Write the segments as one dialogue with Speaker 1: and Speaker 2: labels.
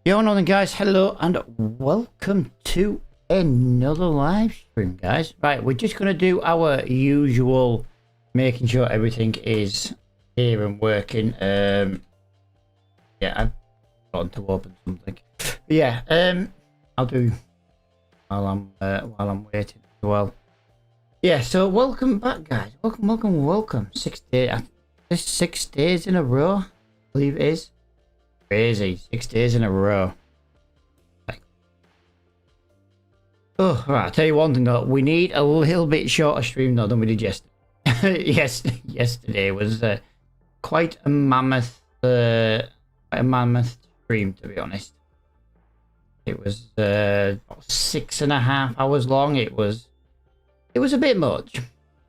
Speaker 1: Yo, Northern guys, hello and welcome to another live stream, guys. Right, we're just going to do our usual, making sure everything is here and working. Yeah, I've gotten to open something. But yeah, I'll do while I'm waiting as well. Yeah, so welcome back, guys. Welcome. 6 days. This 6 days in a row, I believe it is. Crazy. 6 days in a row. Oh, right. I'll tell you one thing though. We need a little bit shorter stream though than we did yesterday. Yesterday was quite a mammoth stream, to be honest. It was about 6.5 hours long. It was a bit much.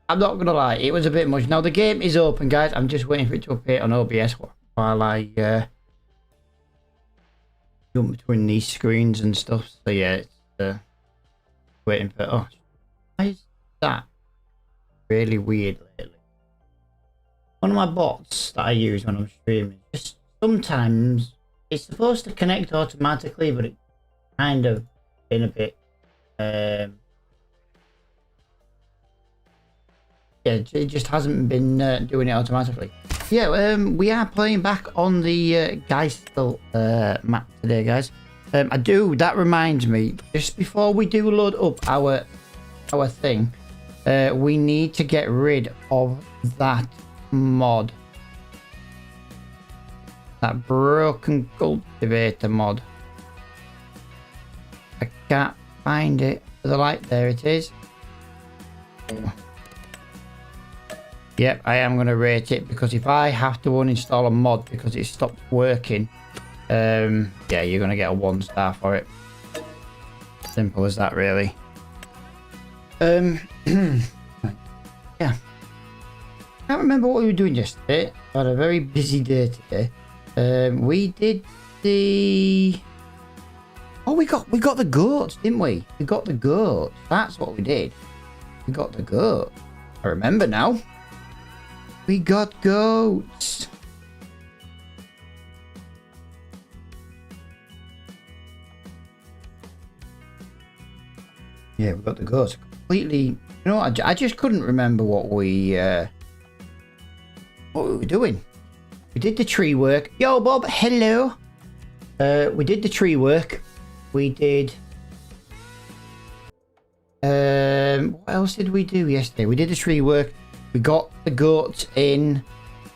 Speaker 1: I'm not gonna lie. It was a bit much. Now the game is open, guys. I'm just waiting for it to appear on OBS while I jump between these screens and stuff. So yeah, it's waiting for. Oh, why is that really weird lately? One of my bots that I use when I'm streaming, just sometimes it's supposed to connect automatically, but it kind of been a bit yeah, it just hasn't been doing it automatically. Yeah, we are playing back on the Geistel map today, guys. That reminds me, just before we do load up our thing, we need to get rid of that mod. That broken cultivator mod. I can't find it. The light, there it is. Yep, I am going to rate it, because if I have to uninstall a mod because it stopped working, yeah, you're going to get a 1 star for it. Simple as that, really. Yeah. I can't remember what we were doing yesterday. I had a very busy day today. We did the... Oh, we got the goats, didn't we? We got the goats. That's what we did. We got the goat. I remember now. We got goats. Yeah, we got the goats. Completely. You know what? I just couldn't remember what we were doing. We did the tree work. Yo, Bob. Hello. We did the tree work. We did. What else did we do yesterday? We did the tree work. We got the goats in.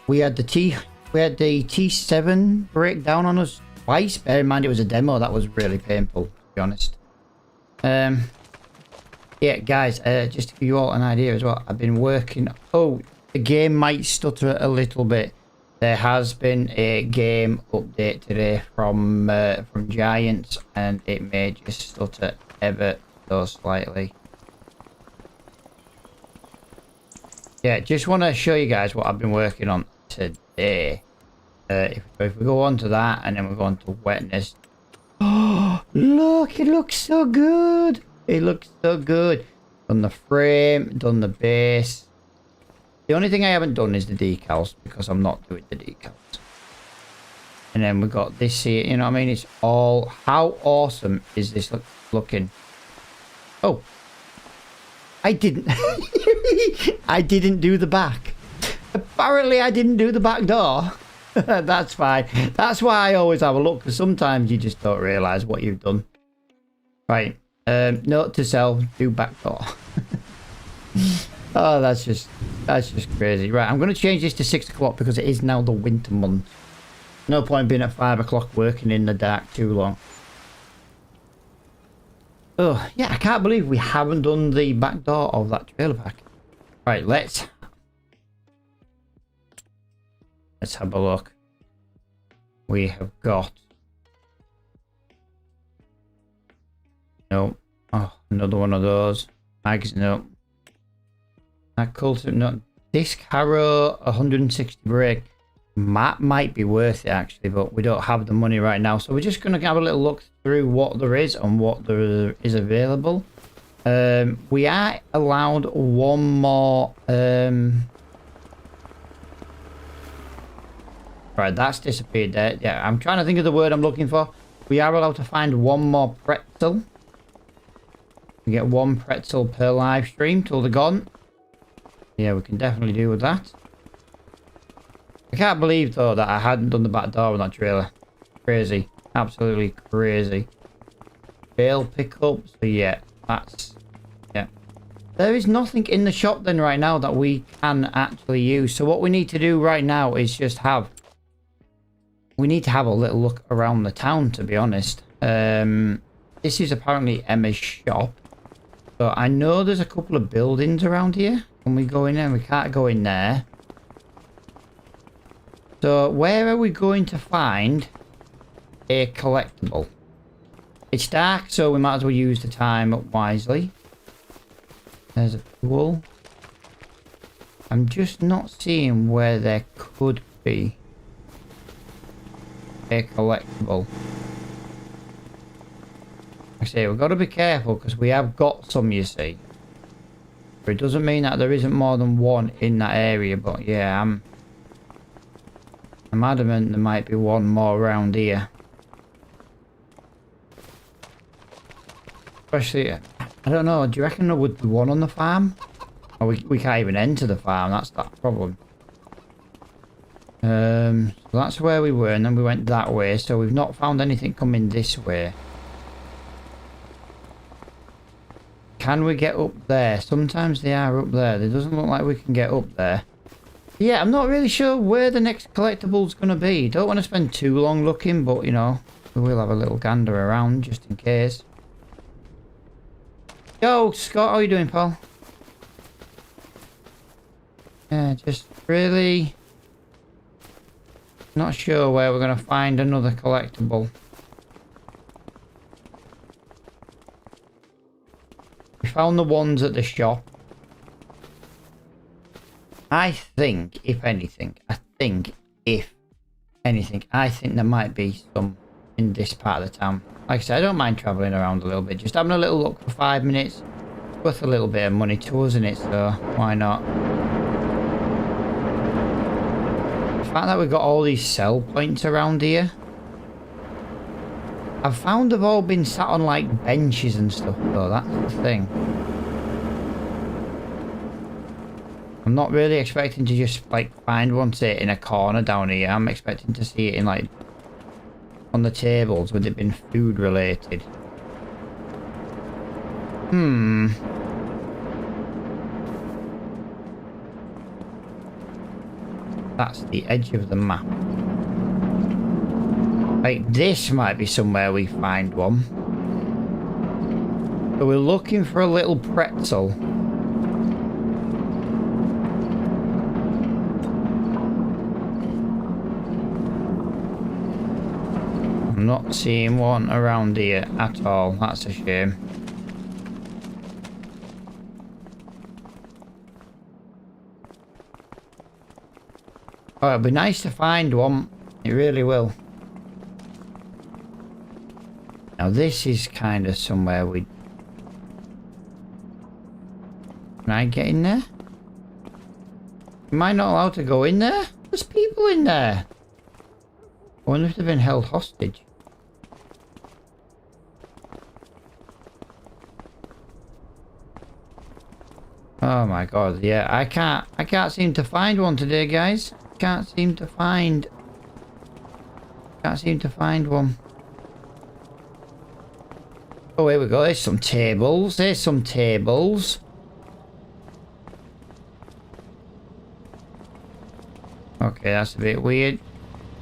Speaker 1: We had the T7 breakdown on us twice. Bear in mind it was a demo. That was really painful, to be honest. Yeah, guys, just to give you all an idea as well, I've been working. Oh, the game might stutter a little bit. There has been a game update today from Giants, and it may just stutter ever so slightly. Yeah, just want to show you guys what I've been working on today. If we go on to that, and then we go on to wetness. Oh, look, it looks so good. It looks so good. Done the frame, done the base. The only thing I haven't done is the decals, because I'm not doing the decals. And then we got this here, you know what I mean? It's all... How awesome is this looking? Oh. I didn't... I didn't do the back. Apparently I didn't do the back door. That's fine. That's why I always have a look, because sometimes you just don't realise what you've done. Right. Note to self, do back door. Oh, that's just crazy. Right, I'm going to change this to 6 o'clock because it is now the winter month. No point being at 5 o'clock working in the dark too long. Oh, yeah, I can't believe we haven't done the back door of that trailer park. Right, let's have a look. We have got... No. Oh, another one of those. Mags, no. That culture, no. Disc harrow, 160 brake. Might be worth it actually, but we don't have the money right now. So we're just going to have a little look through what there is and what there is available. We are allowed one more. Right, that's disappeared there. Yeah, I'm trying to think of the word I'm looking for. We are allowed to find one more pretzel. We get one pretzel per live stream till they're gone. Yeah, we can definitely do with that. I can't believe, though, that I hadn't done the back door on that trailer. Crazy. Absolutely crazy. Bale pickup. So, yeah, that's... Yeah. There is nothing in the shop, then, right now that we can actually use. So, what we need to do right now is just have... We need to have a little look around the town, to be honest. This is apparently Emma's shop. So, I know there's a couple of buildings around here. Can we go in there? We can't go in there. So, where are we going to find a collectible? It's dark, so we might as well use the time wisely. There's a pool. I'm just not seeing where there could be a collectible. Like I say, we've got to be careful because we have got some, you see. But it doesn't mean that there isn't more than one in that area, but yeah, I'm adamant there might be one more around here. Especially, I don't know, do you reckon there would be one on the farm? Or we can't even enter the farm, that's that problem. So that's where we were, and then we went that way, so we've not found anything coming this way. Can we get up there? Sometimes they are up there. It doesn't look like we can get up there. Yeah, I'm not really sure where the next collectible's going to be. Don't want to spend too long looking, but, you know, we will have a little gander around just in case. Yo, Scott, how are you doing, pal? Yeah, just really not sure where we're going to find another collectible. We found the ones at the shop. I think, if anything, I think there might be some in this part of the town. Like I said, I don't mind travelling around a little bit. Just having a little look for 5 minutes. Worth a little bit of money to us, isn't it? So, why not? The fact that we've got all these sell points around here. I've found they've all been sat on, like, benches and stuff, though. That's the thing. I'm not really expecting to just, like, find one, say, in a corner down here. I'm expecting to see it in, like, on the tables with it being food related. That's the edge of the map. Like, this might be somewhere we find one. So we're looking for a little pretzel. I'm not seeing one around here at all. That's a shame. Oh, it'd be nice to find one. It really will. Now this is kind of somewhere we... Can I get in there? Am I not allowed to go in there? There's people in there. I wonder if they've been held hostage. Oh my god, yeah, I can't seem to find one today, guys. Can't seem to find one. Oh, here we go. There's some tables. There's some tables. Okay, that's a bit weird.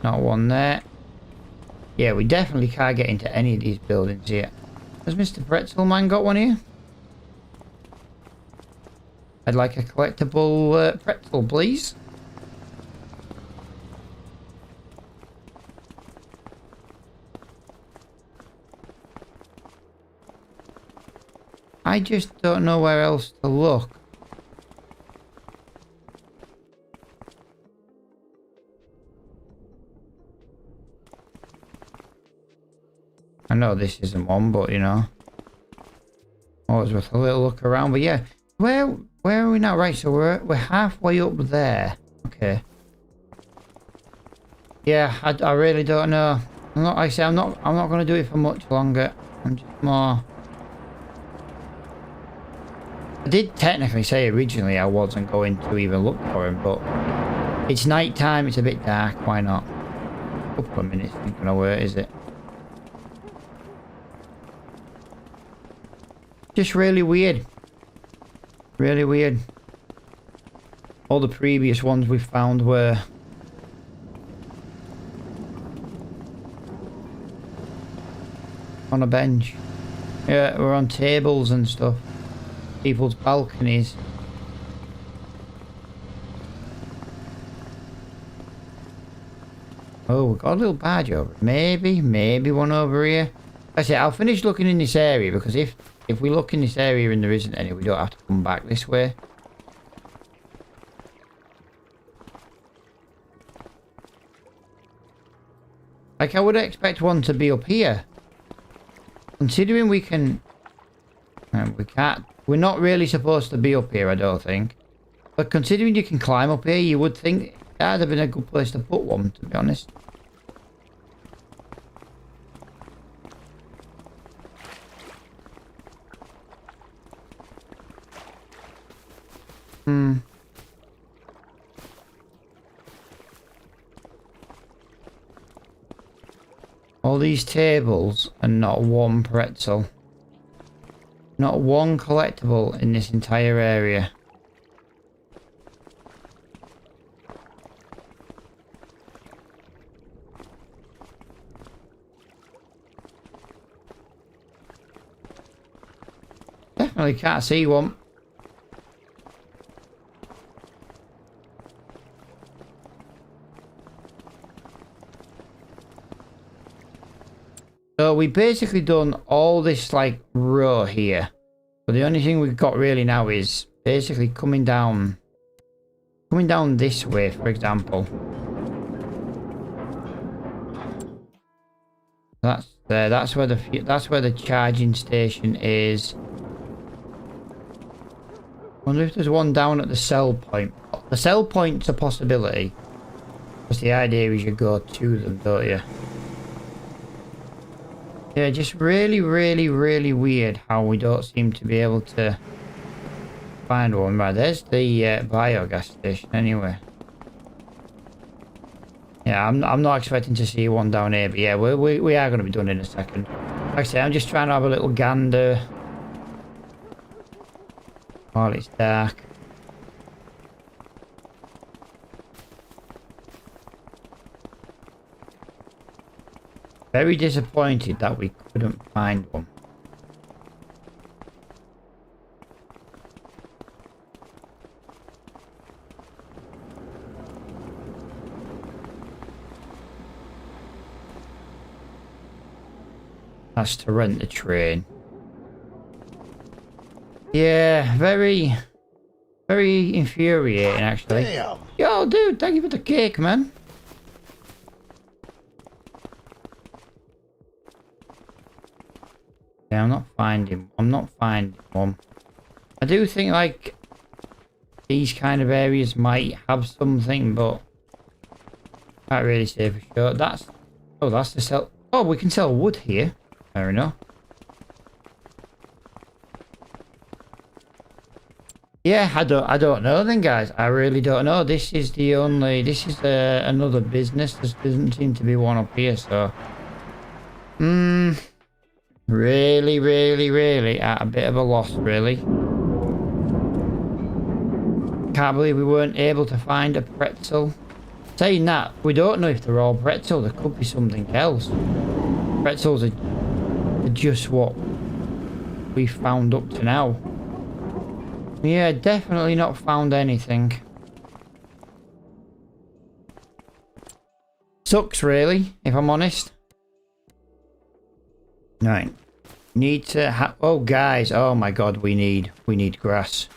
Speaker 1: Not one there. Yeah, we definitely can't get into any of these buildings yet. Has Mr. Pretzel Man got one here? I'd like a collectible pretzel, please. I just don't know where else to look. I know this isn't one, but you know. Always worth a little look around, but yeah. Where are we now? Right, so we're halfway up there. Okay. Yeah, I really don't know. I'm not, like I say, I'm not going to do it for much longer. I'm just more... I did technically say originally I wasn't going to even look for him, but it's night time, it's a bit dark, why not? A couple of minutes ain't gonna work, is it? Just really weird. Really weird. All the previous ones we found were... on a bench. Yeah, we're on tables and stuff. People's balconies. Oh, we've got a little badge over. Maybe one over here. I say I'll finish looking in this area, because if we look in this area and there isn't any, we don't have to come back this way. Like, I would expect one to be up here. Considering we can... we can't... We're not really supposed to be up here, I don't think. But considering you can climb up here, you would think that'd have been a good place to put one, to be honest. All these tables and not one pretzel. Not one collectible in this entire area. Definitely can't see one. So we basically done all this like row here. But the only thing we've got really now is basically coming down this way, for example. That's there. That's where the charging station is. Wonder if there's one down at the sell point. The sell point's a possibility. Because the idea is you go to them, don't you? Yeah, just really weird how we don't seem to be able to find one. Right, there's the biogas station anyway. Yeah, I'm not expecting to see one down here, but yeah, we are going to be done in a second. Like I say, I'm just trying to have a little gander while it's dark. Very disappointed that we couldn't find one. That's to rent the train. Yeah, very infuriating actually. Damn. Yo, dude, thank you for the cake, man. Yeah, I'm not finding one. I do think like these kind of areas might have something, but can't really say for sure. That's the sell. Oh, we can sell wood here. Fair enough. Yeah, I don't know then, guys. I really don't know. This is another business. There doesn't seem to be one up here, so really at a bit of a loss, really. Can't believe we weren't able to find a pretzel. Saying that, we don't know if they're all pretzel. There could be something else. Pretzels are just what we found up to now. Yeah, definitely not found anything. Sucks, really, if I'm honest. Right. Need to have... Oh, guys. Oh, my God. We need grass.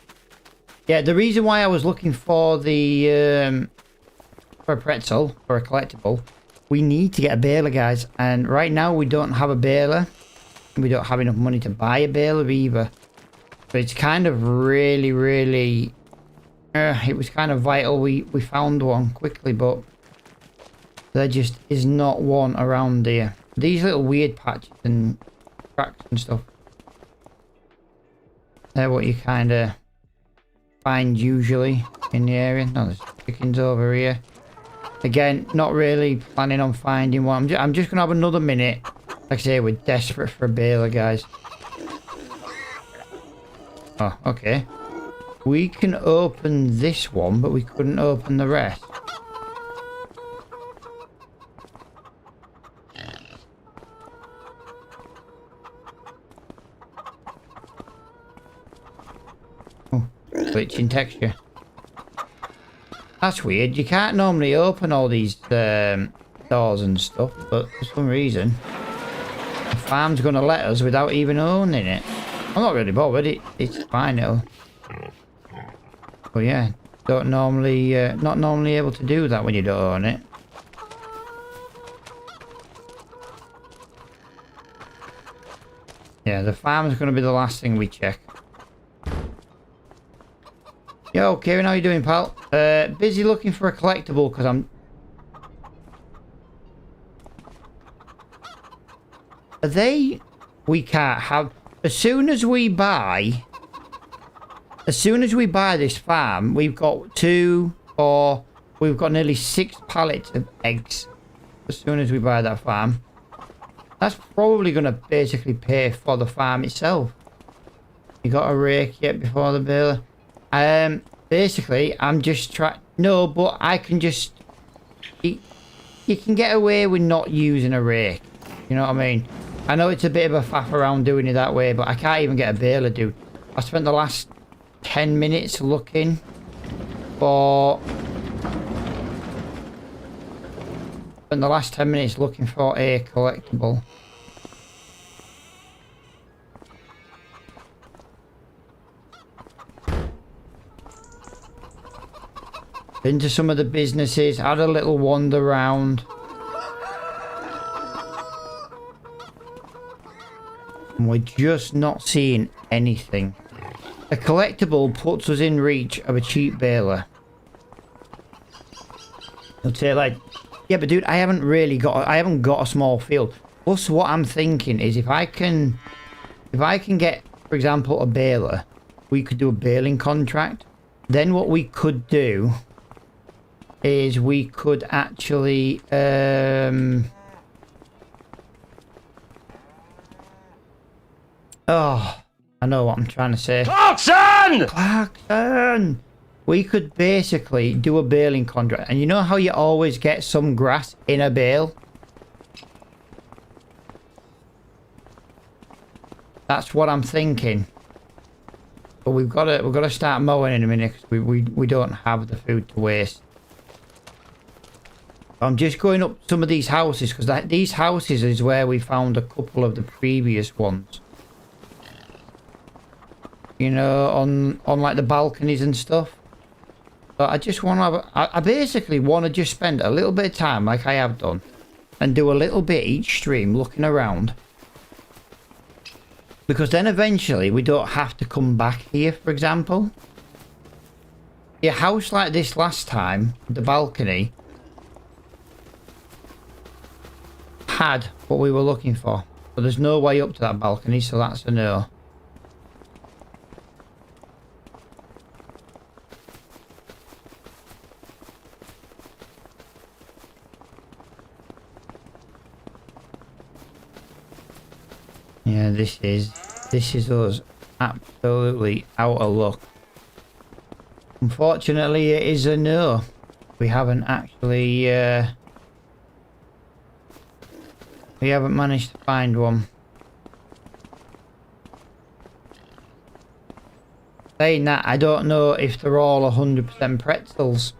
Speaker 1: Yeah, the reason why I was looking for the... for a pretzel, for a collectible, we need to get a baler, guys. And right now, we don't have a baler. We don't have enough money to buy a baler either. So it's kind of really... it was kind of vital we found one quickly, but... There just is not one around here. These little weird patches and cracks and stuff. They're what you kind of find usually in the area. No, there's chickens over here. Again, not really planning on finding one. I'm just going to have another minute. Like I say, we're desperate for a baler, guys. Oh, okay. We can open this one, but we couldn't open the rest. Oh, glitching texture. That's weird. You can't normally open all these doors and stuff, but for some reason, the farm's going to let us without even owning it. I'm not really bothered. It's fine, it'll... But yeah, don't normally, not normally able to do that when you don't own it. Yeah, the farm's going to be the last thing we check. Yo, Kieran, how you doing, pal? Busy looking for a collectible because I'm... Are they... We can't have... As soon as we buy this farm, we've got we've got nearly 6 pallets of eggs. As soon as we buy that farm. That's probably going to basically pay for the farm itself. You got a rake yet before the baler? Basically, I'm just trying... No, but I can just... You can get away with not using a rake. You know what I mean? I know it's a bit of a faff around doing it that way, but I can't even get a baler, dude. I spent the last 10 minutes looking for... Spent the last 10 minutes looking for a collectible. Been to some of the businesses, had a little wander around. And we're just not seeing anything. A collectible puts us in reach of a cheap baler. You'll say like, yeah, but dude, I haven't got a small field. Plus what I'm thinking is if I can get, for example, a baler, we could do a baling contract. Then what we could do is we could actually oh, I know what I'm trying to say.
Speaker 2: Clarkson!
Speaker 1: Clarkson! We could basically do a baling contract. And you know how you always get some grass in a bale? That's what I'm thinking. But we've got to start mowing in a minute because we don't have the food to waste. I'm just going up some of these houses because these houses is where we found a couple of the previous ones. You know, on like the balconies and stuff. So I just want to I basically want to just spend a little bit of time like I have done and do a little bit each stream looking around. Because then eventually we don't have to come back here, for example. A house like this last time, the balcony, had what we were looking for. But there's no way up to that balcony, so that's a no. Yeah, this is us absolutely out of luck. Unfortunately, it is a no. We haven't actually we haven't managed to find one. Saying that, I don't know if they're all 100% pretzels.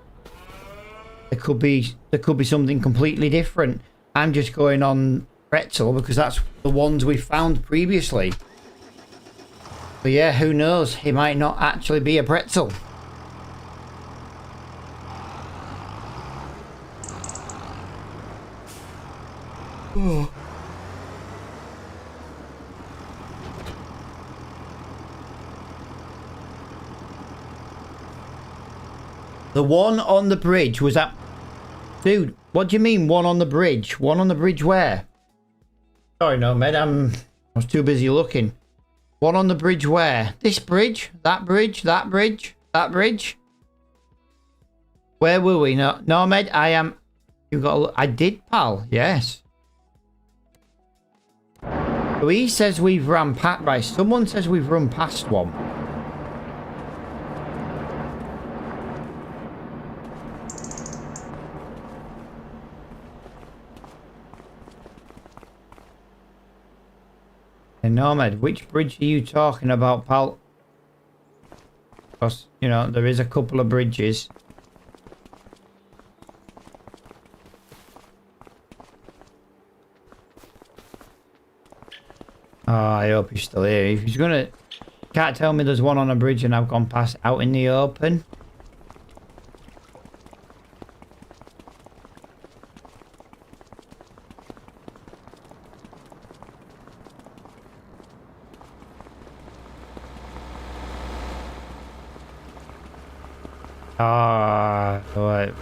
Speaker 1: There could be something completely different. I'm just going on pretzel because that's the ones we found previously. But yeah, who knows? It might not actually be a pretzel. Oh. The one on the bridge was that... Dude, What do you mean, one on the bridge? One on the bridge where? Sorry, no, mate. I was too busy looking. One on the bridge where? This bridge? That bridge? That bridge? That bridge? Where were we? No, mate. I am. You got. I did, pal. Yes. So he says we've run past. Right. Someone says we've run past one. And Nomad, which bridge are you talking about, pal? Because, you know, there is a couple of bridges. Oh, I hope he's still here. If he's gonna... Can't tell me there's one on a bridge and I've gone past out in the open. Right.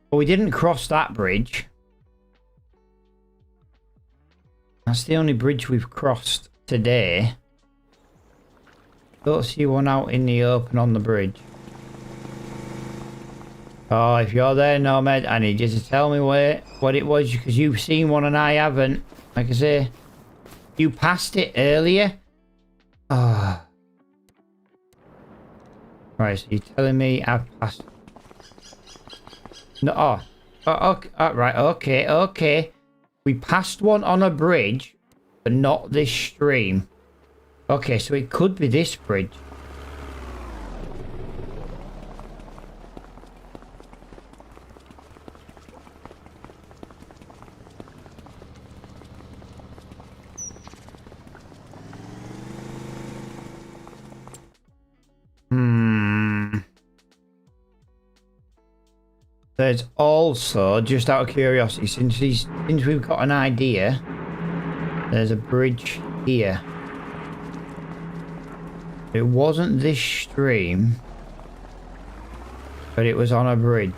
Speaker 1: But we didn't cross that bridge. That's the only bridge we've crossed today. Don't see one out in the open on the bridge. Oh, if you're there, Nomad, I need you to tell me what it was, because you've seen one and I haven't. Like I say, you passed it earlier. Oh. Right, so you're telling me I've passed... No, okay, right, okay. We passed one on a bridge, but not this stream. Okay, so it could be this bridge. There's also, just out of curiosity, since we've got an idea, there's a bridge here. It wasn't this stream, but it was on a bridge.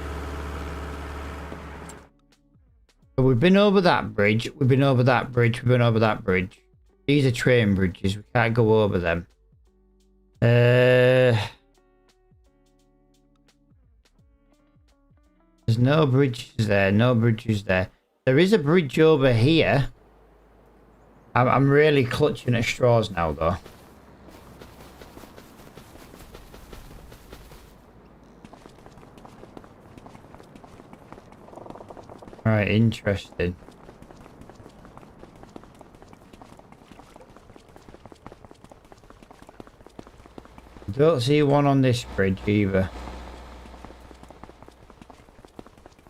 Speaker 1: So we've been over that bridge, we've been over that bridge, we've been over that bridge. These are train bridges, we can't go over them. There's no bridges there, no bridges there. There is a bridge over here. I'm really clutching at straws now, though. Alright, interesting. Don't see one on this bridge either.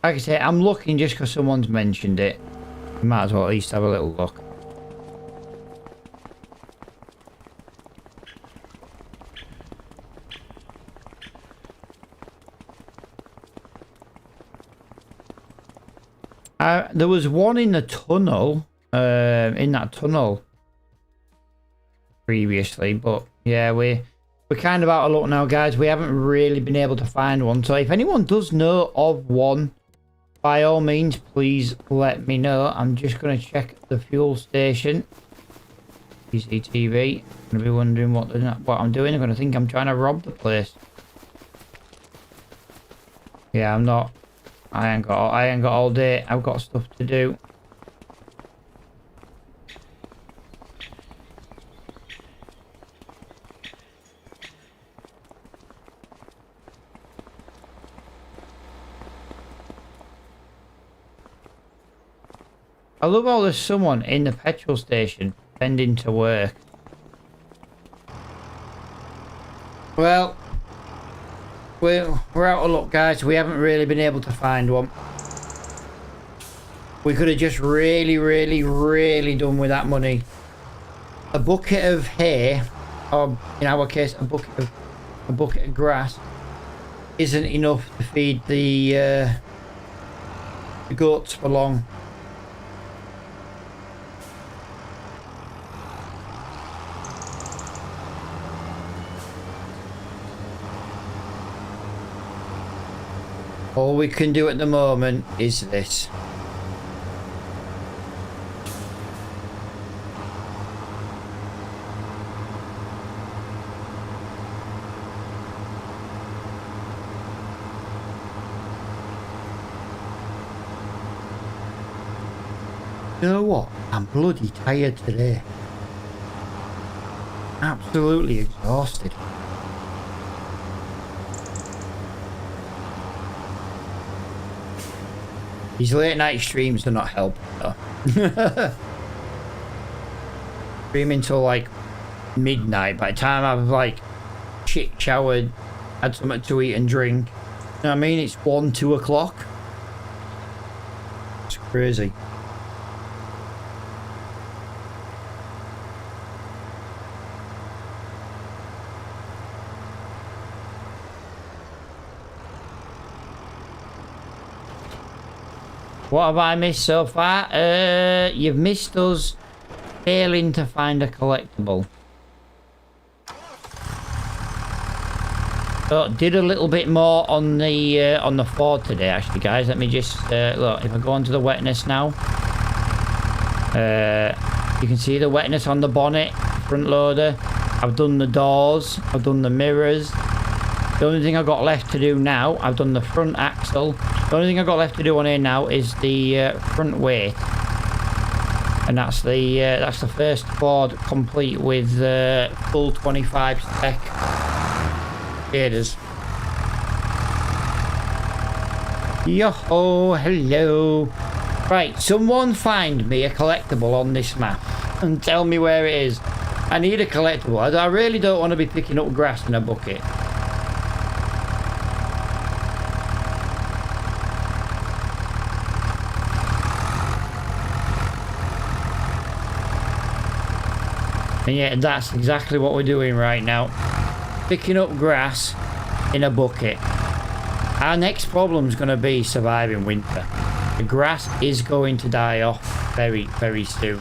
Speaker 1: Like I say, I'm looking just because someone's mentioned it. We might as well at least have a little look. There was one in the tunnel, in that tunnel previously, but yeah, we're kind of out of luck now, guys. We haven't really been able to find one. So if anyone does know of one, by all means, please let me know. I'm just going to check the fuel station. CCTV. I'm going to be wondering what I'm doing. I'm going to think I'm trying to rob the place. Yeah, I'm not. I ain't got all day. I've got stuff to do. I love how there's someone in the petrol station pretending to work. Well, we're out of luck, guys. We haven't really been able to find one. We could have just really done with that money. A bucket of hay, or in our case, a bucket of grass, isn't enough to feed the goats for long. All we can do at the moment is this. You know what? I'm bloody tired today. Absolutely exhausted. These late night streams are not helping though. Streaming till like midnight. By the time I've like shit showered, had something to eat and drink. You know what I mean? It's 1, 2 o'clock. It's crazy. What have I missed so far? You've missed us failing to find a collectible. So did a little bit more on the Ford today, actually, guys. Let me just look. If I go onto the wetness now, you can see the wetness on the bonnet, front loader. I've done the doors. I've done the mirrors. The only thing I've got left to do now, I've done the front axle. The only thing I've got left to do on here now is the front weight, and that's the first Ford complete with full 25 spec shaders. Yo-ho, hello. Right, someone find me a collectible on this map and tell me where it is. I need a collectible. I really don't want to be picking up grass in a bucket. And yeah, that's exactly what we're doing right now. Picking up grass in a bucket. Our next problem is going to be surviving winter. The grass is going to die off very, very soon.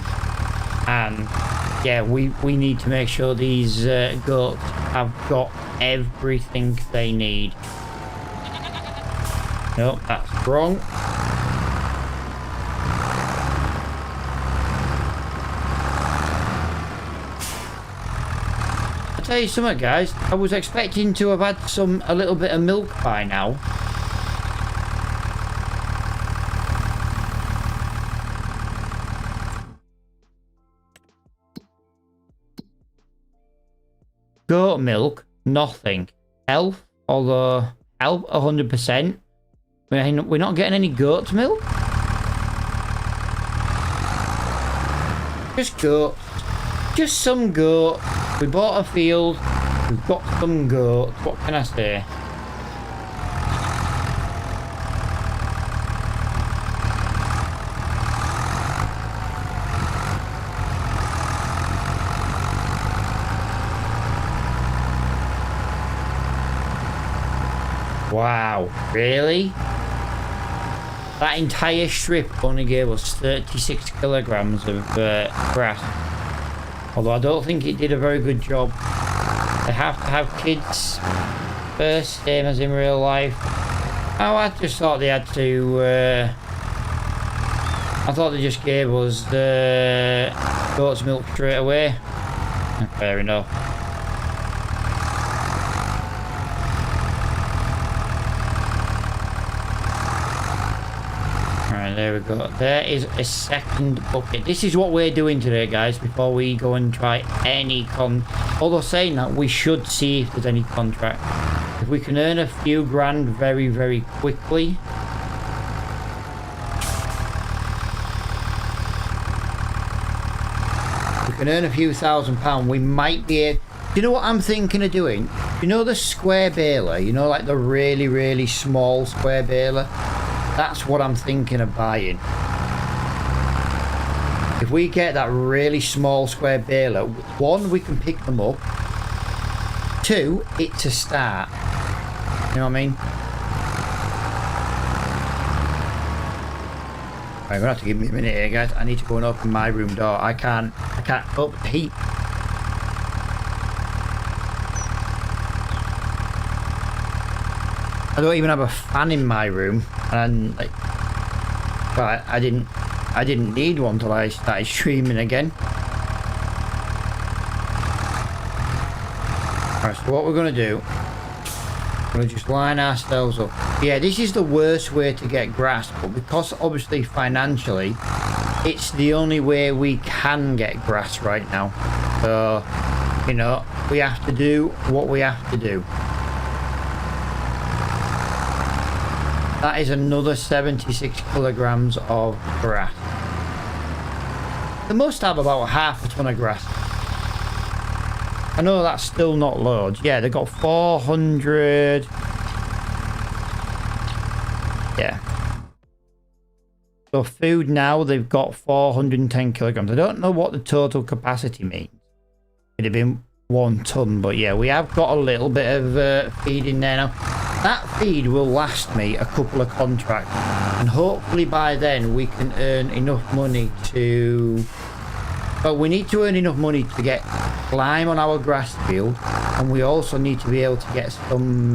Speaker 1: And yeah, we need to make sure these goats have got everything they need. Nope, that's wrong. Tell you something, guys. I was expecting to have had a little bit of milk by now. Goat milk, nothing. Elf, although elf 100%. We're not getting any goat milk. Just goat. Just some goat. We bought a field, we've got some goats, what can I say? Wow, really? That entire strip only gave us 36 kilograms of grass. Although I don't think it did a very good job. They have to have kids first, same as in real life. Oh, I just thought they had to... I thought they just gave us the goat's milk straight away. Fair enough. There we go. There is a second bucket. This is what we're doing today, guys, before we go and try any although saying that, we should see if there's any contract. If we can earn a few grand very, very quickly. If we can earn a few £1,000, we might be able... Do you know what I'm thinking of doing? You know the square baler? You know, like the really, really small square baler? That's what I'm thinking of buying. If we get that really small square baler, one, we can pick them up. Two, it's a start. You know what I mean? Right, I'm gonna have to give me a minute here, guys. I need to go and open my room door. I can't open the heat. I don't even have a fan in my room, and like, but I didn't need one till I started streaming again. Right, so what we're gonna do, we're gonna just line ourselves up. Yeah, this is the worst way to get grass, but because obviously financially, it's the only way we can get grass right now. So, you know, we have to do what we have to do. That is another 76 kilograms of grass. They must have about half a ton of grass. I know that's still not loads. Yeah, they got 400. Yeah. So food now, they've got 410 kilograms. I don't know what the total capacity means. It'd have been 1 ton, but yeah, we have got a little bit of feed in there now. That feed will last me a couple of contracts, and hopefully by then we can earn enough money to... Well, we need to earn enough money to get lime on our grass field, and we also need to be able to get some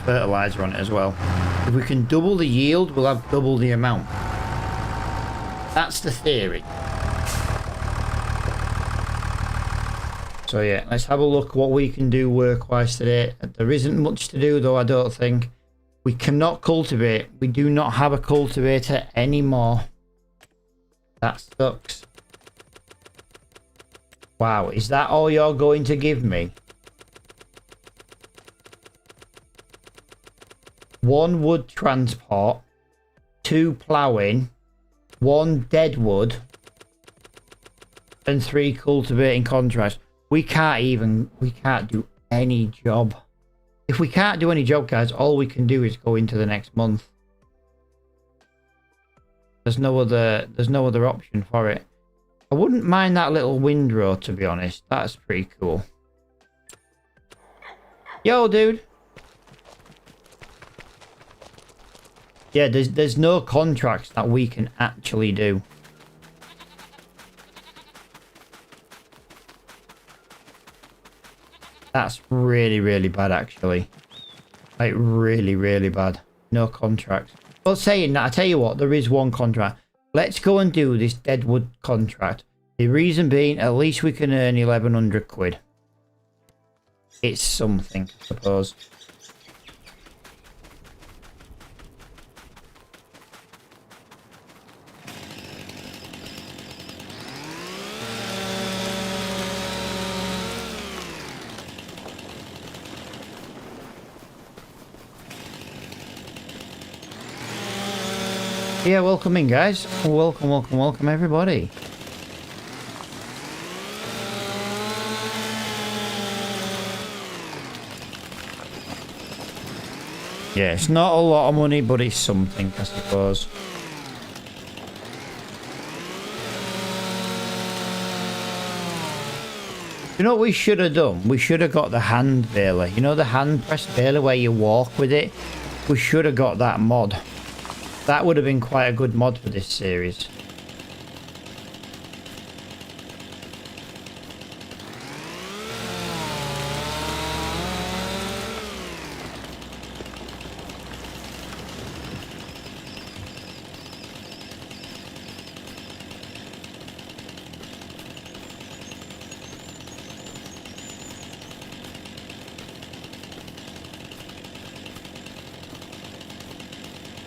Speaker 1: fertilizer on it as well. If we can double the yield, we'll have double the amount. That's the theory. So yeah, let's have a look what we can do work-wise today. There isn't much to do though, I don't think. We cannot cultivate. We do not have a cultivator anymore. That sucks. Wow, is that all you're going to give me? 1 wood transport, 2 ploughing, 1 dead wood, and 3 cultivating contracts. We can't do any job. If we can't do any job, guys, all we can do is go into the next month. There's no other option for it. I wouldn't mind that little windrow, to be honest. That's pretty cool. Yo, dude. Yeah, there's no contracts that we can actually do. That's really, really bad, actually. Like, really, really bad. No contracts. But saying that, I tell you what, there is one contract. Let's go and do this Deadwood contract. The reason being, at least we can earn 1,100 quid. It's something, I suppose. Yeah, welcome in, guys. Welcome, welcome, welcome, everybody. Yeah, it's not a lot of money, but it's something, I suppose. You know what we should have done? We should have got the hand baler. You know the hand press baler where you walk with it? We should have got that mod. That would have been quite a good mod for this series.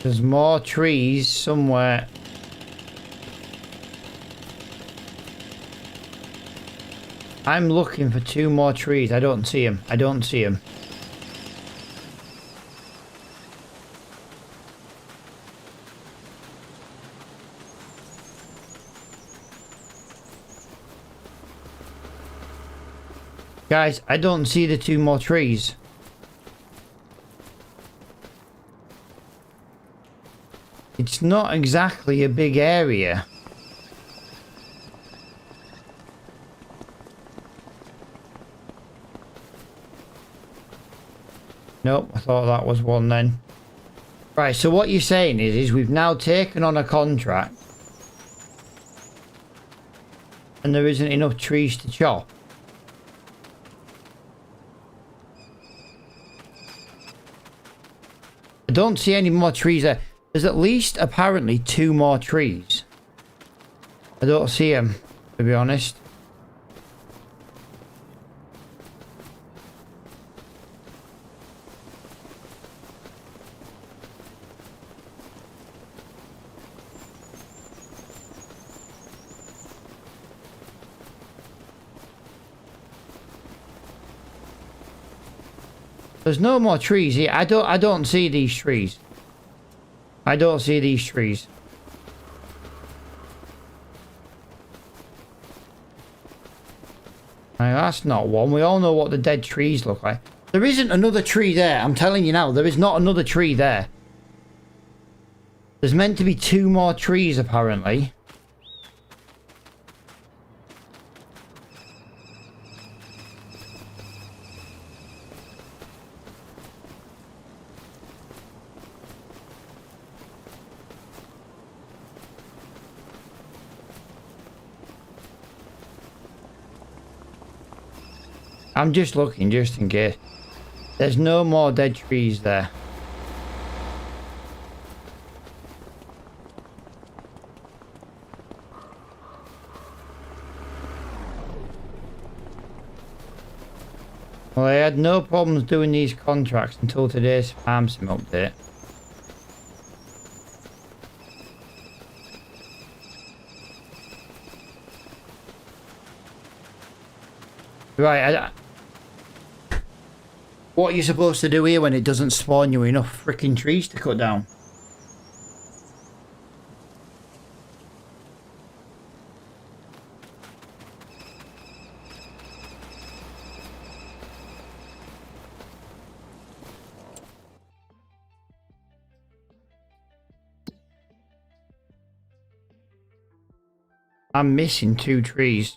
Speaker 1: There's more trees somewhere. I'm looking for 2 more trees. I don't see them. I don't see them. Guys, I don't see the 2 more trees. It's not exactly a big area. Nope, I thought that was one then. Right, so what you're saying is we've now taken on a contract and there isn't enough trees to chop. don't see any more trees there. There's at least apparently 2 more trees. I don't see them, to be honest. There's no more trees here. I don't see these trees. I don't see these trees. Now, that's not one. We all know what the dead trees look like. There isn't another tree there. I'm telling you now, there is not another tree there. There's meant to be 2 more trees, apparently. I'm just looking, just in case. There's no more dead trees there. Well, I had no problems doing these contracts until today's farm sim update. Right, what are you supposed to do here when it doesn't spawn you enough freaking trees to cut down? I'm missing 2 trees.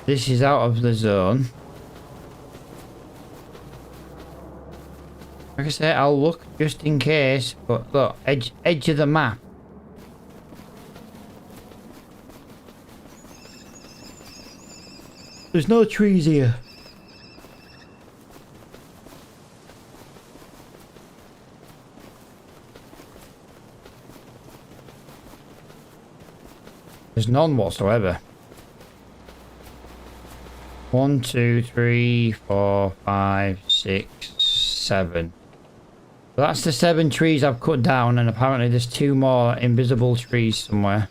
Speaker 1: This is out of the zone. Like I say, I'll look just in case, but look, edge of the map. There's no trees here. There's none whatsoever. 1, 2, 3, 4, 5, 6, 7. So that's the 7 trees I've cut down, and apparently there's 2 more invisible trees somewhere.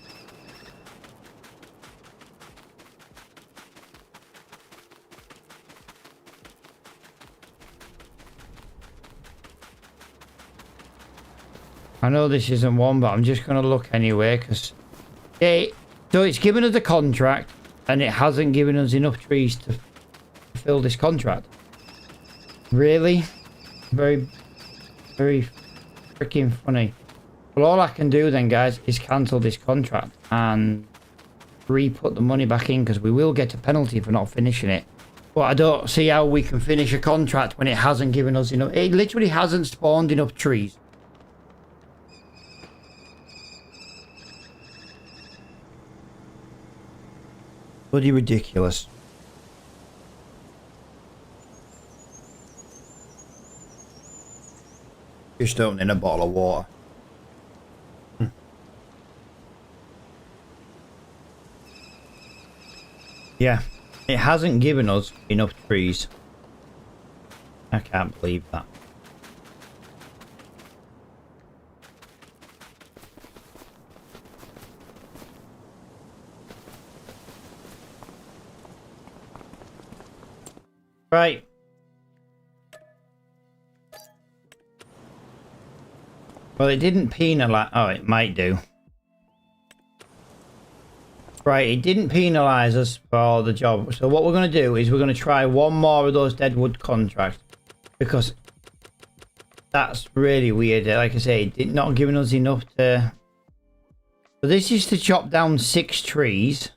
Speaker 1: I know this isn't one, but I'm just going to look anyway, because so it's given us a contract, and it hasn't given us enough trees to fill this contract. Really? Very, very freaking funny. Well, all I can do then, guys, is cancel this contract and re-put the money back in, because we will get a penalty for not finishing it. But I don't see how we can finish a contract when it hasn't given us enough. It literally hasn't spawned enough trees. Bloody ridiculous. Just opening a bottle of water. Yeah, it hasn't given us enough trees. I can't believe that. Right. Well, it didn't penalise. Oh, it might do. Right, it didn't penalise us for the job. So what we're going to do is we're going to try one more of those Deadwood contracts. Because that's really weird. Like I say, it's not giving us enough to... So this is to chop down 6 trees.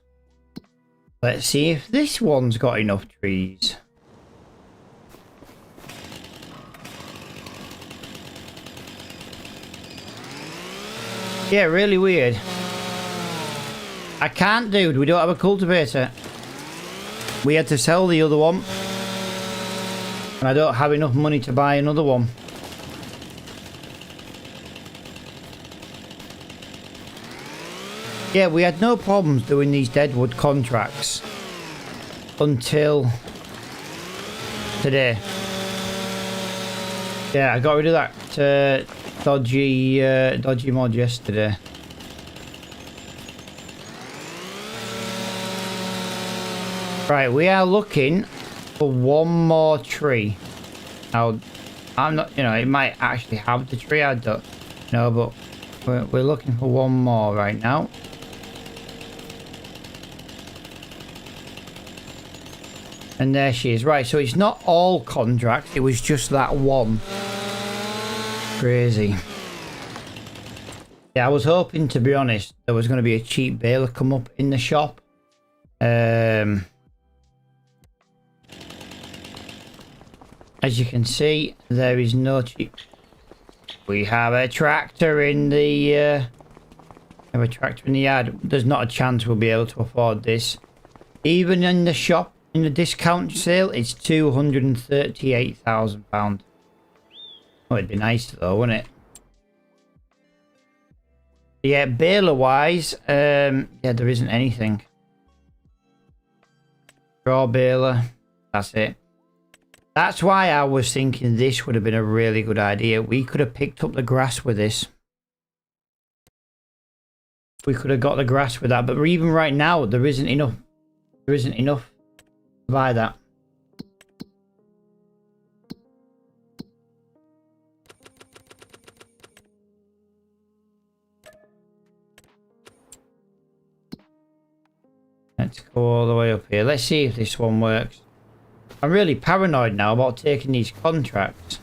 Speaker 1: Let's see if this one's got enough trees. Yeah, really weird. I can't, dude. We don't have a cultivator. We had to sell the other one. And I don't have enough money to buy another one. Yeah, we had no problems doing these Deadwood contracts until today. Yeah, I got rid of that dodgy mod yesterday. Right, we are looking for one more tree. Now, I'm not, you know, it might actually have the tree, I don't know, but we're looking for one more right now. And there she is. Right, so it's not all contracts, it was just that one. Crazy. Yeah, I was hoping, to be honest, there was going to be a cheap baler come up in the shop. As you can see, there is no cheap. We have a tractor in the yard. There's not a chance we'll be able to afford this. Even in the shop, in the discount sale, it's £238,000. Oh, it'd be nice though, wouldn't it? Yeah, baler wise, yeah, there isn't anything. Raw baler, that's it. That's why I was thinking this would have been a really good idea. We could have picked up the grass with this. We could have got the grass with that, but even right now, there isn't enough. There isn't enough to buy that. Let's go all the way up here. Let's see if this one works. I'm really paranoid now about taking these contracts.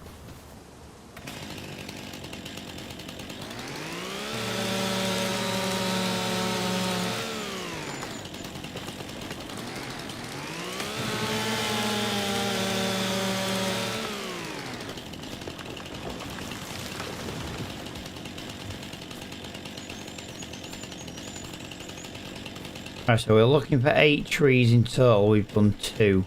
Speaker 1: Right, so we're looking for 8 trees in total. We've done 2.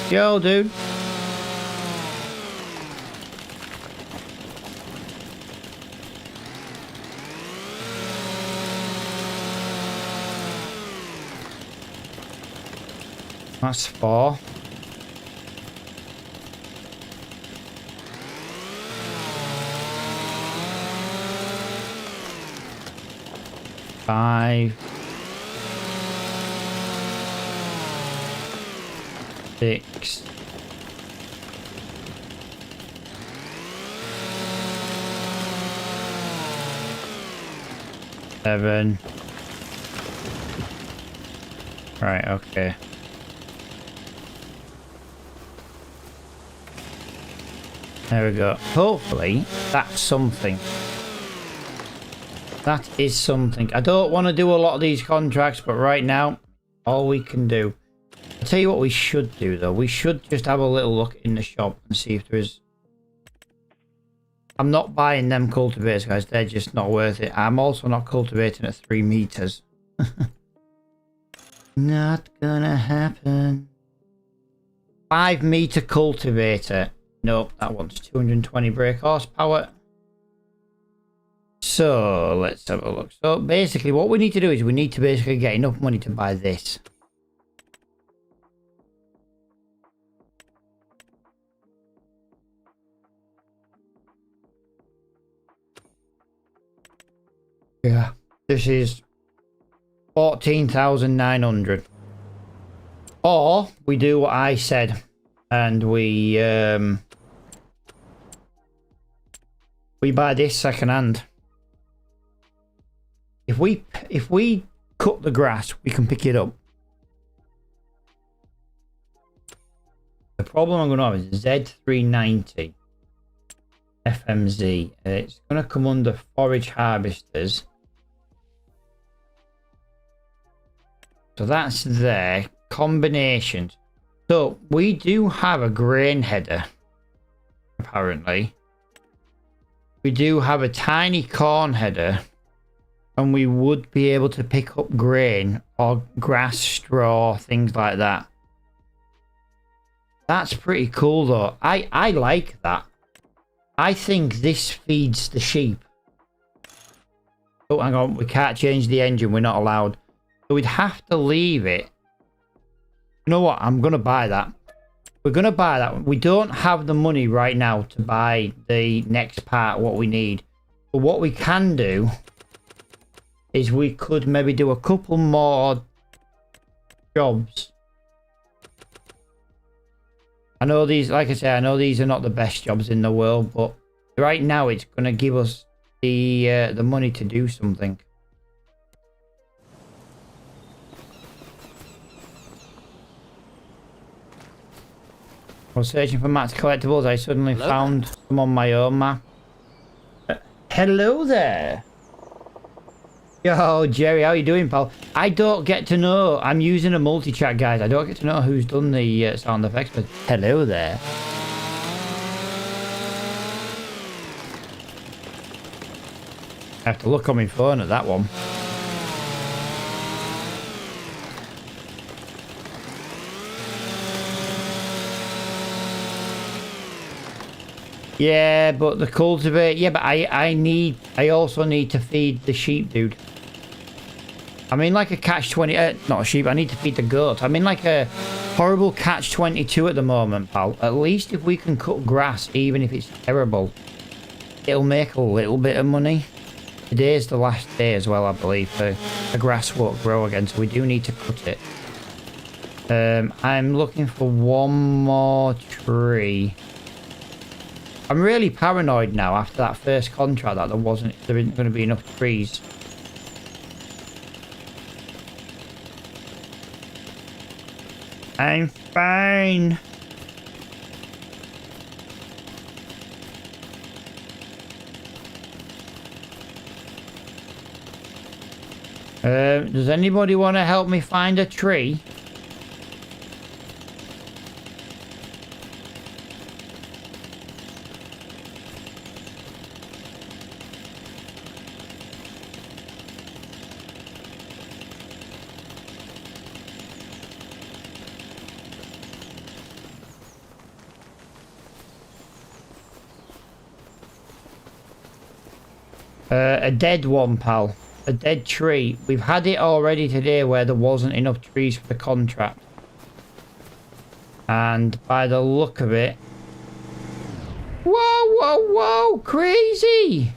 Speaker 1: Yo, dude. That's 4. Five, 6, 7. Right, okay. There we go. Hopefully, that's something. That is something. I don't want to do a lot of these contracts, but right now, all we can do. I'll tell you what we should do, though. We should just have a little look in the shop and see if there is... I'm not buying them cultivators, guys. They're just not worth it. I'm also not cultivating at 3 meters. Not gonna happen. 5 meter cultivator. Nope, that one's 220 brake horsepower. So, let's have a look. So, basically, what we need to do is we need to basically get enough money to buy this. Yeah. This is 14,900. Or, we do what I said. And we buy this second hand. If we cut the grass, we can pick it up. The problem I'm going to have is Z390 FMZ. It's going to come under forage harvesters. So that's there. Combinations. So we do have a grain header. apparently, we do have a tiny corn header, and we would be able to pick up grain or grass, straw, things like that. That's pretty cool though. I like that. I think this feeds the sheep. Oh, hang on. We can't change the engine. We're not allowed. So we'd have to leave it. You know what? I'm going to buy that. We're going to buy that. We don't have the money right now to buy the next part, what we need. But what we can do is we could maybe do a couple more jobs. I know these, like I say, I know these are not the best jobs in the world, but right now it's going to give us the money to do something. I was searching for Matt's collectibles. I suddenly found them on my own map. Hello there. Yo, Jerry, how you doing, pal? I don't get to know. I'm using a multi-chat, guys. I don't get to know who's done the sound effects, but hello there. I have to look on my phone at that one. Yeah, but the cultivate. Yeah, but I also need to feed the sheep, dude. I'm in like a catch-20. Not a sheep. I need to feed the goat. I'm in like a horrible catch-22 at the moment, pal. At least if we can cut grass, even if it's terrible, it'll make a little bit of money. Today's the last day as well, I believe. The grass won't grow again, so we do need to cut it. I'm looking for one more tree. I'm really paranoid now after that first contract that there isn't going to be enough trees. I'm fine. Does anybody want to help me find a tree? A dead one, pal. A dead tree. We've had it already today where there wasn't enough trees for the contract. And by the look of it... Whoa, whoa, whoa! Crazy!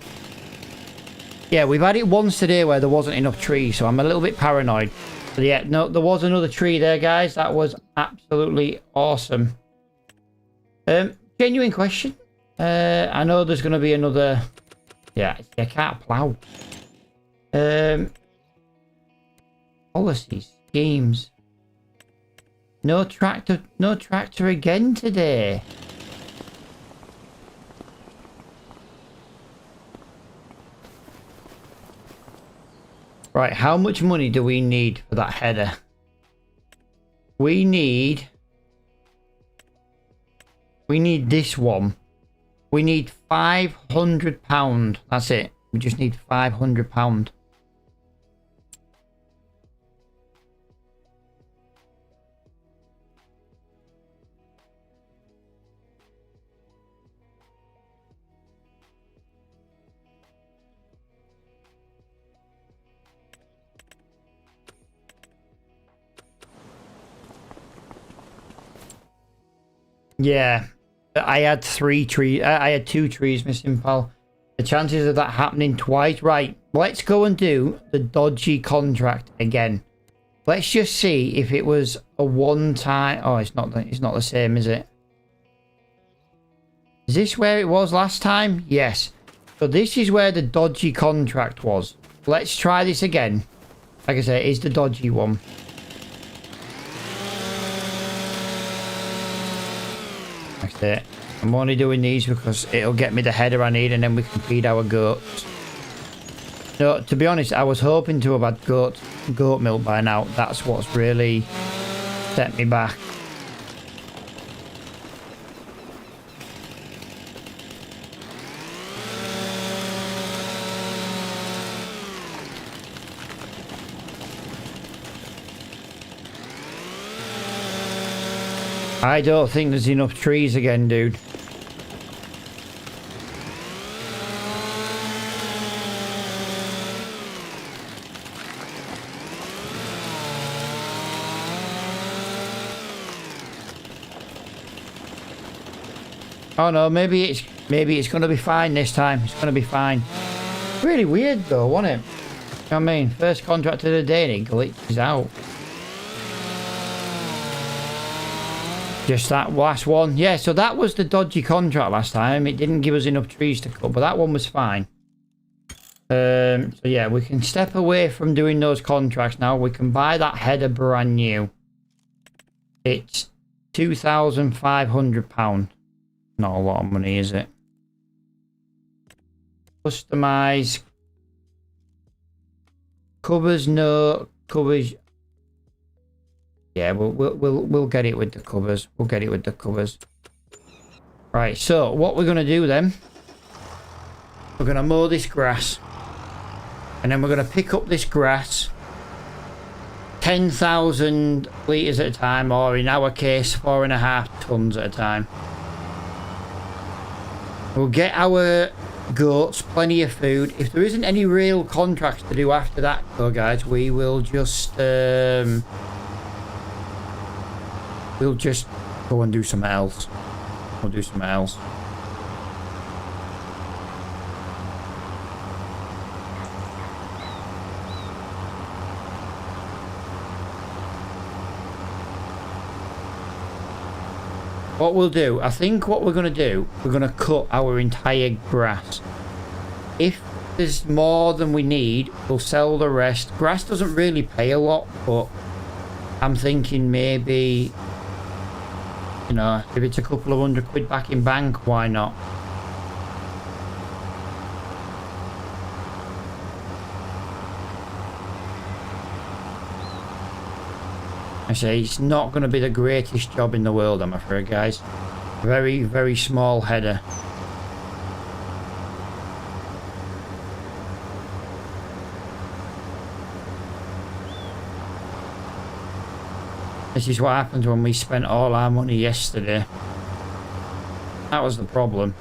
Speaker 1: Yeah, we've had it once today where there wasn't enough trees, so I'm a little bit paranoid. But yeah, no, there was another tree there, guys. That was absolutely awesome. Genuine question. I know there's going to be another... Yeah, I can't plough. Policies, schemes. No tractor again today. Right, how much money do we need for that header? We need this one. We need £500. That's it. We just need £500. Yeah. I had 3 trees. I had 2 trees missing, pal. The chances of that happening twice. Right, let's go and do the dodgy contract again. Let's just see if it was a one-time... Oh, it's not the same, is it? Is this where it was last time? Yes. So this is where the dodgy contract was. Let's try this again. Like I say, it's the dodgy one. That's it. I'm only doing these because it'll get me the header I need and then we can feed our goats. No, to be honest, I was hoping to have had goat milk by now. That's what's really set me back. I don't think there's enough trees again, dude. Oh no, maybe it's gonna be fine this time. It's gonna be fine. Really weird though, wasn't it? You know what I mean? First contract of the day and it glitches out. Just that last one. Yeah, so that was the dodgy contract last time. It didn't give us enough trees to cut, but that one was fine. So yeah, we can step away from doing those contracts now. We can buy that header brand new. It's £2,500. Not a lot of money, is it? Customize. Covers, no. Covers. Yeah, we'll get it with the covers. We'll get it with the covers. Right, so what we're gonna do then? We're gonna mow this grass. And then we're gonna pick up this grass 10,000 litres at a time, or in our case 4.5 tons at a time. We'll get our goats plenty of food. If there isn't any real contracts to do after that though, guys, we will just we'll just go and do something else. We'll do something else. What we'll do, I think what we're going to do, we're going to cut our entire grass. If there's more than we need, we'll sell the rest. Grass doesn't really pay a lot, but I'm thinking maybe, you know, if it's a couple of £100 back in bank, why not? I say it's not going to be the greatest job in the world, I'm afraid, guys. Very, very small header. This is what happens when we spent all our money yesterday. That was the problem.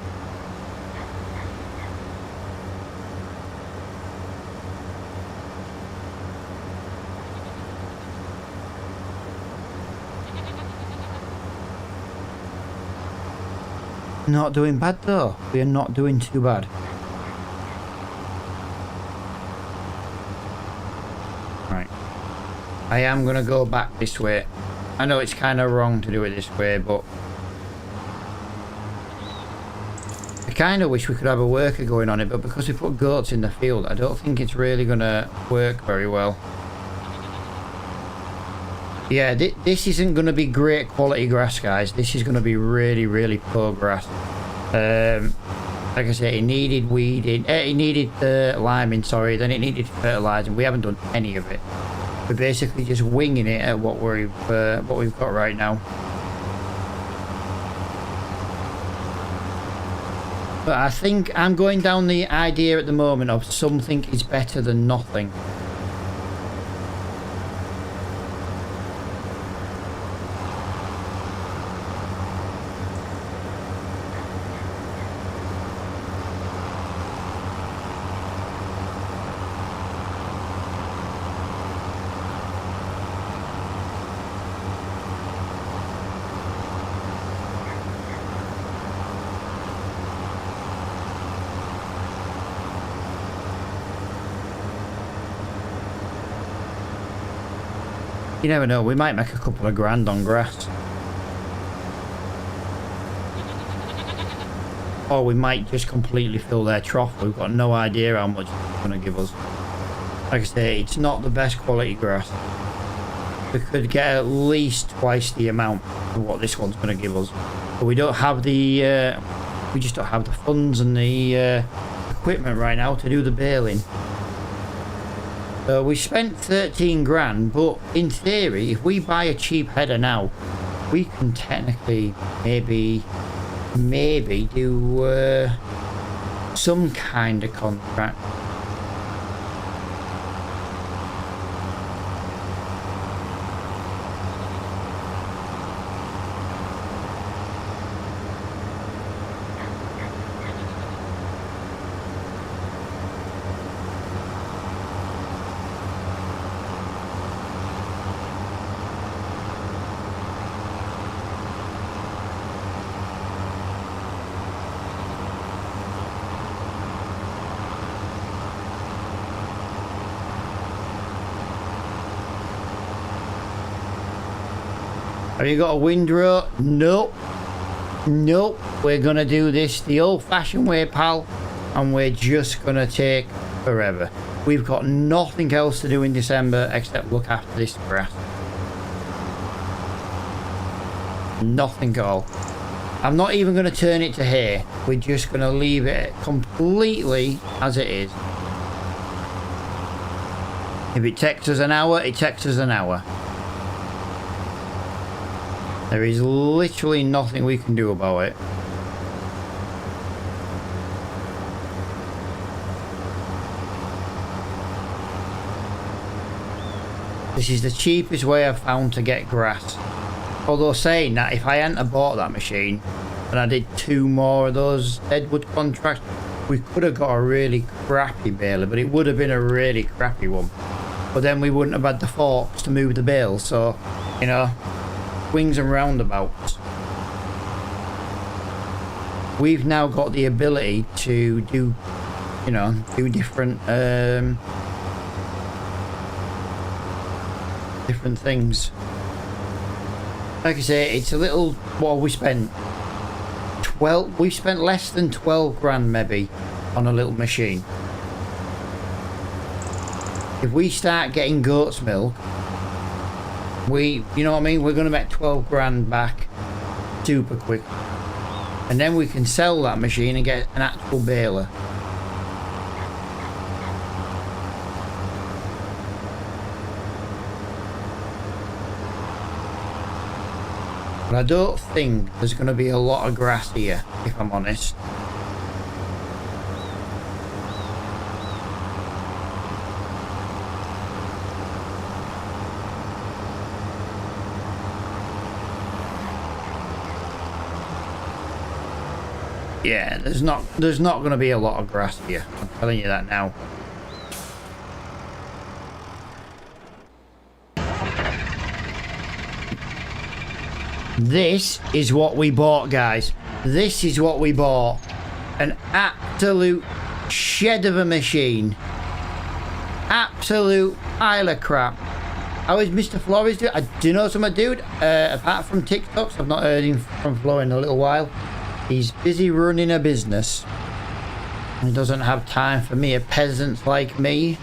Speaker 1: Not doing bad though. We are not doing too bad. Right. I am going to go back this way. I know it's kind of wrong to do it this way, but I kind of wish we could have a worker going on it, but because we put goats in the field, I don't think it's really going to work very well. Yeah, this isn't going to be great quality grass, guys. This is going to be really, really poor grass. Like I said, it needed weeding. It needed liming, sorry. Then it needed fertilising. We haven't done any of it. We're basically just winging it at what we've got right now. But I think I'm going down the idea at the moment of something is better than nothing. You never know, we might make a couple of grand on grass. Or we might just completely fill their trough. We've got no idea how much it's going to give us. Like I say, it's not the best quality grass. We could get at least twice the amount of what this one's going to give us. But we don't have the... we just don't have the funds and the equipment right now to do the baling. We spent 13 grand, but in theory, if we buy a cheap header now, we can technically maybe do some kind of contract. Have you got a windrow? Nope. Nope. We're going to do this the old-fashioned way, pal. And we're just going to take forever. We've got nothing else to do in December except look after this grass. Nothing at all. I'm not even going to turn it to hay. We're just going to leave it completely as it is. If it takes us an hour, it takes us an hour. There is literally nothing we can do about it. This is the cheapest way I've found to get grass. Although saying that, if I hadn't have bought that machine and I did 2 more of those Deadwood contracts, we could have got a really crappy baler, but it would have been a really crappy one. But then we wouldn't have had the forks to move the bales, so, you know, swings and roundabouts. We've now got the ability to do, you know, do different things. Like I say, it's a little, well, we spent less than 12 grand maybe on a little machine. If we start getting goat's milk, you know what I mean, we're going to make 12 grand back super quick. And then we can sell that machine and get an actual baler. But I don't think there's going to be a lot of grass here, if I'm honest. Yeah, there's not going to be a lot of grass here. I'm telling you that now. This is what we bought, guys. This is what we bought. An absolute shed of a machine. Absolute pile of crap. How is Mr. Flores doing? Do you know something, dude? Apart from TikToks, I've not heard him from Flo in a little while. He's busy running a business. He doesn't have time for me, a peasant like me.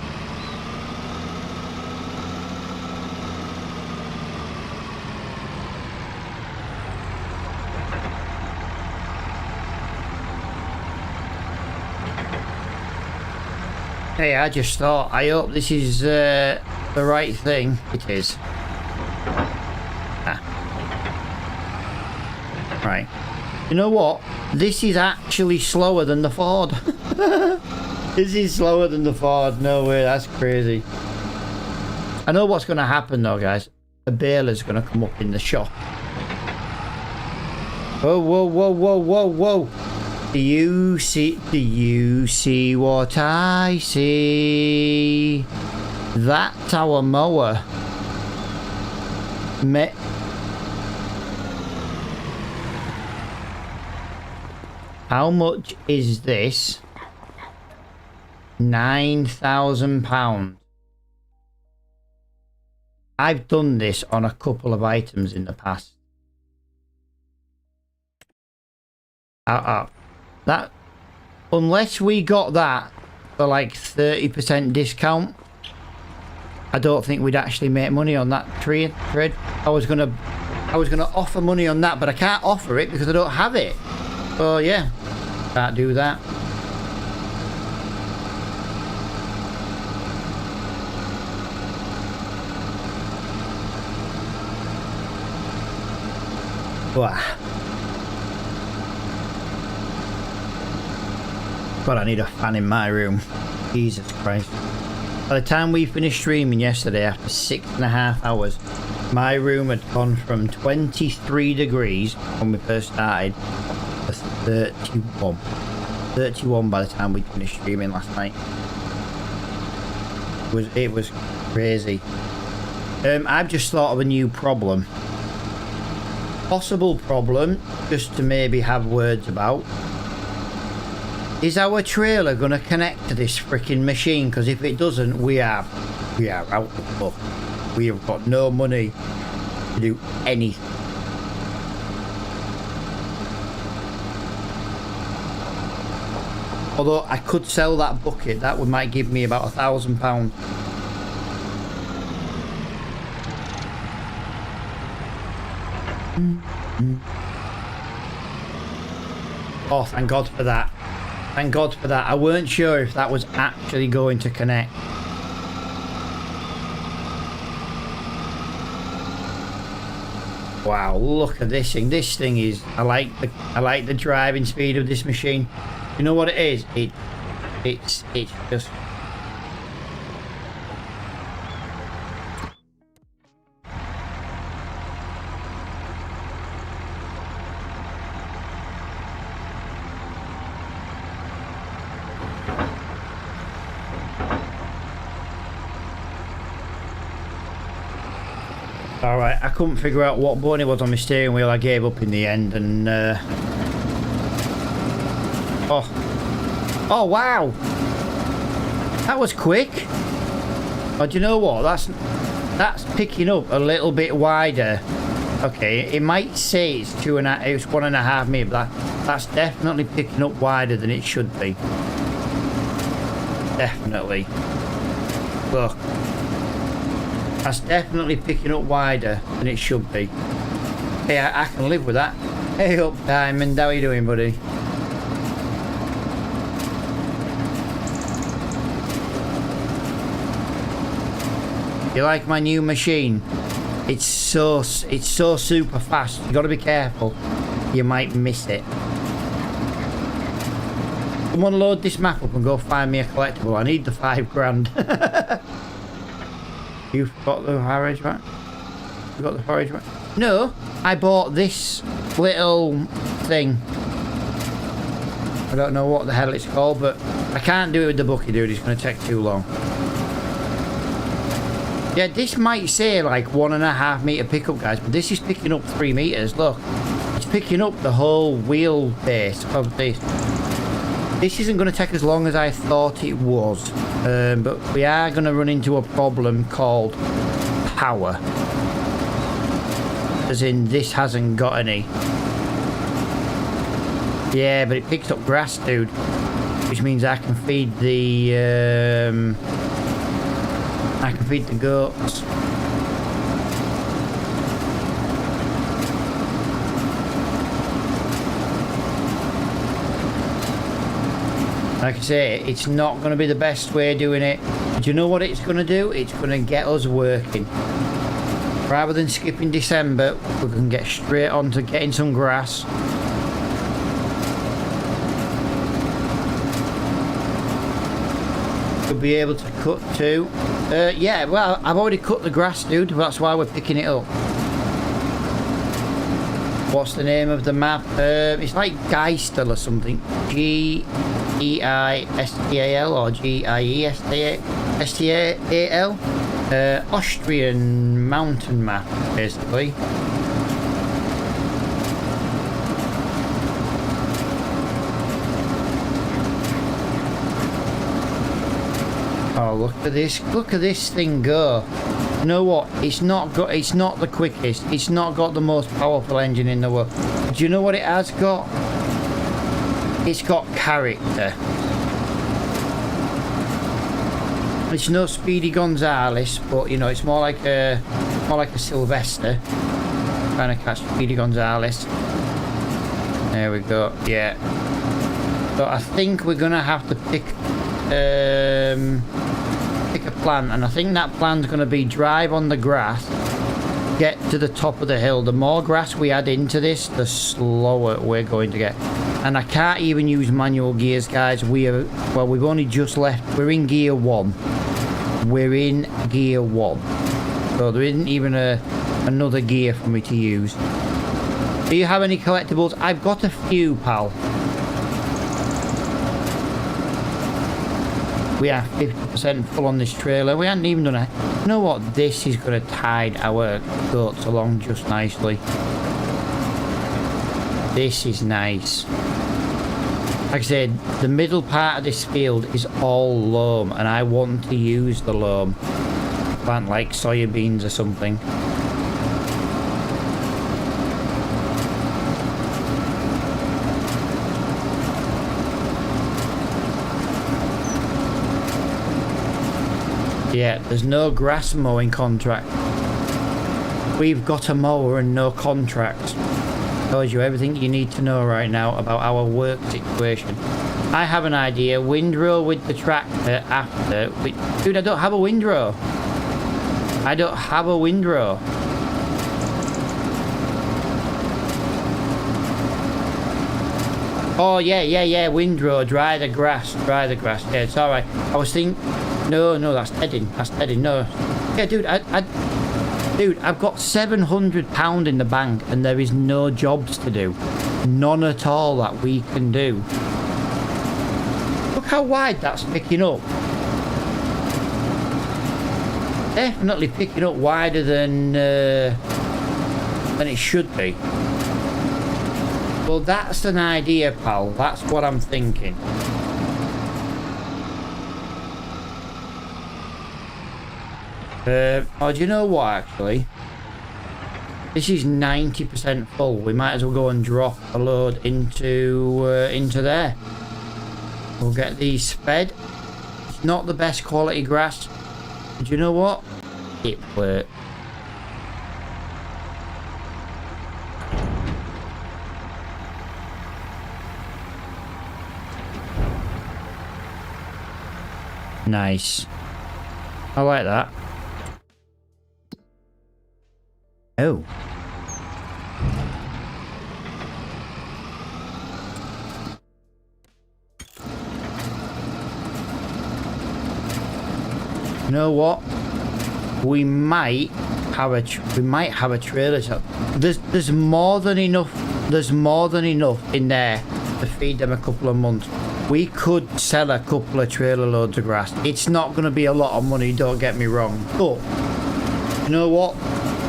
Speaker 1: Hey, I just thought, I hope this is the right thing. It is. Ah. Right. You know what? This is actually slower than the Ford. This is slower than the Ford. No way, that's crazy. I know what's going to happen though, guys. The baler's going to come up in the shop. Whoa, whoa, whoa, whoa, whoa, whoa. Do you see what I see? That's our mower. How much is this? £9,000. I've done this on a couple of items in the past. That, unless we got that for like 30% discount, I don't think we'd actually make money on that trade. I was gonna offer money on that, but I can't offer it because I don't have it. So yeah, can't do that. Wow. God, I need a fan in my room. Jesus Christ. By the time we finished streaming yesterday, after 6.5 hours, my room had gone from 23 degrees when we first started to 31. 31 by the time we finished streaming last night. It was crazy. I've just thought of a new problem. Possible problem, just to maybe have words about. Is our trailer going to connect to this freaking machine? Because if it doesn't, we are out of luck. We have got no money to do anything. Although I could sell that bucket, that would might give me about £1,000. Oh, thank God for that. Thank God for that. I weren't sure if that was actually going to connect. Wow, look at this thing. This thing is, I like the driving speed of this machine. You know what it is? It's just alright. I couldn't figure out what button it was on my steering wheel. I gave up in the end and oh wow, that was quick. Oh, do you know what? That's picking up a little bit wider. Okay, it might say it's 1.5 meters, but that's definitely picking up wider than it should be. Definitely. Look, that's definitely picking up wider than it should be. Hey, I can live with that. Hey up, Diamond, how are you doing, buddy? You like my new machine? It's so super fast. You got to be careful. You might miss it. Someone load this map up and go find me a collectible. I need the £5,000. You've got the forage right? You got the forage right? No, I bought this little thing. I don't know what the hell it's called, but I can't do it with the bucket, dude. It's going to take too long. Yeah, this might say like 1.5 meter pickup, guys, but this is picking up 3 meters. Look, it's picking up the whole wheelbase of this. This isn't going to take as long as I thought it was, but we are going to run into a problem called power. As in, this hasn't got any. Yeah, but it picks up grass, dude, which means I can feed the goats. Like I say, it's not going to be the best way of doing it. Do you know what it's going to do? It's going to get us working. Rather than skipping December, we can get straight on to getting some grass. We'll be able to cut too. Yeah, well, I've already cut the grass, dude. That's why we're picking it up. What's the name of the map? It's like Geistal or something. Geistal or Giestal. Austrian mountain map, basically. Oh, look at this! Look at this thing go! You know what? It's not the quickest. It's not got the most powerful engine in the world. Do you know what it has got? It's got character. It's no Speedy Gonzales, but you know, it's more like a Sylvester. Trying to catch Speedy Gonzales. There we go. Yeah. So I think we're gonna have to pick a plan, and I think that plan's gonna be drive on the grass, get to the top of the hill. The more grass we add into this, the slower we're going to get. And I can't even use manual gears, guys. We've only just left. We're in gear 1. We're in gear 1. So there isn't even another gear for me to use. Do you have any collectibles? I've got a few, pal. We are 50% full on this trailer. We haven't even done it. You know what? This is going to tide our goats along just nicely. This is nice. Like I said, the middle part of this field is all loam, and I want to use the loam. Plant like soybeans or something. Yeah, there's no grass mowing contract. We've got a mower and no contract. Tells you everything you need to know right now about our work situation. I have an idea. Windrow with the tractor after. Dude, I don't have a windrow. I don't have a windrow. Oh, yeah. Windrow. Dry the grass. Yeah, it's alright. I was thinking... No, that's deading. No. Yeah, dude, Dude, I've got £700 in the bank and there is no jobs to do. None at all that we can do. Look how wide that's picking up. Definitely picking up wider than it should be. Well, that's an idea, pal. That's what I'm thinking. Oh, do you know what, actually? This is 90% full. We might as well go and drop a load into there. We'll get these fed. It's not the best quality grass. But do you know what? It worked. Nice. I like that. Oh. You know what? We might have a trailer shop. There's more than enough. There's more than enough in there to feed them a couple of months. We could sell a couple of trailer loads of grass. It's not going to be a lot of money, don't get me wrong. But you know what?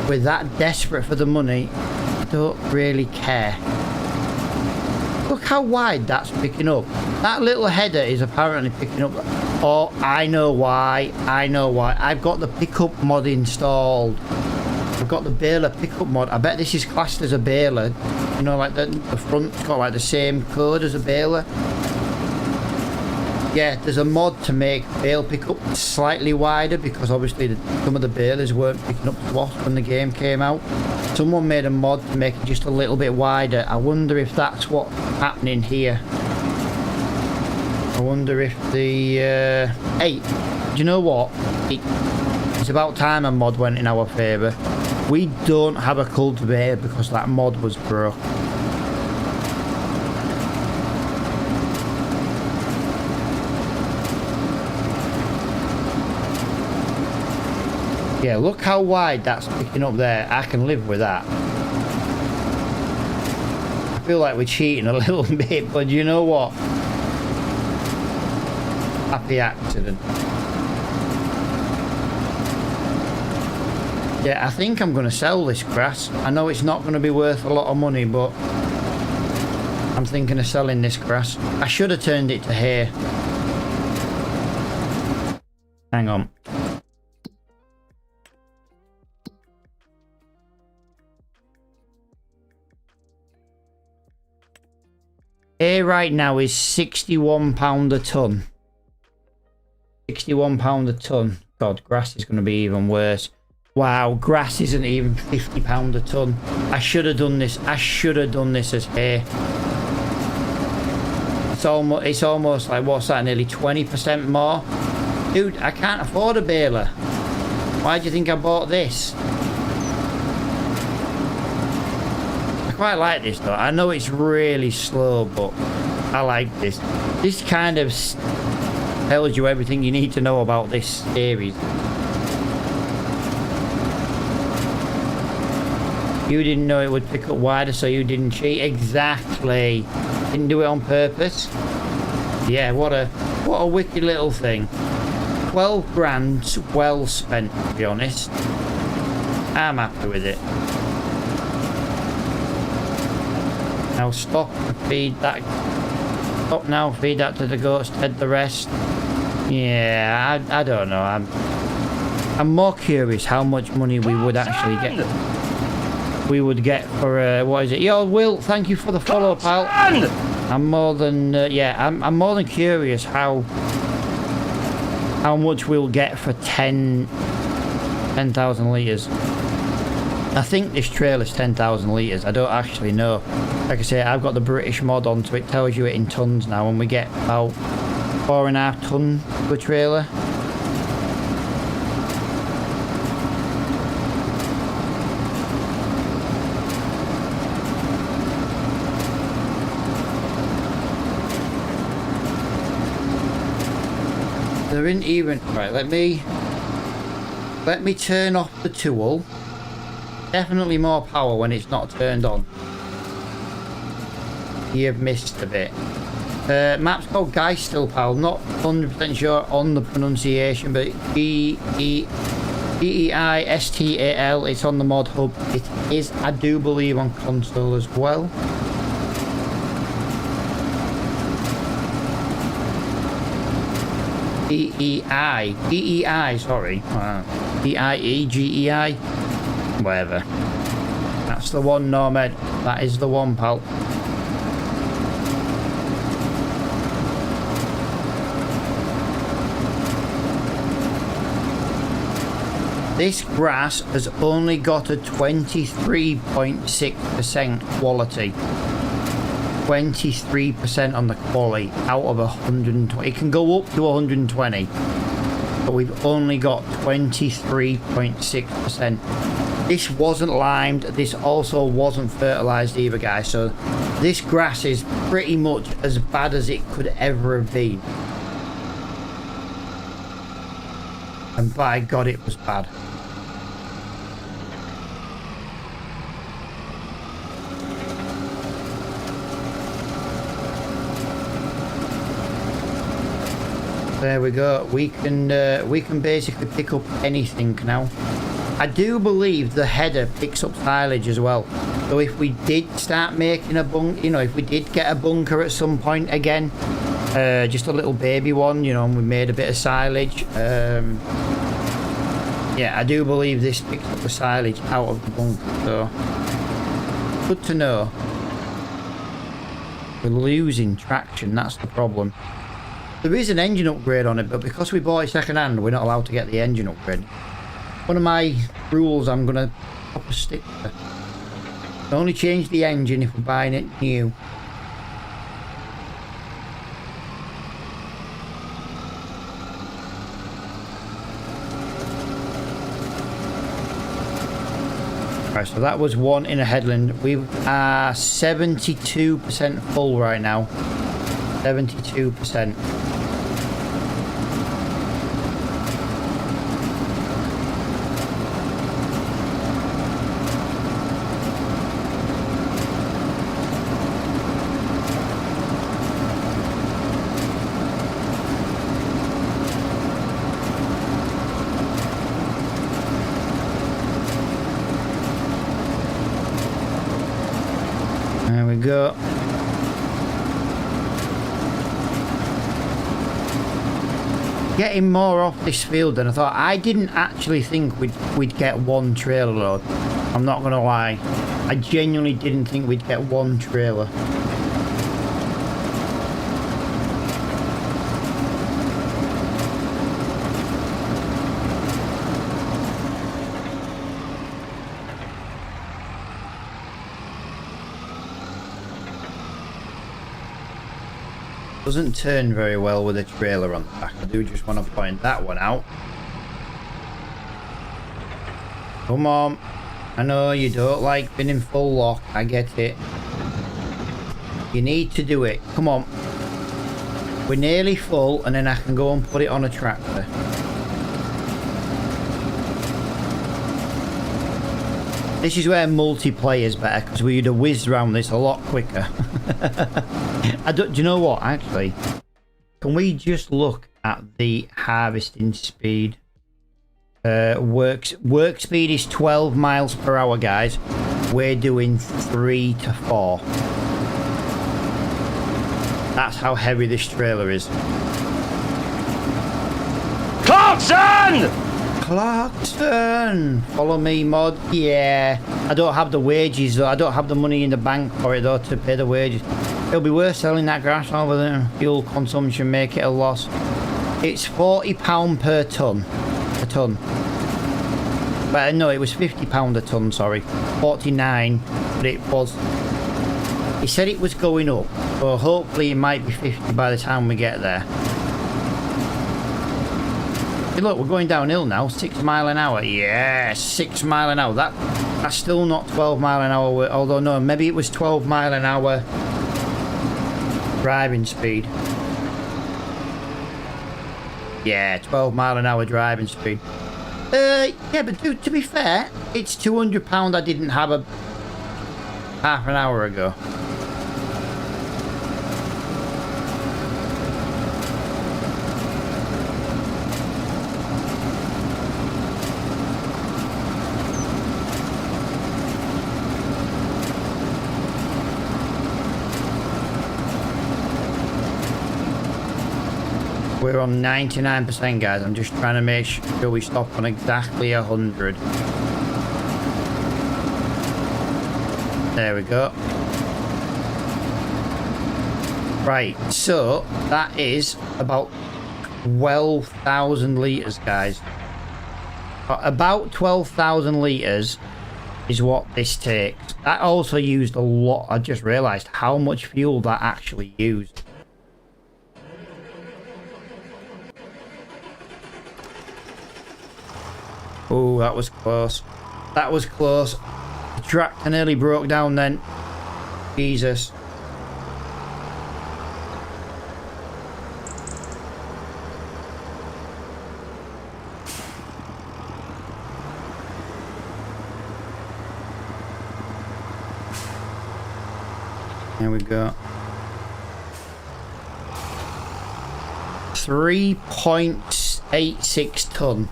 Speaker 1: We're that desperate for the money, I don't really care. Look how wide that's picking up. That little header is apparently picking up. Oh, I know why. I've got the pickup mod installed. I've got the baler pickup mod. I bet this is classed as a baler. You know, like the front's got like the same code as a baler. Yeah, there's a mod to make bale pickup slightly wider because obviously some of the balers weren't picking up swath when the game came out. Someone made a mod to make it just a little bit wider. I wonder if that's what's happening here. I wonder if the... Hey, do you know what? It's about time a mod went in our favour. We don't have a cultivator because that mod was broke. Yeah, look how wide that's picking up there. I can live with that. I feel like we're cheating a little bit, but you know what? Happy accident. Yeah, I think I'm going to sell this grass. I know it's not going to be worth a lot of money, but I'm thinking of selling this grass. I should have turned it to hay. Hang on. Hay right now is £61 a tonne. £61 a tonne. God, grass is going to be even worse. Wow, grass isn't even £50 a tonne. I should have done this. I should have done this as hay. It's almost like, what's that, nearly 20% more? Dude, I can't afford a baler. Why do you think I bought this? I quite like this though. I know it's really slow, but I like this. This kind of tells you everything you need to know about this series. You didn't know it would pick up wider, so you didn't cheat. Exactly. Didn't do it on purpose. Yeah, what a wicked little thing. 12 grand well spent, to be honest. I'm happy with it. Now stop and feed that. Stop now, feed that to the goats, head the rest. Yeah, I don't know. I'm more curious how much money we would actually get. We would get for what is it? Yo, Will, thank you for the follow, pal. I'm more than yeah. I'm more than curious how how much we'll get for 10,000 litres. I think this trailer's 10,000 litres. I don't actually know. Like I say, I've got the British mod on, so it tells you it in tonnes now, and we get about 4.5 tonne per trailer. There isn't even... Right, let me turn off the tool. Definitely more power when it's not turned on. You've missed a bit. Map's called Geistelpal. Not 100% sure on the pronunciation, but Geistal. It's on the mod hub. It is, I do believe, on console as well. DEI, sorry. DIEGEI. Whatever. That's the one, Normed. That is the one, pal. This grass has only got a 23.6% quality. 23% on the quality out of 120. It can go up to 120, but we've only got 23.6%. This wasn't limed. This also wasn't fertilized either, guys. So this grass is pretty much as bad as it could ever have been. And by God, it was bad. There we go. We can basically pick up anything now. I do believe the header picks up silage as well. So if we did start making a bunker, you know, if we did get a bunker at some point again, just a little baby one, you know, and we made a bit of silage. Yeah, I do believe this picks up the silage out of the bunker. So good to know. We're losing traction. That's the problem. There is an engine upgrade on it, but because we bought it second hand, we're not allowed to get the engine upgrade. One of my rules I'm going to proper stick to. We only change the engine if we're buying it new. Right, so that was one in a headland. We are 72% full right now. 72%. There we go. Getting more off this field than I thought. I didn't actually think we'd get one trailer load. I'm not gonna lie. I genuinely didn't think we'd get one trailer. Doesn't turn very well with a trailer on the back. I do just want to point that one out. Come on. I know you don't like being in full lock. I get it. You need to do it. Come on. We're nearly full, and then I can go and put it on a tractor. This is where multiplayer is better, because we'd have whizzed around this a lot quicker. Do you know what, actually? Can we just look at the harvesting speed? Work speed is 12 miles per hour, guys. We're doing 3 to 4. That's how heavy this trailer is. Clarkson! Clarkson! Follow me, mod. Yeah. I don't have the wages, though. I don't have the money in the bank for it, though, to pay the wages. It'll be worth selling that grass over there. Fuel consumption, make it a loss. It's £40 per ton. A ton. But no, it was £50 a ton, sorry. 49, but it was... He said it was going up, so hopefully it might be 50 by the time we get there. Hey, look, we're going downhill now, 6 mile an hour. Yeah, 6 mile an hour. That's still not 12 mile an hour, although no, maybe it was 12 mile an hour driving speed. Yeah, 12 mile an hour driving speed. Yeah, but dude, to be fair, it's £200 I didn't have a half an hour ago. We're on 99%, guys. I'm just trying to make sure we stop on exactly 100. There we go. Right, so that is about 12,000 litres, guys. About 12,000 litres is what this takes. That also used a lot. I just realised how much fuel that actually used. Oh, that was close. That was close. The tractor nearly broke down then. Jesus. There we go. 3.86 ton.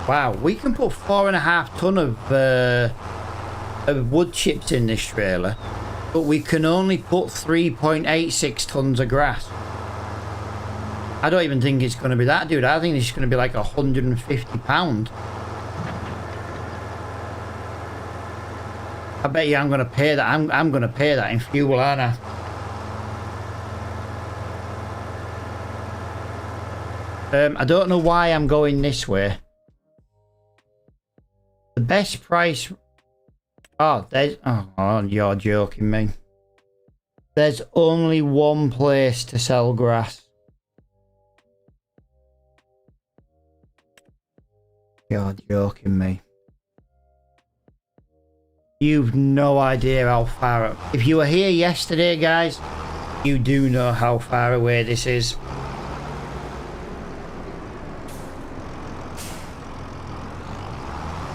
Speaker 1: Wow, we can put 4.5 ton of wood chips in this trailer, but we can only put 3.86 tons of grass. I don't even think it's going to be that, dude. I think it's going to be like £150. I bet you I'm going to pay that. I'm going to pay that in fuel, aren't I? I don't know why I'm going this way. The best price... Oh, there's... Oh, you're joking me. There's only one place to sell grass. You're joking me. You've no idea how far... If you were here yesterday, guys, you do know how far away this is.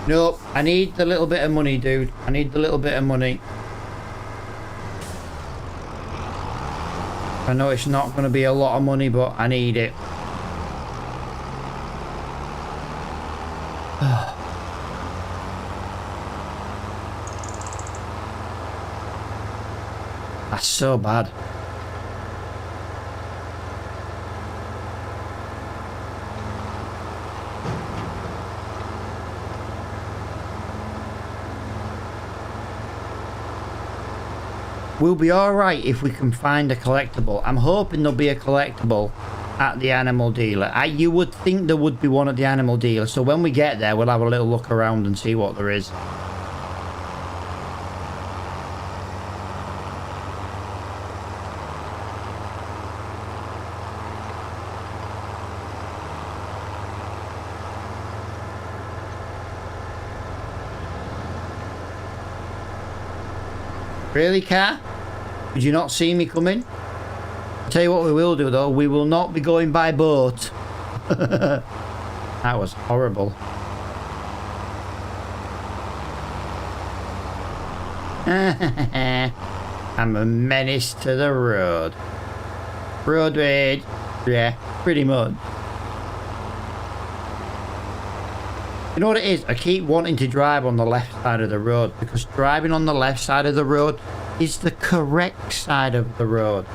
Speaker 1: Nope, I need the little bit of money, dude. I need the little bit of money. I know it's not going to be a lot of money, but I need it. That's so bad. We'll be alright if we can find a collectible. I'm hoping there'll be a collectible at the animal dealer. You would think there would be one at the animal dealer, so when we get there, we'll have a little look around and see what there is. Really, car? Did you not see me coming? I'll tell you what we will do, though. We will not be going by boat. That was horrible. I'm a menace to the road. Road rage. Yeah, pretty much. You know what it is? I keep wanting to drive on the left side of the road because driving on the left side of the road is the correct side of the road.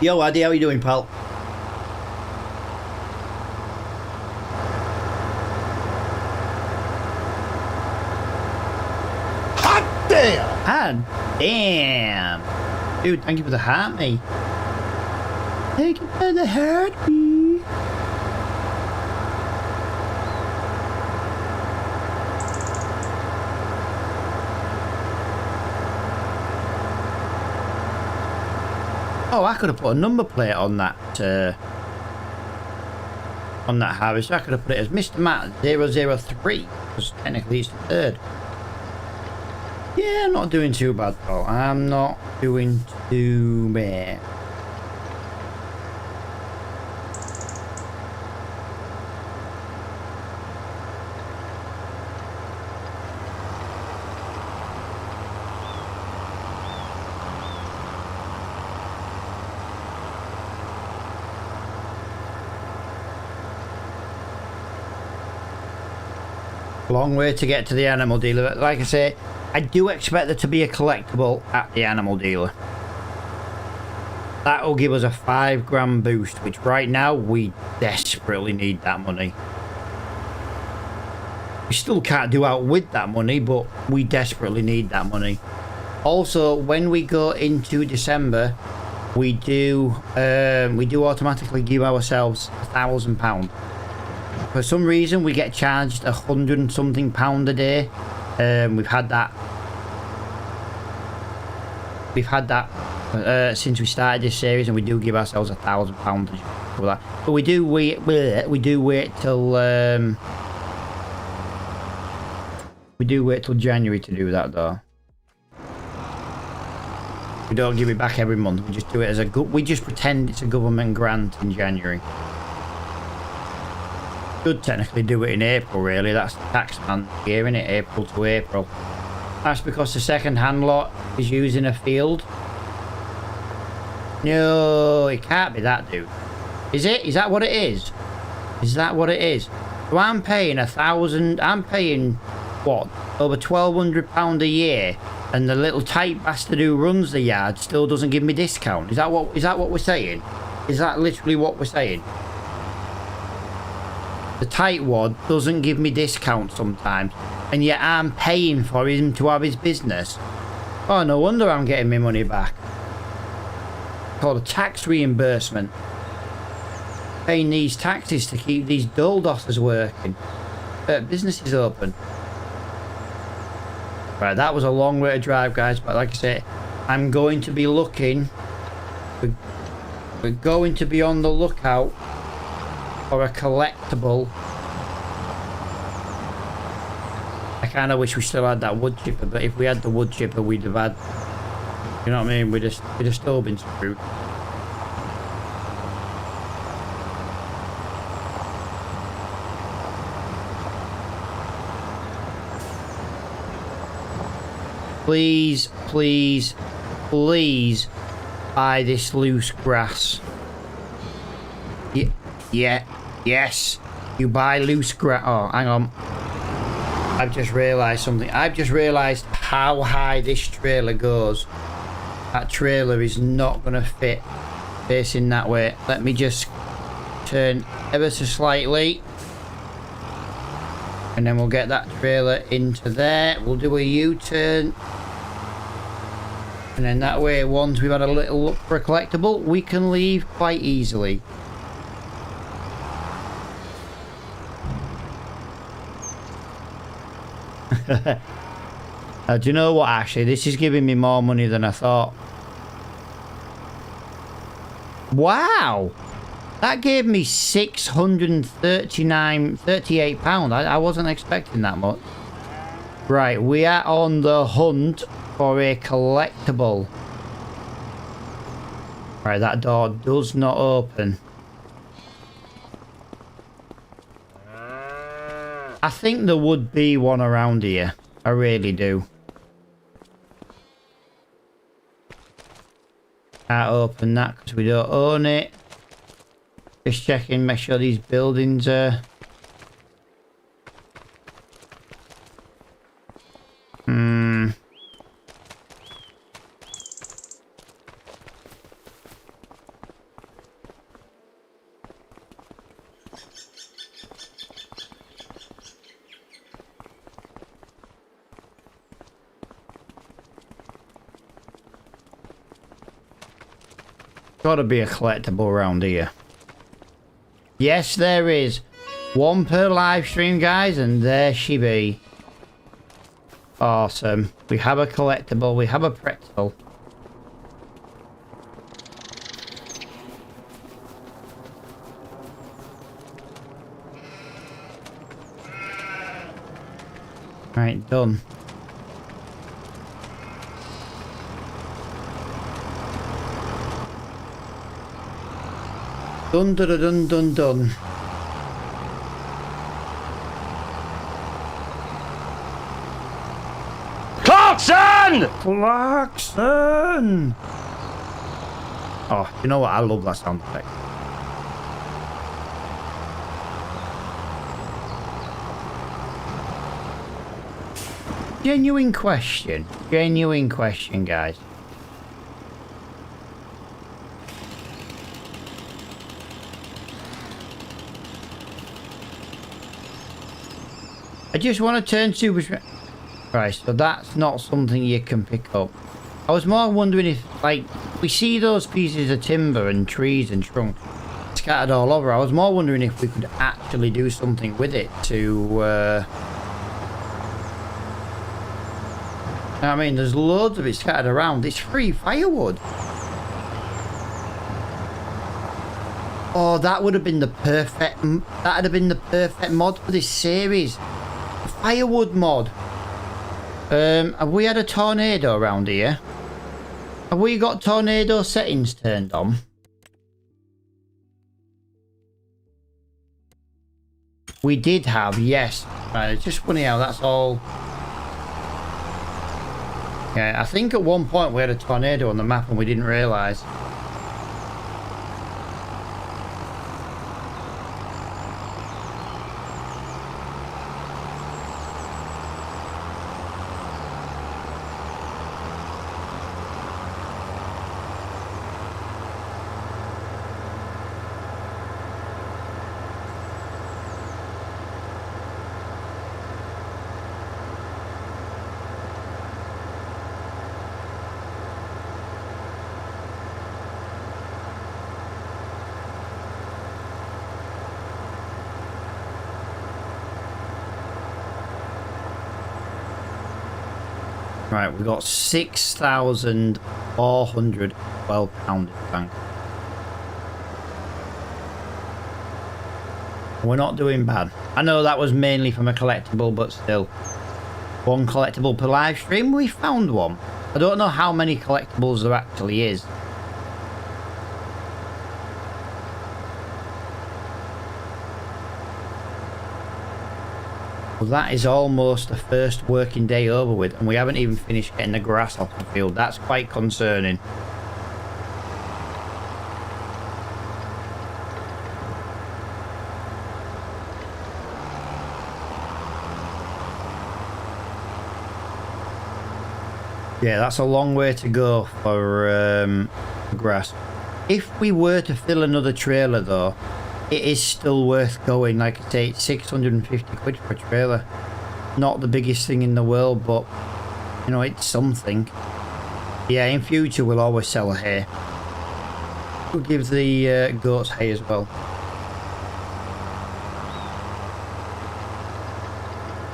Speaker 1: Yo, Addy, how you doing, pal?
Speaker 2: Hot damn!
Speaker 1: Ah, damn. Dude, thank you for the heart, mate. Thank you for the heart, me. Oh, I could have put a number plate on that harvester. I could have put it as Mr. Matt 003, because technically it's the third. Yeah, I'm not doing too bad though. I'm not doing too bad. Long way to get to the animal dealer. Like I say, I do expect there to be a collectible at the animal dealer. That will give us a £5 boost, which right now we desperately need that money. We still can't do out with that money, but we desperately need that money. Also, when we go into December, we do automatically give ourselves £1,000. For some reason, we get charged £100 and something a day. We've had that since we started this series, and we do give ourselves £1,000 for that. But we do wait till January to do that, though. We don't give it back every month. We just do it as we just pretend it's a government grant in January. Could technically do it in April, really. That's the tax man year, isn't it? April to April. That's because the second-hand lot is using a field. No, it can't be that, dude. Is it? Is that what it is? Is that what it is? So I'm paying £1,000. I'm paying what? Over £1,200 a year, and the little tight bastard who runs the yard still doesn't give me discount. Is that what we're saying? Is that literally what we're saying? The tight one doesn't give me discount sometimes, and yet I'm paying for him to have his business. Oh, no wonder I'm getting my money back. Called a tax reimbursement. Paying these taxes to keep these dole-dossers working. Businesses open. Right, that was a long way to drive, guys, but like I said, I'm going to be looking. We're going to be on the lookout for a collectible. I kind of wish we still had that wood chipper, but if we had the wood chipper, we'd have had, you know what I mean, we'd have still been screwed. Please, please, please buy this loose grass. Yeah, yes, you buy loose grass. Oh, hang on. I've just realised something. I've just realised how high this trailer goes. That trailer is not going to fit facing that way. Let me just turn ever so slightly. And then we'll get that trailer into there. We'll do a U-turn. And then that way, once we've had a little look for a collectible, we can leave quite easily. Do you know what, actually? This is giving me more money than I thought. Wow! That gave me £638. I wasn't expecting that much. Right, we are on the hunt for a collectible. Right, that door does not open. I think there would be one around here. I really do. Can't open that because we don't own it. Just checking, make sure these buildings are... Gotta be a collectible around here. Yes, there is. One per live stream, guys, and there she be. Awesome. We have a collectible. We have a pretzel. Right, done. Dun dun dun dun dun.
Speaker 2: Clarkson!
Speaker 1: Clarkson! Oh, you know what? I love that sound effect. Genuine question. Genuine question, guys. I just want to turn super... Right, so that's not something you can pick up. I was more wondering if, like, we see those pieces of timber and trees and trunks scattered all over. I was more wondering if we could actually do something with it to... I mean, there's loads of it scattered around. It's free firewood. Oh, that would have been the perfect... That would have been the perfect mod for this series. A firewood mod. Have we had a tornado around here? Have we got tornado settings turned on? We did have, yes. Right, it's just funny how that's all... Yeah, I think at one point we had a tornado on the map and we didn't realise. Right, we've got 6,412 pounds in the bank. We're not doing bad. I know that was mainly from a collectible, but still. One collectible per live stream, we found one. I don't know how many collectibles there actually is. Well, that is almost the first working day over with, and we haven't even finished getting the grass off the field. That's quite concerning. Yeah, that's a long way to go for grass. If we were to fill another trailer though, it is still worth going. Like I say, it's 650 quid for a trailer. Not the biggest thing in the world, but you know, it's something. Yeah, in future we'll always sell hay. We'll give the goats hay as well.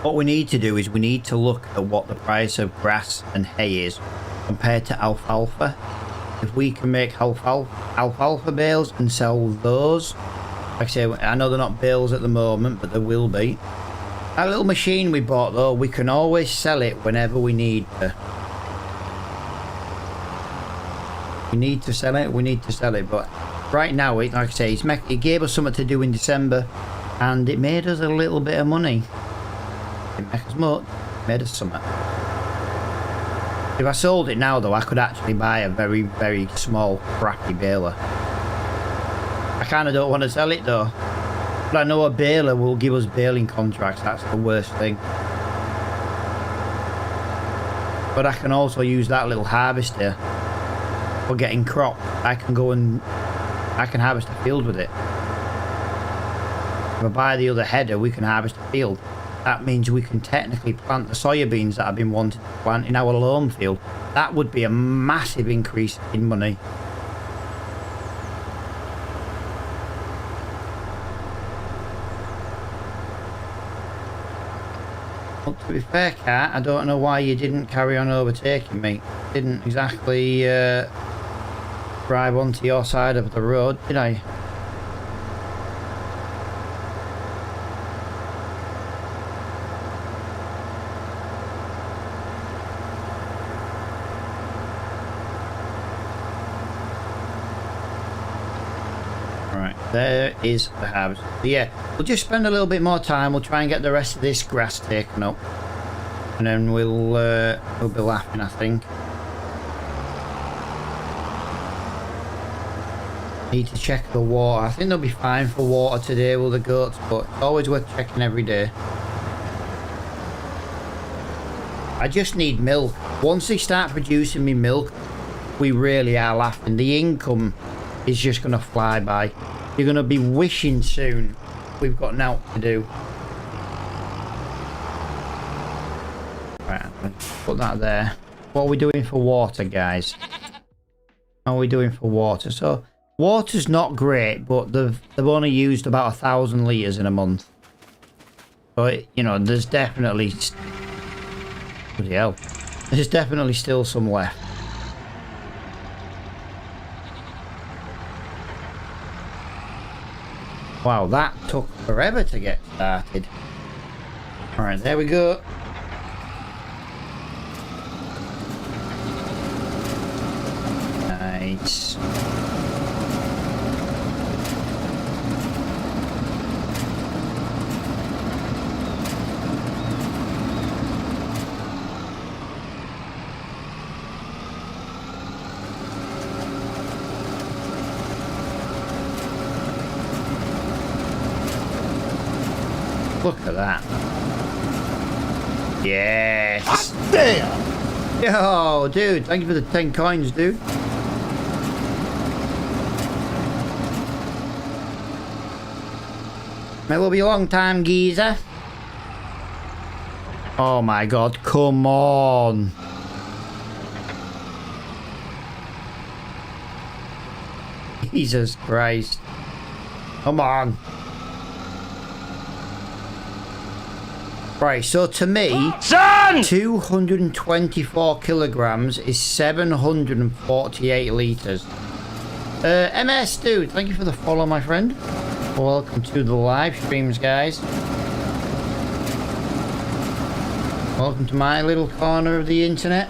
Speaker 1: What we need to do is we need to look at what the price of grass and hay is compared to alfalfa. If we can make alfalfa bales and sell those, like I say, I know they're not bales at the moment, but there will be. That little machine we bought though, we can always sell it whenever we need to. We need to sell it, but right now, like I say, it gave us something to do in December, and it made us a little bit of money. It didn't make us much, it made us something. If I sold it now though, I could actually buy a very, very small, crappy baler. I kind of don't want to sell it though. But I know a baler will give us baling contracts, that's the worst thing. But I can also use that little harvester for getting crop. I can harvest a field with it. If I buy the other header, we can harvest a field. That means we can technically plant the soybeans that I've been wanting to plant in our loam field. That would be a massive increase in money. Well, to be fair, Cat, I don't know why you didn't carry on overtaking me. Didn't exactly drive onto your side of the road, did I? There is the house. So yeah, we'll just spend a little bit more time. We'll try and get the rest of this grass taken up, and then we'll be laughing, I think. Need to check the water. I think they'll be fine for water today with the goats, but it's always worth checking every day. I just need milk. Once they start producing me milk, we really are laughing. The income is just going to fly by. You're going to be wishing soon we've got now to do. Right, I'm going to put that there. What are we doing for water, guys? How are we doing for water? So, water's not great, but they've only used about 1,000 litres in a month. But, you know, there's definitely... Bloody hell. There's definitely still some left. Wow, that took forever to get started. Alright, there we go. Nice. Look at that. Yes. Damn. Yo, dude, thank you for the 10 coins, dude. It will be a long time, geezer. Oh my god, come on. Jesus Christ. Come on. Right, so to me,
Speaker 2: Son!
Speaker 1: 224 kilograms is 748 litres. MS dude, thank you for the follow, my friend. Welcome to the live streams, guys. Welcome to my little corner of the internet.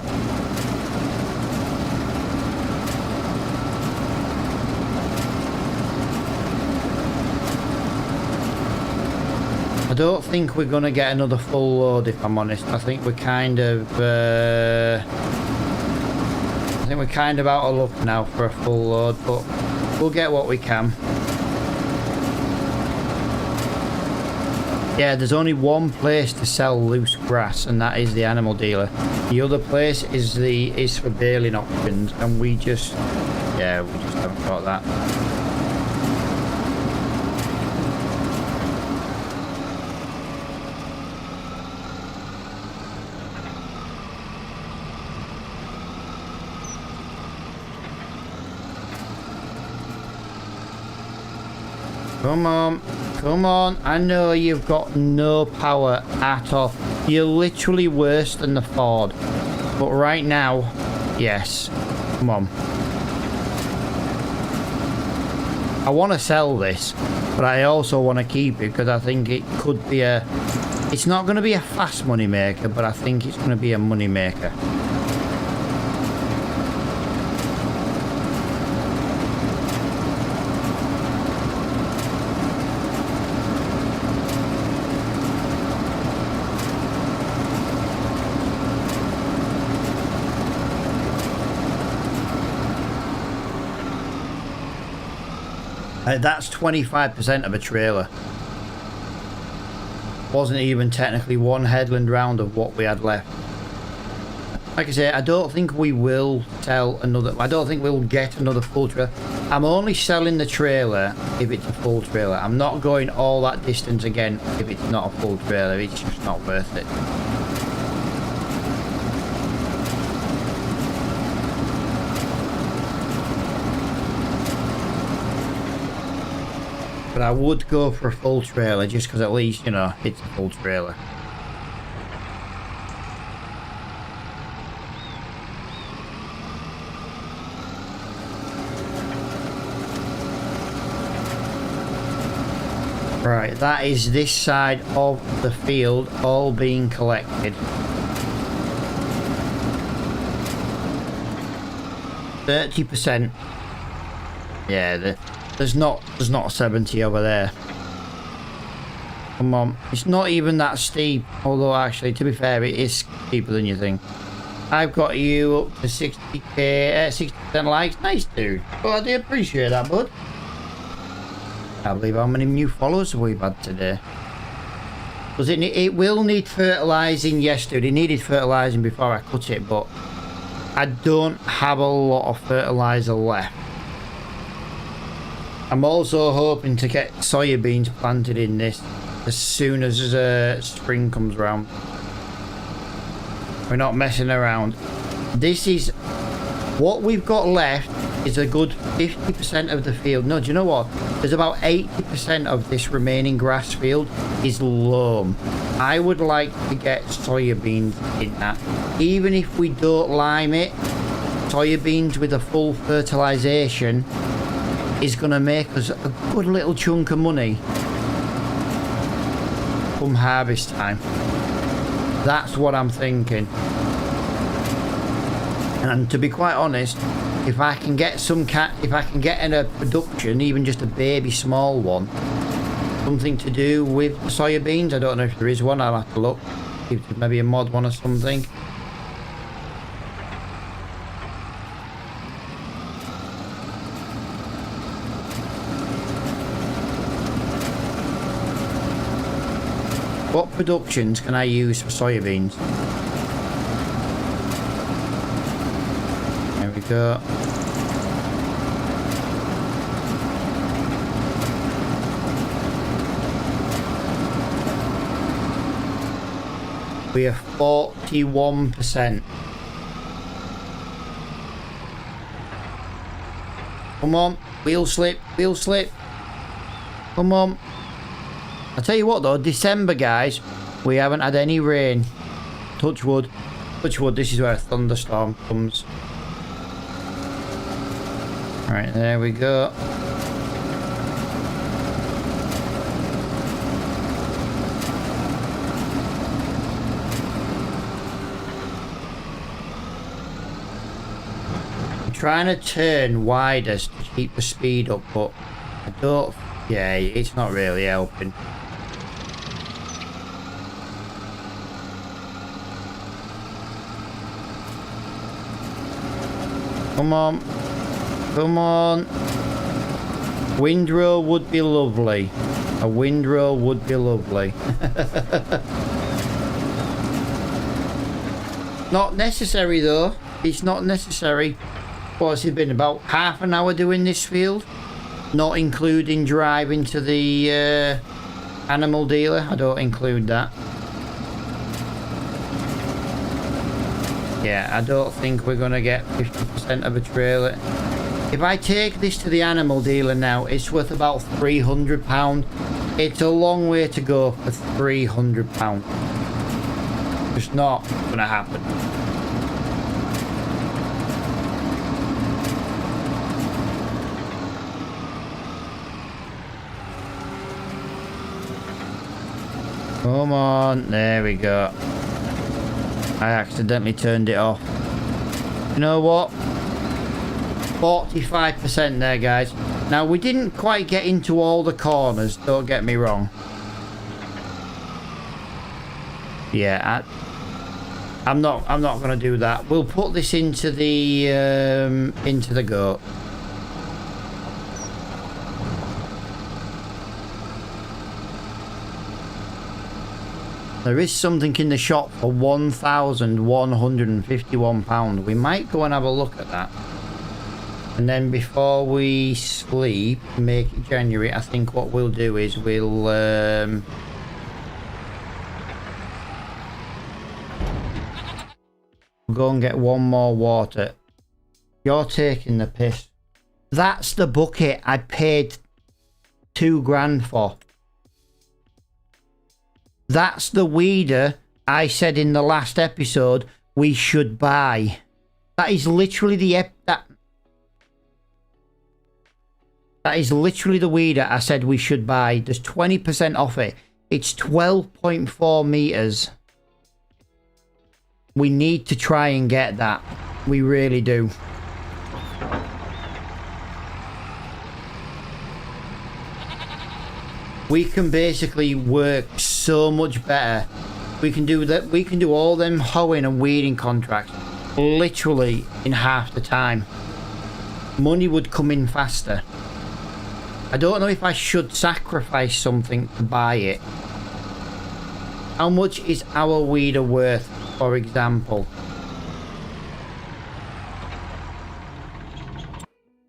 Speaker 1: I don't think we're going to get another full load, if I'm honest. I think we're kind of out of luck now for a full load, but we'll get what we can. Yeah, there's only one place to sell loose grass, and that is the animal dealer. The other place is for baling options, and we just haven't got that. Come on, come on. I know you've got no power at all. You're literally worse than the Ford. But right now, yes. Come on. I want to sell this, but I also want to keep it because I think it could be a... It's not going to be a fast money maker, but I think it's going to be a money maker. That's 25% of a trailer. Wasn't even technically one headland round of what we had left. Like I say, I don't think we will sell another... I don't think we'll get another full trailer. I'm only selling the trailer if it's a full trailer. I'm not going all that distance again if it's not a full trailer. It's just not worth it. But I would go for a full trailer just because at least, you know, it's a full trailer. Right, that is this side of the field all being collected. 30%. Yeah, there's not 70 over there. Come on, it's not even that steep. Although actually, to be fair, it is steeper than you think. I've got you up to 60k, 60% likes. Nice, dude. Well, I do appreciate that, bud. I can't believe how many new followers we've had today. Does it will need fertilising. Yes, dude, it needed fertilising before I cut it, but I don't have a lot of fertiliser left. I'm also hoping to get soya beans planted in this as soon as spring comes around. We're not messing around. This is what we've got left is a good 50% of the field. No, do you know what? There's about 80% of this remaining grass field is loam. I would like to get soya beans in that. Even if we don't lime it, soya beans with a full fertilisation is going to make us a good little chunk of money come harvest time. That's what I'm thinking. And to be quite honest, if I can get in a production, even just a baby small one, something to do with soya beans. I don't know if there is one. I'll have to look. Maybe a mod one or something. What productions can I use for soybeans? There we go. We are 41%. Come on, wheel slip, wheel slip. Come on. I'll tell you what though, December guys, we haven't had any rain. Touch wood. Touch wood, this is where a thunderstorm comes. Right, there we go. I'm trying to turn wider to keep the speed up, but I don't... Yeah, it's not really helping. Come on. Come on. Windrow would be lovely. A windrow would be lovely. Not necessary though. It's not necessary. What's it been, about half an hour doing this field? Not including driving to the animal dealer. I don't include that. Yeah, I don't think we're going to get 50% of a trailer. If I take this to the animal dealer now, it's worth about £300. It's a long way to go for £300. It's not going to happen. Come on, there we go. I accidentally turned it off. You know what? 45% there, guys. Now, we didn't quite get into all the corners, don't get me wrong. Yeah, I'm not going to do that. We'll put this into the goat. There is something in the shop for £1,151. We might go and have a look at that. And then before we sleep, make it January, I think what we'll do is we'll go and get one more water. You're taking the piss. That's the bucket I paid £2,000 for. That's the weeder I said in the last episode we should buy. That is literally the That is literally the weeder I said we should buy. There's 20% off it. It's 12.4 meters. We need to try and get that. We really do. We can basically work so much better. We can do that. We can do all them hoeing and weeding contracts literally in half the time. Money would come in faster. I don't know if I should sacrifice something to buy it. How much is our weeder worth, for example?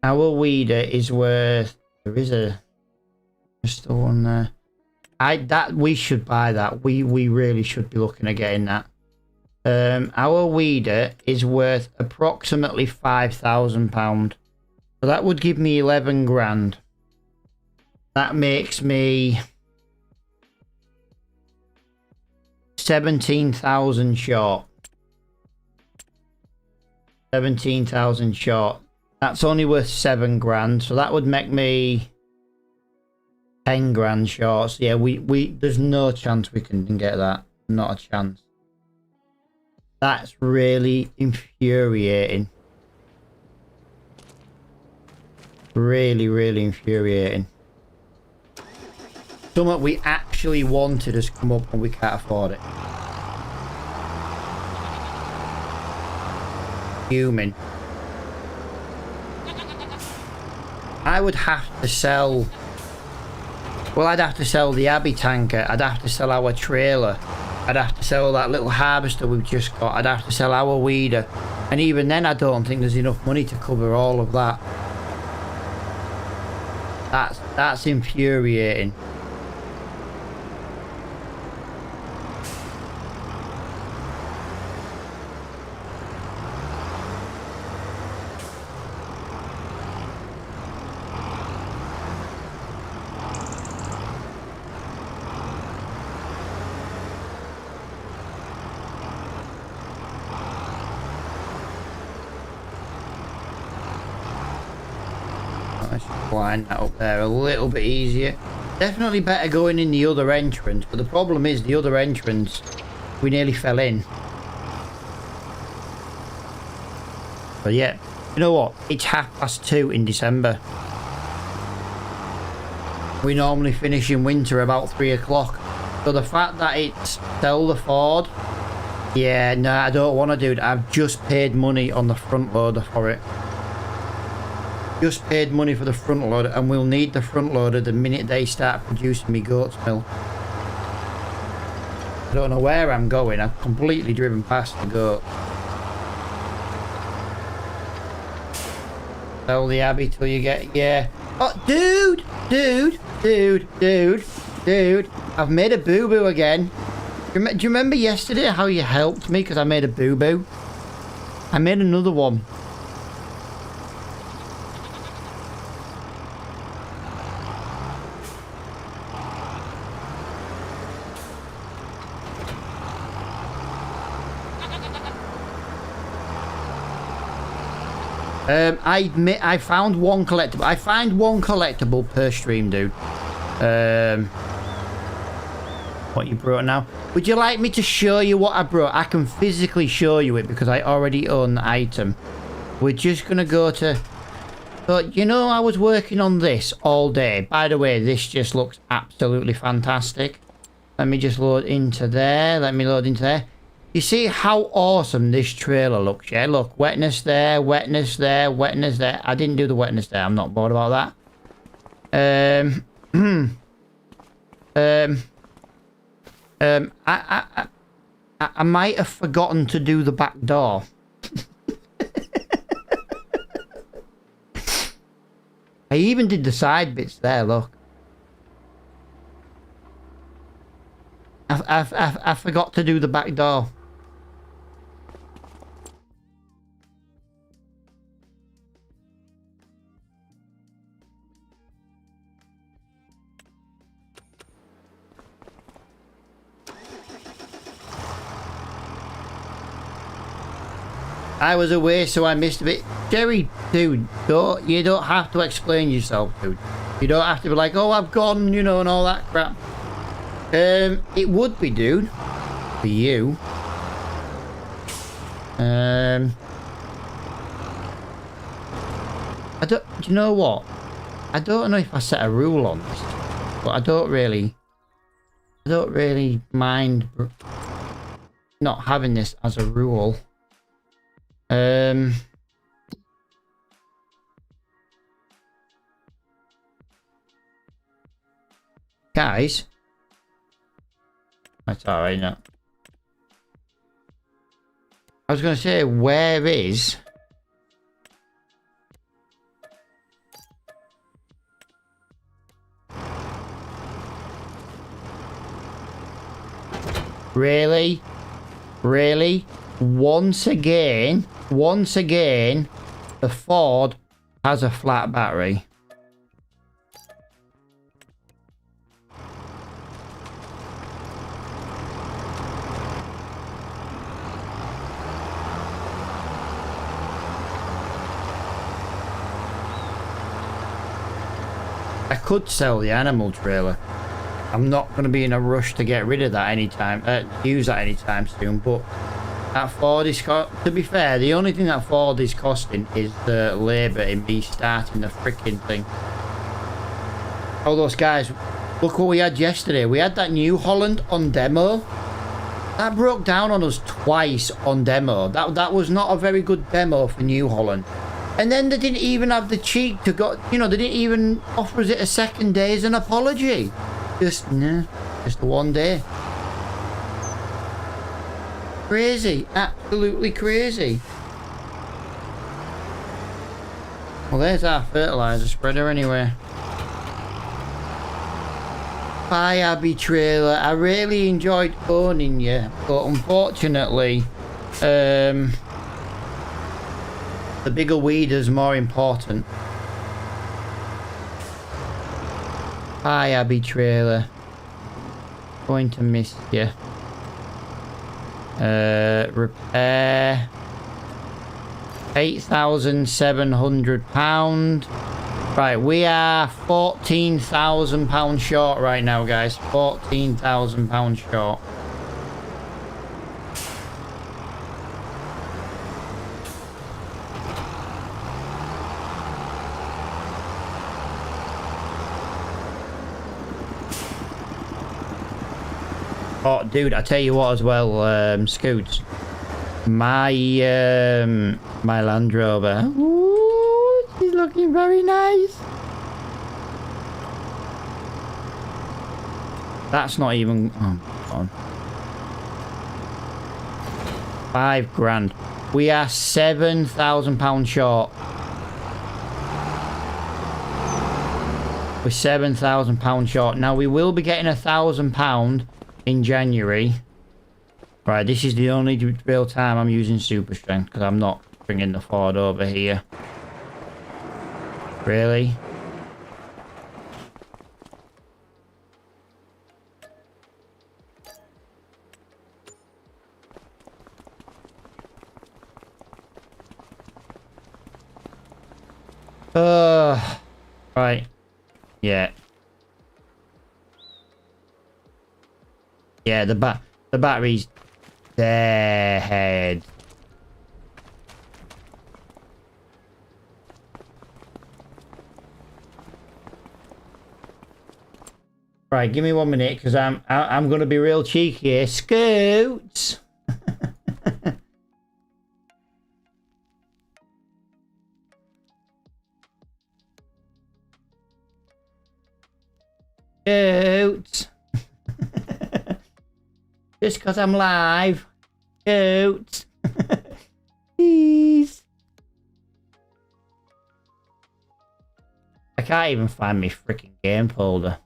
Speaker 1: Our weeder is worth... There is a... There's still one there. We should buy that. We really should be looking at getting that. Our weeder is worth approximately £5,000. So that would give me 11 grand. That makes me 17,000 short. 17,000 short. That's only worth 7 grand. So that would make me 10 grand short. So yeah, there's no chance we can get that. Not a chance. That's really infuriating. Really, really infuriating. Something we actually wanted has come up and we can't afford it. Human. I would have to sell... Well, I'd have to sell the Abbey tanker. I'd have to sell our trailer. I'd have to sell that little harvester we've just got. I'd have to sell our weeder. And even then, I don't think there's enough money to cover all of that. That's infuriating. Line that up there a little bit easier. Definitely better going in the other entrance, but the problem is the other entrance we nearly fell in. But yeah, you know what, it's 2:30 in December. We normally finish in winter about 3 o'clock, so the fact that it's sell the Ford, yeah, no, I don't want to do it. I've just paid money on the front loader for it. Just paid money for the front loader, and we'll need the front loader the minute they start producing me goat's milk. I don't know where I'm going. I've completely driven past the goat. Sell the Abbey till you get... Yeah. Oh, dude! I've made a boo-boo again. Do you remember yesterday how you helped me because I made a boo-boo? I made another one. I found one collectible. I find one collectible per stream, dude. What you brought now? Would you like me to show you what I brought? I can physically show you it because I already own the item. We're just gonna go to... But you know, I was working on this all day. By the way, this just looks absolutely fantastic. Let me just load into there. Let me load into there. You see how awesome this trailer looks, yeah? Look, wetness there, wetness there, wetness there. I didn't do the wetness there. I'm not bored about that. I might have forgotten to do the back door. I even did the side bits there, look. I forgot to do the back door. I was away, so I missed a bit. Jerry, dude, you don't have to explain yourself, dude. You don't have to be like, oh, I've gone, you know, and all that crap. It would be, dude, for you. I don't. Do you know what? I don't know if I set a rule on this, but I don't really mind not having this as a rule. Guys, that's all right now. I was going to say, where is really? Once again, the Ford has a flat battery. I could sell the animal trailer. I'm not going to be in a rush to get rid of that anytime, use that anytime soon, but that Ford is, to be fair, the only thing that Ford is costing is the labour in me starting the freaking thing. Oh, those guys, look what we had yesterday. We had that New Holland on demo. That broke down on us twice on demo. That was not a very good demo for New Holland. And then they didn't even have the cheek to go, you know, they didn't even offer us it a second day as an apology. Just the one day. Crazy, absolutely crazy. Well, there's our fertilizer spreader anyway. Bye, Abby Trailer. I really enjoyed owning you, but unfortunately, the bigger weed is more important. Hi, Abby Trailer. Going to miss you. Repair. £8,700. Right, we are £14,000 short right now, guys. £14,000 short. Oh, dude, I tell you what as well, Scoots. My Land Rover. Ooh, she's looking very nice. That's not even... Oh, come on. £5,000. We are £7,000 short. We're £7,000 short. Now, we will be getting £1,000 in January. Right, this is the only real time I'm using super strength because I'm not bringing the Ford over here. Really? Right. Yeah. Yeah, the battery's dead. Right, give me 1 minute because I'm gonna be real cheeky here. Scoots. Scoots. Just because I'm live. Scoots. Please. I can't even find my freaking game folder.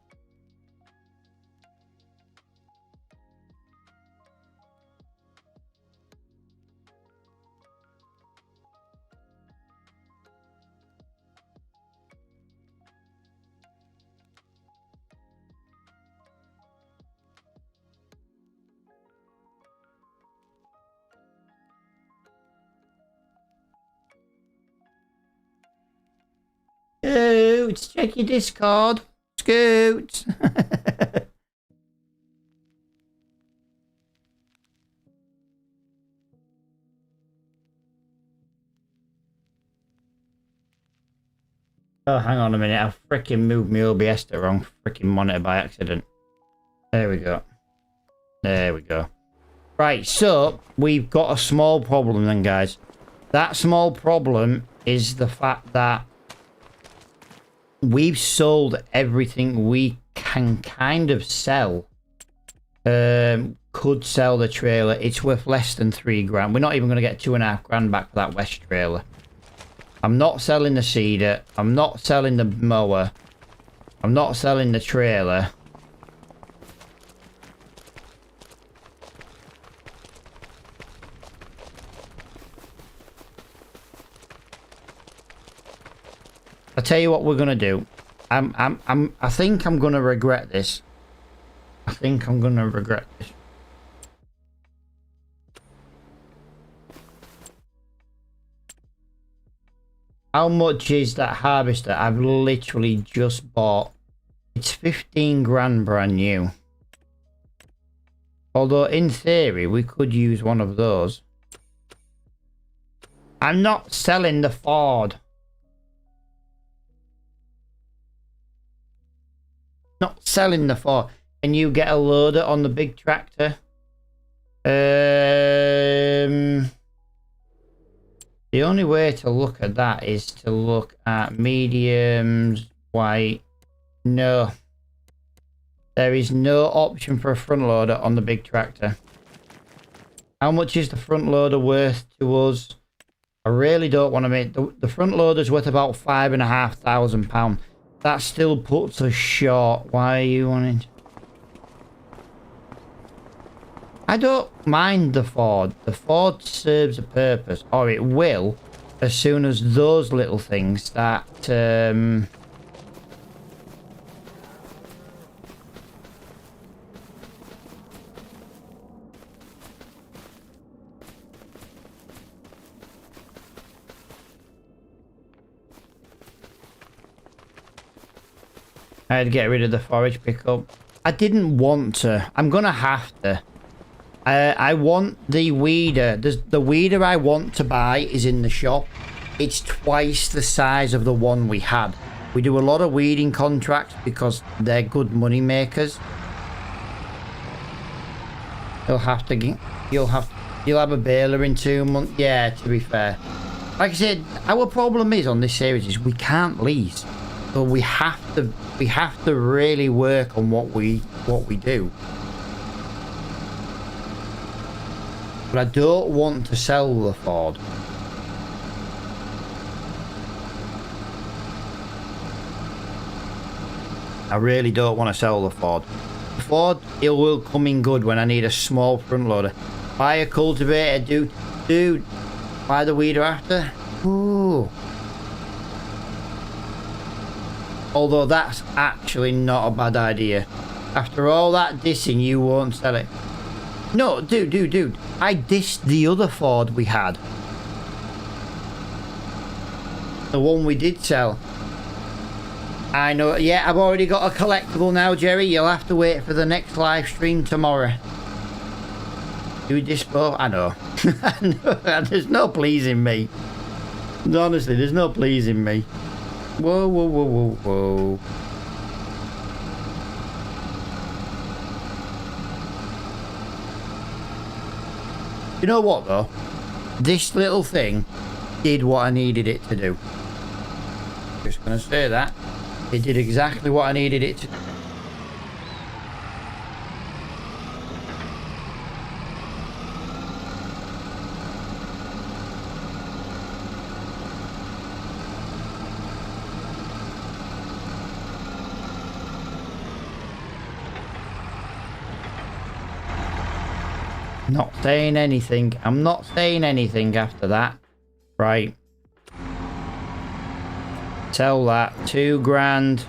Speaker 1: Scoots, check your Discord. Scoots. Oh, hang on a minute. I freaking moved my OBS to the wrong freaking monitor by accident. There we go. There we go. Right, so we've got a small problem then, guys. That small problem is the fact that we've sold everything we can kind of sell. Could sell the trailer. It's worth less than 3 grand. We're not even going to get 2.5 grand back for that West trailer. I'm not selling the seeder. I'm not selling the mower. I'm not selling the trailer. I'll tell you what we're gonna do. I think I'm gonna regret this. I think I'm gonna regret this. How much is that harvester? I've literally just bought. It's 15 grand brand new. Although in theory we could use one of those. I'm not selling the Ford. Not selling the Ford. Can you get a loader on the big tractor? The only way to look at that is to look at mediums, white. No. There is no option for a front loader on the big tractor. How much is the front loader worth to us? I really don't want to make... The front loader's worth about £5,500. That still puts us short. Why are you wanting... I don't mind the Ford. The Ford serves a purpose, or it will, as soon as those little things start. I had to get rid of the forage pickup. I didn't want to. I'm gonna have to. I want the weeder. The weeder I want to buy is in the shop. It's twice the size of the one we had. We do a lot of weeding contracts because they're good money makers. You'll have a baler in 2 months. Yeah, to be fair. Like I said, our problem is on this series is we can't lease. So we have to really work on what we do. But I don't want to sell the Ford. I really don't want to sell the Ford. The Ford, it will come in good when I need a small front loader. Buy a cultivator, dude. Buy the weeder after. Ooh. Although that's actually not a bad idea. After all that dissing, you won't sell it. No, dude. I dissed the other Ford we had. The one we did sell. I know. Yeah, I've already got a collectible now, Jerry. You'll have to wait for the next live stream tomorrow. Do dispose? I know. I know. There's no pleasing me. Honestly, there's no pleasing me. Whoa. You know what though? This little thing did what I needed it to do. Just gonna say that. It did exactly what I needed it to do. Not saying anything. I'm not saying anything after that. Right. Sell that. 2 grand.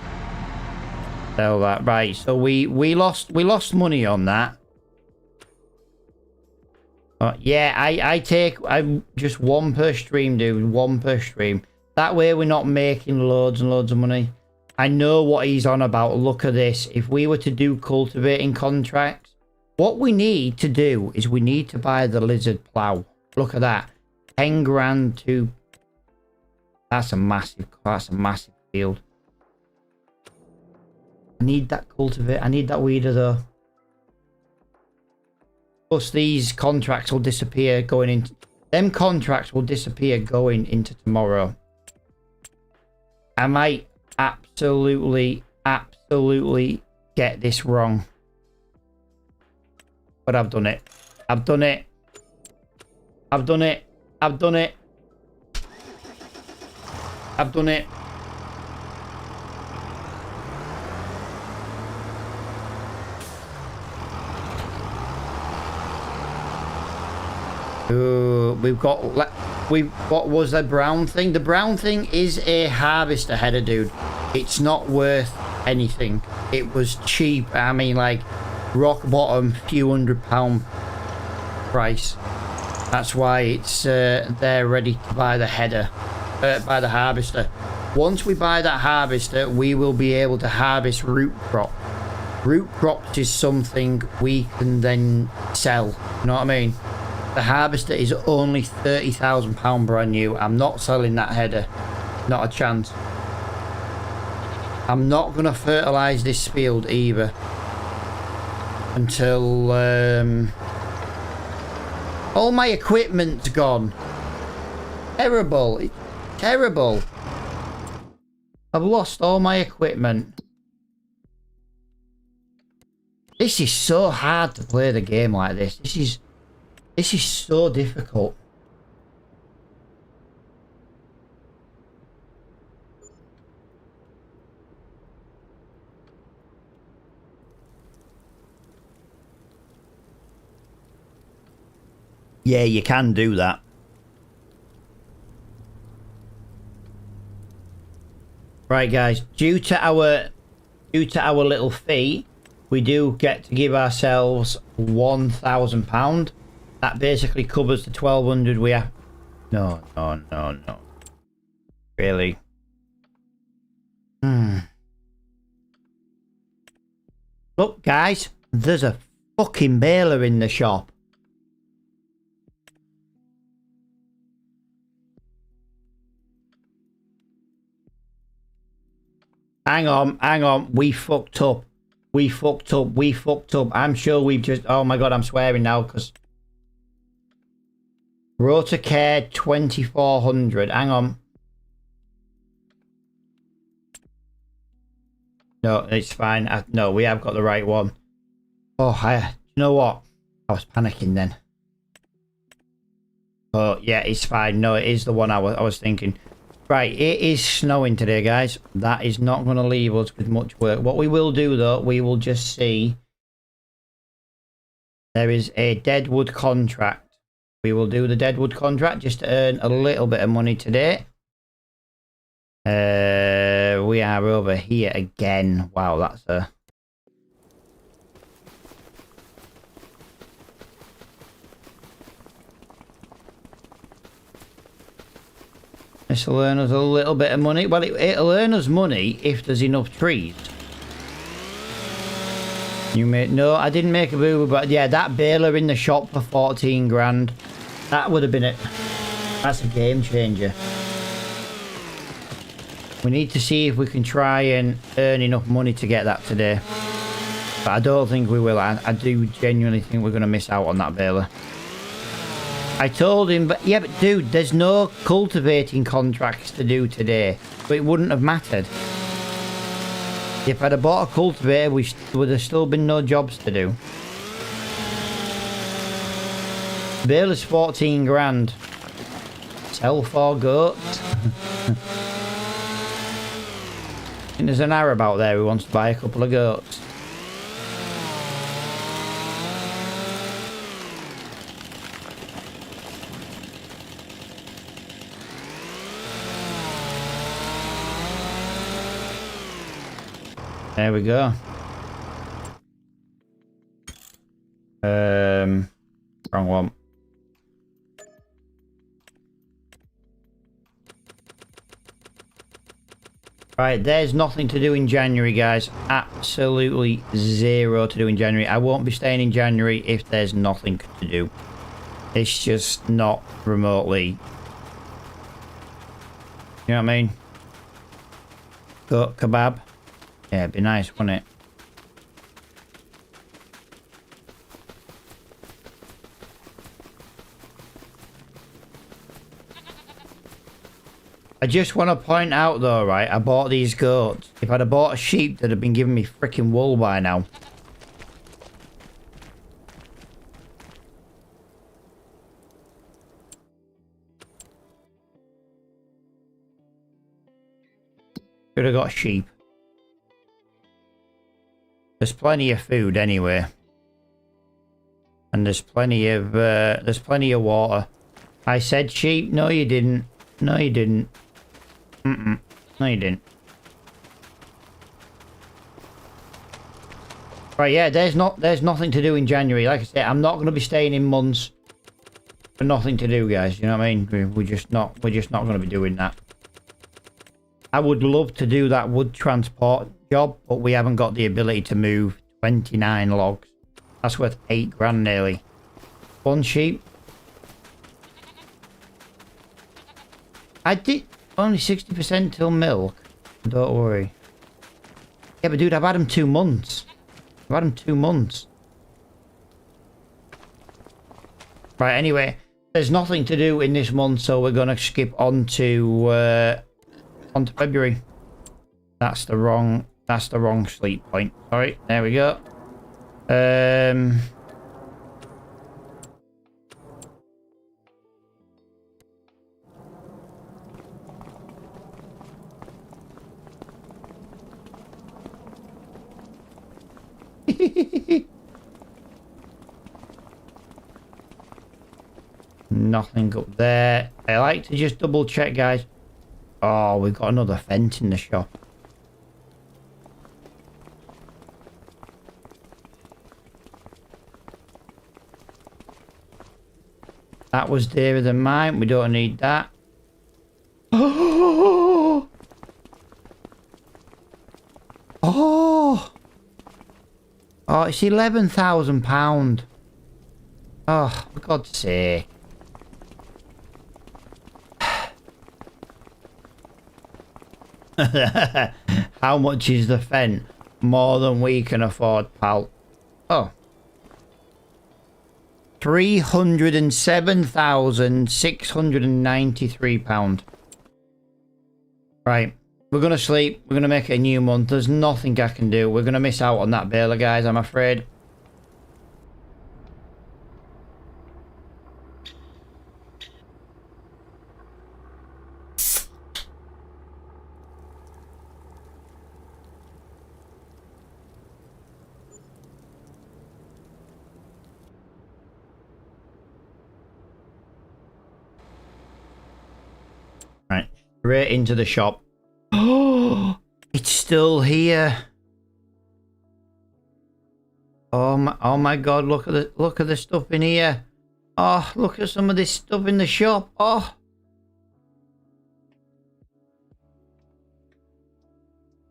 Speaker 1: Sell that. Right. So we lost money on that. Yeah, I just one per stream, dude. One per stream. That way we're not making loads and loads of money. I know what he's on about. Look at this. If we were to do cultivating contracts, what we need to do is we need to buy the lizard plow. Look at that. 10 grand to... That's a massive field. I need that cultivate. I need that weeder though. Plus these contracts will disappear going into... Them contracts will disappear going into tomorrow. I might absolutely get this wrong. But I've done it. I've done it. I've done it. I've done it. I've done it. We've got... What was the brown thing? The brown thing is a harvester header, dude. It's not worth anything. It was cheap. I mean, like, rock bottom, few £100 price. That's why it's there ready to buy the header. Buy the harvester. Once we buy that harvester, we will be able to harvest root crop. Root crops is something we can then sell. You know what I mean? The harvester is only £30,000 brand new. I'm not selling that header. Not a chance. I'm not going to fertilise this field either. Until... all my equipment's gone. Terrible. It's terrible. I've lost all my equipment. This is so hard to play the game like this. This is so difficult. Yeah, you can do that. Right, guys. Due to our little fee, we do get to give ourselves £1,000. That basically covers the 1,200 we have. No. Really? Look, guys. There's a fucking baler in the shop. Hang on. We fucked up. I'm sure we've just... Oh my god, I'm swearing now because... Rotocare 2400. Hang on. No, it's fine. No, we have got the right one. Oh, you know what? I was panicking then. Oh, yeah, it's fine. No, it is the one I was thinking. Right, it is snowing today, guys. That is not going to leave us with much work. What we will do, though, we will just see... There is a Deadwood contract. We will do the Deadwood contract just to earn a little bit of money today. We are over here again. Wow, that's a... This will earn us a little bit of money. Well, it'll earn us money if there's enough trees. No, I didn't make a boo-boo, but yeah, that baler in the shop for 14 grand. That would have been it. That's a game changer. We need to see if we can try and earn enough money to get that today. But I don't think we will. I do genuinely think we're going to miss out on that baler. I told him, but yeah, but dude, there's no cultivating contracts to do today. So it wouldn't have mattered. If I'd have bought a cultivator, would have still been no jobs to do. Baler's 14 grand. Sell 4 goats. And there's an Arab out there who wants to buy a couple of goats. There we go. Wrong one. Right, there's nothing to do in January, guys. Absolutely zero to do in January. I won't be staying in January if there's nothing to do. It's just not remotely. You know what I mean? Goat kebab. Yeah, it'd be nice, wouldn't it? I just want to point out though, right, I bought these goats. If I'd have bought a sheep, they'd have been giving me freaking wool by now. Could have got sheep. There's plenty of food anyway. And there's plenty of water. I said sheep. No, you didn't. No, you didn't. No, you didn't. Right, yeah, there's nothing to do in January. Like I said, I'm not going to be staying in months for nothing to do, guys. You know what I mean? We're just not going to be doing that. I would love to do that wood transport job, but we haven't got the ability to move 29 logs. That's worth 8 grand nearly. One sheep. I did only 60% till milk. Don't worry. Yeah, but dude, I've had them 2 months. I've had them 2 months. Right, anyway, there's nothing to do in this month, so we're gonna skip on to February. That's the wrong sleep point. Alright, there we go. Nothing up there. I like to just double check, guys. Oh, we've got another vent in the shop. That was dearer than mine. We don't need that. Oh! Oh! Oh, it's £11,000. Oh, for God's sake. How much is the fence? More than we can afford, pal. Oh. £307,693. Right. We're going to sleep. We're going to make it a new month. There's nothing I can do. We're going to miss out on that baler, guys, I'm afraid. Right. Straight into the shop. Oh, it's still here. Oh my God, look at the stuff in here. Oh, look at some of this stuff in the shop. Oh.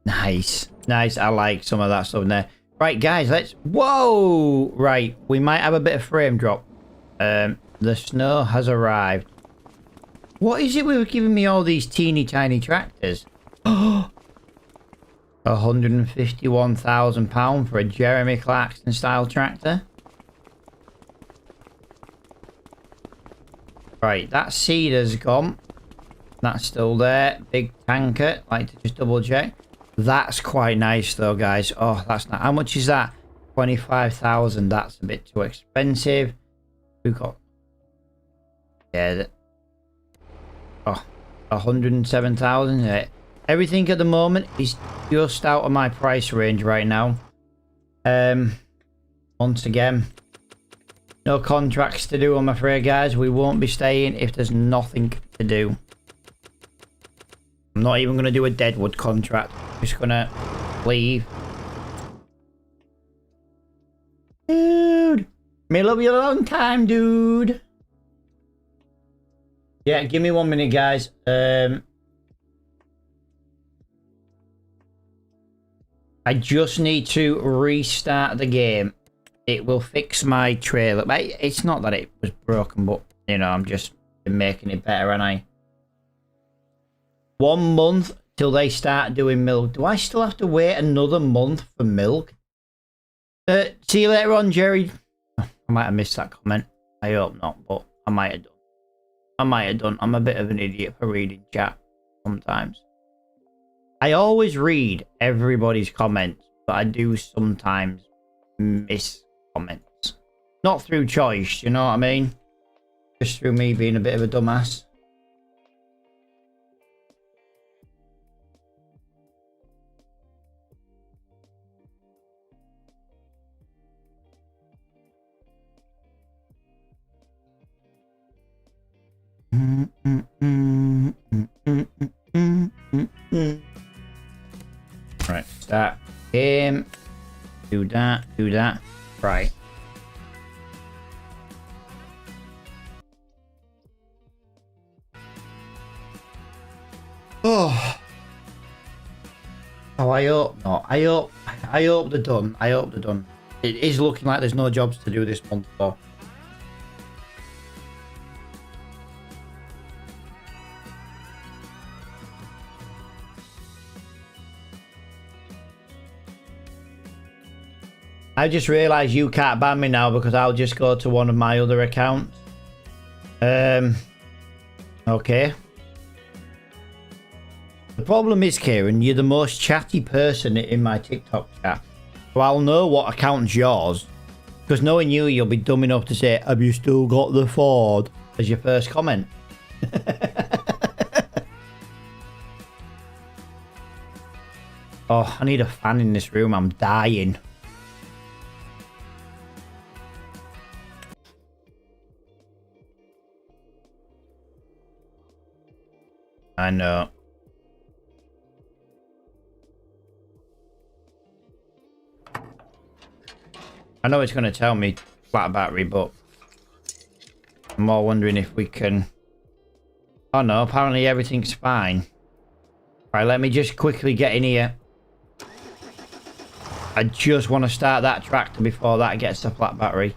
Speaker 1: Nice. Nice. I like some of that stuff in there. Right, guys, let's... Whoa! Right, we might have a bit of frame drop. The snow has arrived. What is it we were giving me all these teeny tiny tractors? Oh! £151,000 for a Jeremy Clarkson style tractor. Right, that seeder's gone. That's still there. Big tanker. Like to just double check. That's quite nice though, guys. Oh, that's not... How much is that? 25,000. That's a bit too expensive. We've got... Yeah. Oh, 107,000. Everything at the moment is just out of my price range right now. Once again, no contracts to do, I'm afraid, guys. We won't be staying if there's nothing to do. I'm not even going to do a Deadwood contract. I'm just going to leave. Dude. May love you a long time, dude. Yeah, give me 1 minute, guys. I just need to restart the game. It will fix my trailer. It's not that it was broken, but, you know, I'm just making it better, and I... 1 month till they start doing milk. Do I still have to wait another month for milk? See you later on, Jerry. I might have missed that comment. I hope not, but I might have done. I might have done. I'm a bit of an idiot for reading chat sometimes. I always read everybody's comments, but I do sometimes miss comments. Not through choice, you know what I mean? Just through me being a bit of a dumbass. Right, start game. Do that, do that. Right. Oh. Oh, I hope not. I hope they're done. I hope they're done. It is looking like there's no jobs to do this month, though. I just realised you can't ban me now because I'll just go to one of my other accounts. Okay. The problem is, Kieran, you're the most chatty person in my TikTok chat. So I'll know what account's yours. Because knowing you, you'll be dumb enough to say, have you still got the Ford? As your first comment. Oh, I need a fan in this room. I'm dying. I know. I know it's going to tell me flat battery, but I'm more wondering if we can... Oh no, apparently everything's fine. Right, let me just quickly get in here. I just want to start that tractor before that gets a flat battery.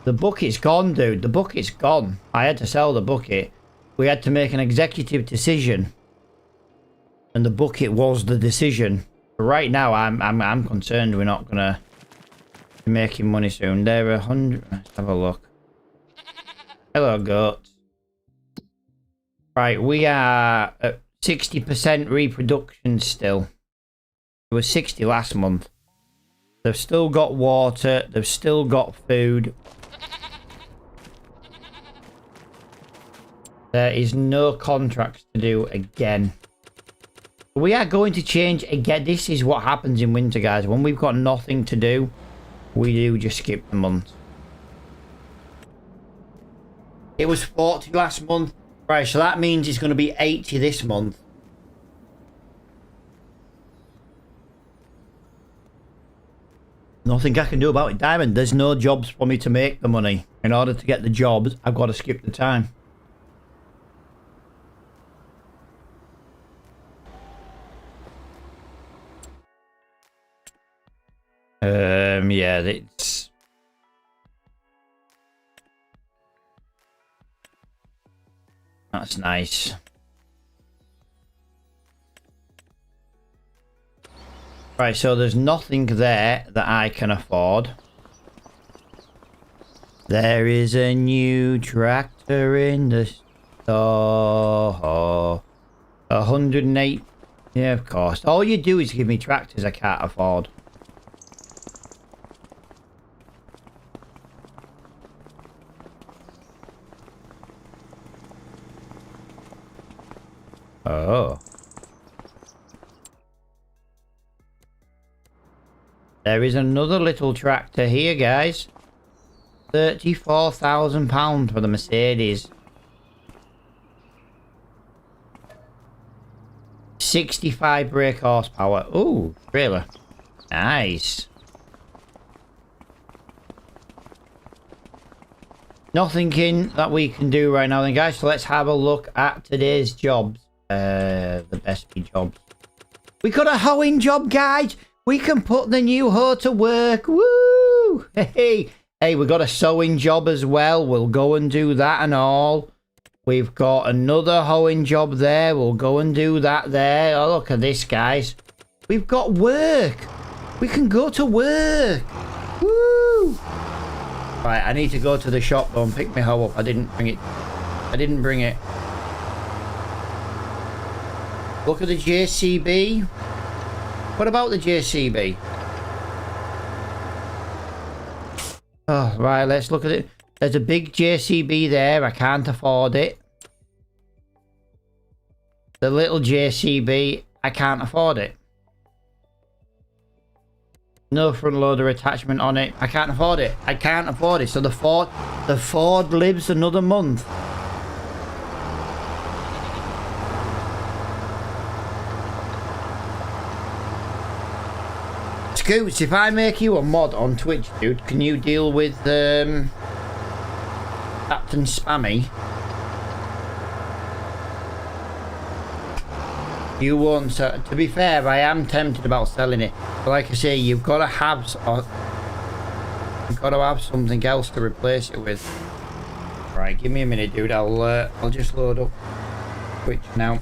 Speaker 1: The bucket's gone, dude. The bucket's gone. I had to sell the bucket. We had to make an executive decision, and the bucket was the decision. But right now, I'm concerned we're not gonna be making money soon. They're 100. Let's have a look. Hello, goats. Right, we are at 60% reproduction still. It was 60 last month. They've still got water. They've still got food. There is no contracts to do again. We are going to change again. This is what happens in winter, guys. When we've got nothing to do, we do just skip the month. It was 40 last month. Right, so that means it's going to be 80 this month. Nothing I can do about it, Diamond. There's no jobs for me to make the money. In order to get the jobs, I've got to skip the time. Yeah, it's... That's nice. Right, so there's nothing there that I can afford. There is a new tractor in the store. 108. Yeah, of course. All you do is give me tractors I can't afford. Oh. There is another little tractor here, guys. £34,000 for the Mercedes. 65 brake horsepower. Ooh, really? Nice. Nothing in that we can do right now then, guys. So let's have a look at today's jobs. The best be jobs. We got a hoeing job, guys. We can put the new hoe to work. Woo! Hey, hey, we got a sewing job as well. We'll go and do that and all. We've got another hoeing job there. We'll go and do that there. Oh, look at this, guys. We've got work. We can go to work. Woo! Right, I need to go to the shop though and pick my hoe up. I didn't bring it. Look at the JCB. What about the JCB? Oh, right, let's look at it. There's a big JCB there. I can't afford it. The little JCB, I can't afford it. No front loader attachment on it. I can't afford it. I can't afford it. So the Ford lives another month. Scoots, if I make you a mod on Twitch, dude, can you deal with Captain Spammy? You won't. To be fair, I am tempted about selling it, but like I say, you've got to have something else to replace it with. Right, give me a minute, dude. I'll just load up Twitch now.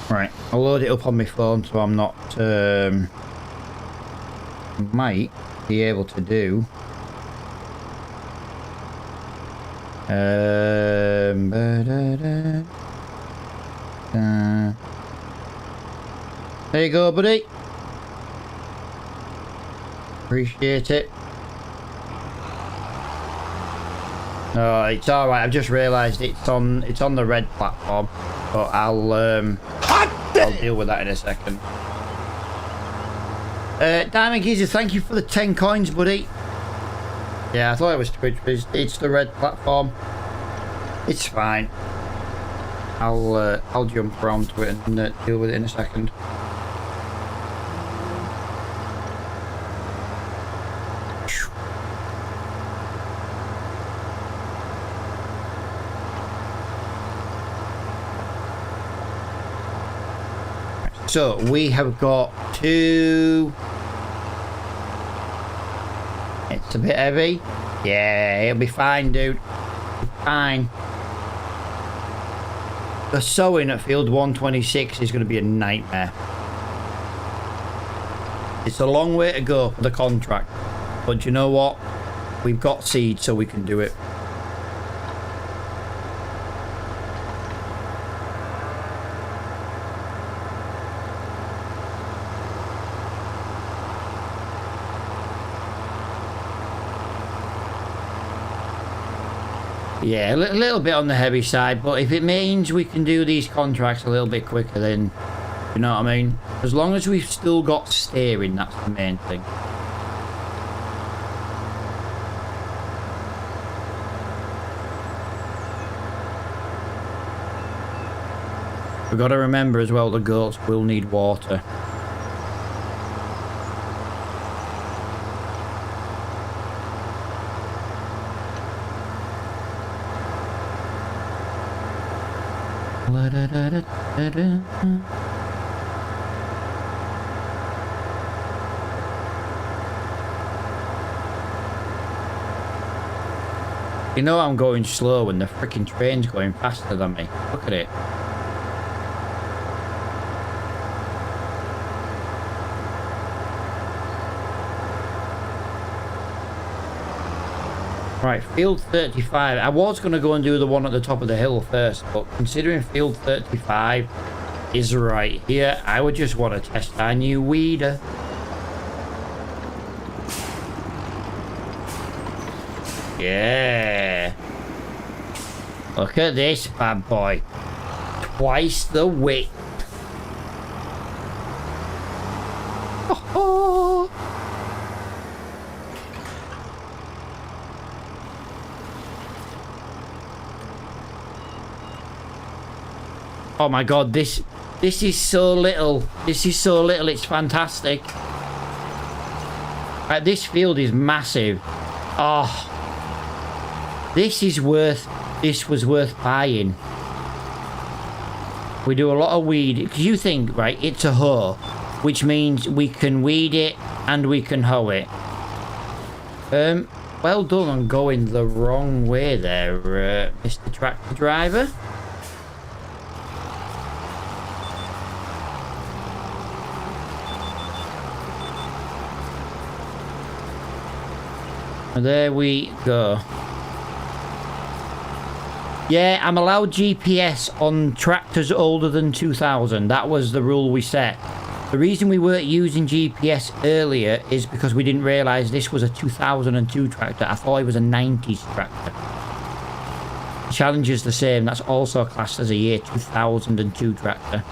Speaker 1: Right, I'll load it up on my phone so I'm not, might be able to do, there you go, buddy. Appreciate it. No, it's alright, I've just realised it's on the red platform, but I'll deal with that in a second. Diamond Geezer, thank you for the 10 coins, buddy. Yeah, I thought it was Twitch, but it's the red platform. It's fine. I'll jump around to it and deal with it in a second. So we have got two. It's a bit heavy. Yeah, it'll be fine, dude. It'll be fine. The sewing at field 126 is going to be a nightmare. It's a long way to go for the contract, but you know what? We've got seed, so we can do it. Yeah, a little bit on the heavy side, but if it means we can do these contracts a little bit quicker, then, you know what I mean? As long as we've still got steering, that's the main thing. We've got to remember as well, the goats will need water. You know I'm going slow when the freaking train's going faster than me. Look at it. Right, field 35. I was going to go and do the one at the top of the hill first, but considering field 35 is right here, I would just want to test our new weeder. Yeah. Look at this bad boy. Twice the width. Oh. Oh my god, this is so little. This is so little, it's fantastic. This field is massive. Oh. This was worth buying. We do a lot of weed. Because you think, right, it's a hoe. Which means we can weed it and we can hoe it. Well done on going the wrong way there, Mr. Tractor Driver. There we go. Yeah, I'm allowed GPS on tractors older than 2000. That was the rule we set. The reason we weren't using GPS earlier is because we didn't realise this was a 2002 tractor. I thought it was a 90s tractor. Challenger's the same. That's also classed as a year 2002 tractor.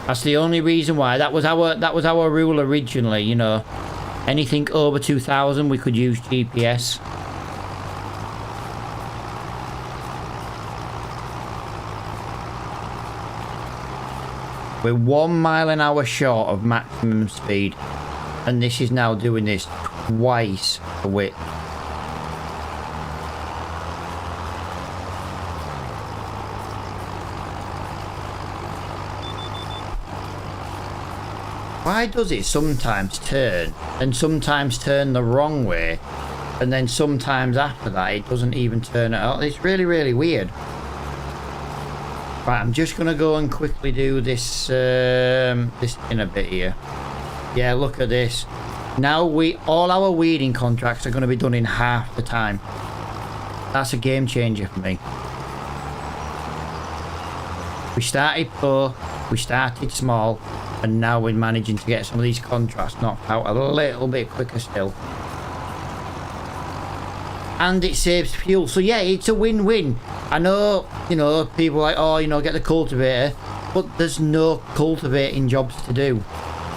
Speaker 1: That's the only reason why. That was our rule originally, you know. Anything over 2000 we could use GPS. We're 1 mile an hour short of maximum speed, and this is now doing this twice the width. Why does it sometimes turn, and sometimes turn the wrong way, and then sometimes after that it doesn't even turn at all? It's really, really weird. Right, I'm just gonna go and quickly do this this in a bit here. Yeah, look at this. Now all our weeding contracts are gonna be done in half the time. That's a game changer for me. We started poor, we started small, and now we're managing to get some of these contracts knocked out a little bit quicker still. And it saves fuel, so yeah, it's a win-win. I know, you know, people are like, oh, you know, get the cultivator, but there's no cultivating jobs to do.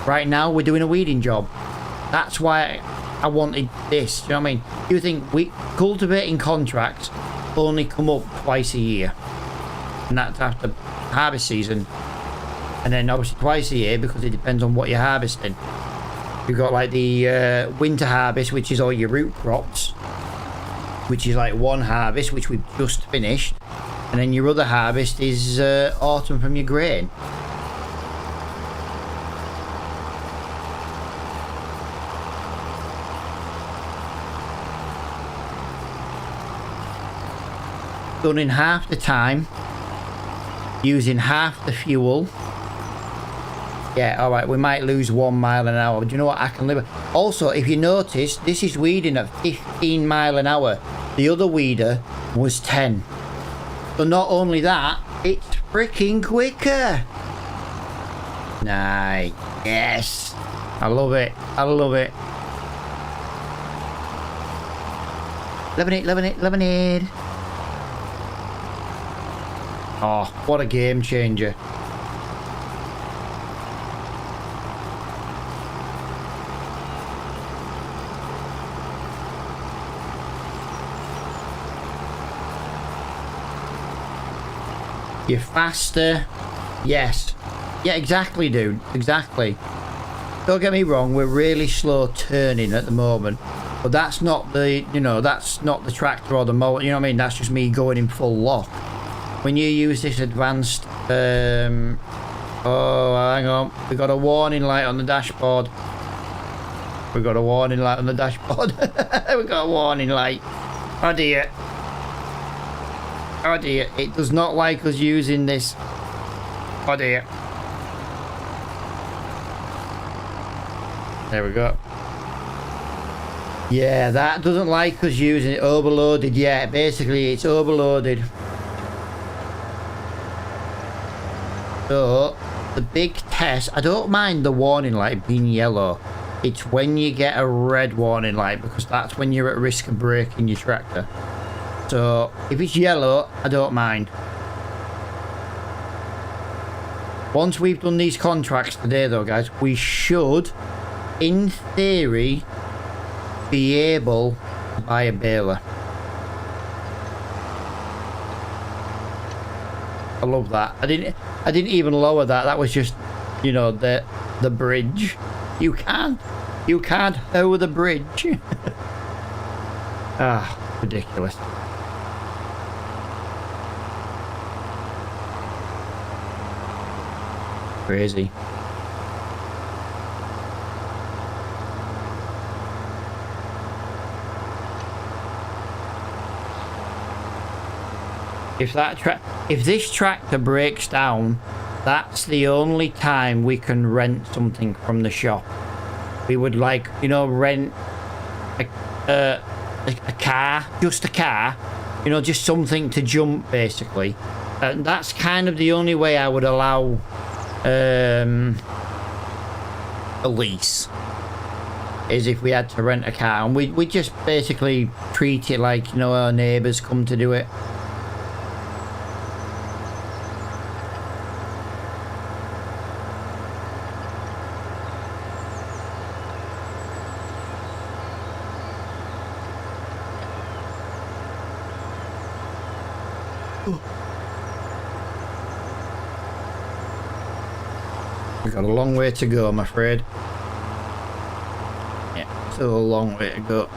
Speaker 1: Right now, we're doing a weeding job. That's why I wanted this, you know what I mean? You think cultivating contracts only come up twice a year, and that's after harvest season, and then obviously twice a year because it depends on what you're harvesting. You've got like the winter harvest, which is all your root crops, which is like one harvest, which we've just finished, and then your other harvest is autumn from your grain. Done in half the time, using half the fuel. Yeah, alright, we might lose 1 mile an hour, but do you know what? I can live with. Also, if you notice, this is weeding at 15 mile an hour. The other weeder was 10. So not only that, it's freaking quicker. Nice. Yes. I love it. I love it. Loving it, loving it, loving it. Oh, what a game changer. You're faster. Yes. Yeah, exactly, dude. Exactly. Don't get me wrong, we're really slow turning at the moment. But that's not the, you know, that's not the tractor or the mower, you know what I mean? That's just me going in full lock. When you use this advanced, oh, hang on. We got a warning light on the dashboard. We got a warning light on the dashboard. We got a warning light. Oh dear. Oh dear, it does not like us using this. Oh dear. There we go. Yeah, that doesn't like us using it. Overloaded, yeah, basically it's overloaded. So, the big test, I don't mind the warning light being yellow. It's when you get a red warning light, because that's when you're at risk of breaking your tractor. So, if it's yellow, I don't mind. Once we've done these contracts today though, guys, we should, in theory, be able to buy a baler. I love that. I didn't even lower that. That was just, you know, the bridge. You can't lower the bridge. Ah, ridiculous. Crazy. If this tractor breaks down, that's the only time we can rent something from the shop. We would, like, you know, rent a car, just a car, you know, just something to jump, basically. And that's kind of the only way I would allow a lease, is if we had to rent a car, and we just basically treat it like, you know, our neighbours come to do it. We've got a long way to go, I'm afraid. Yeah, still a long way to go.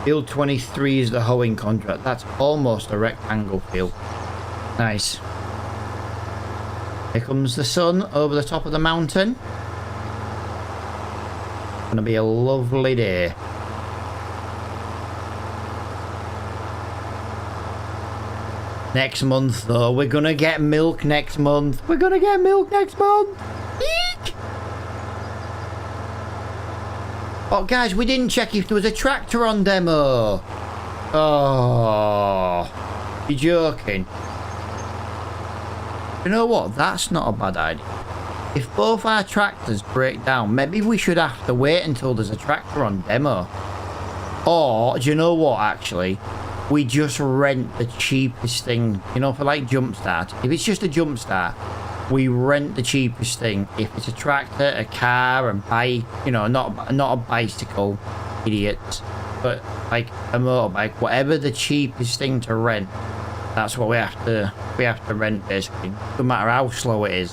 Speaker 1: Field 23 is the hoeing contract. That's almost a rectangle field. Nice. Here comes the sun over the top of the mountain. Gonna be a lovely day. Next month, though, we're gonna get milk next month. We're gonna get milk next month. Eek! Oh, guys, we didn't check if there was a tractor on demo. Oh, you're joking. You know what? That's not a bad idea. If both our tractors break down, maybe we should have to wait until there's a tractor on demo. Or, do you know what, actually? We just rent the cheapest thing, you know, for like jump start. If it's just a jump start, we rent the cheapest thing. If it's a tractor, a car, a bike, you know, not a bicycle, idiots, but like a motorbike, whatever the cheapest thing to rent, that's what we have to rent, basically, no matter how slow it is.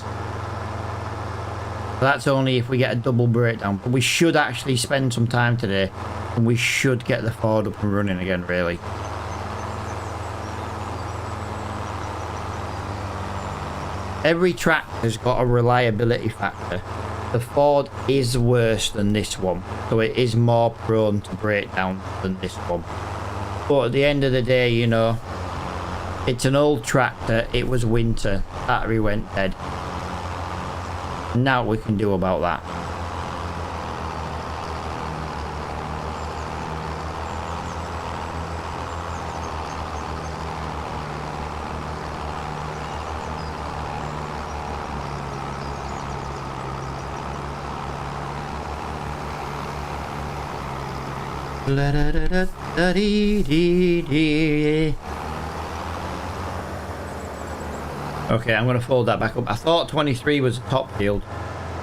Speaker 1: That's only if we get a double breakdown, but we should actually spend some time today, and we should get the Ford up and running again, really. Every tractor's got a reliability factor. The Ford is worse than this one, so it is more prone to breakdown than this one. But at the end of the day, you know, it's an old tractor, it was winter, battery went dead. Now what we can do about that. Okay, I'm going to fold that back up. I thought 23 was the top field.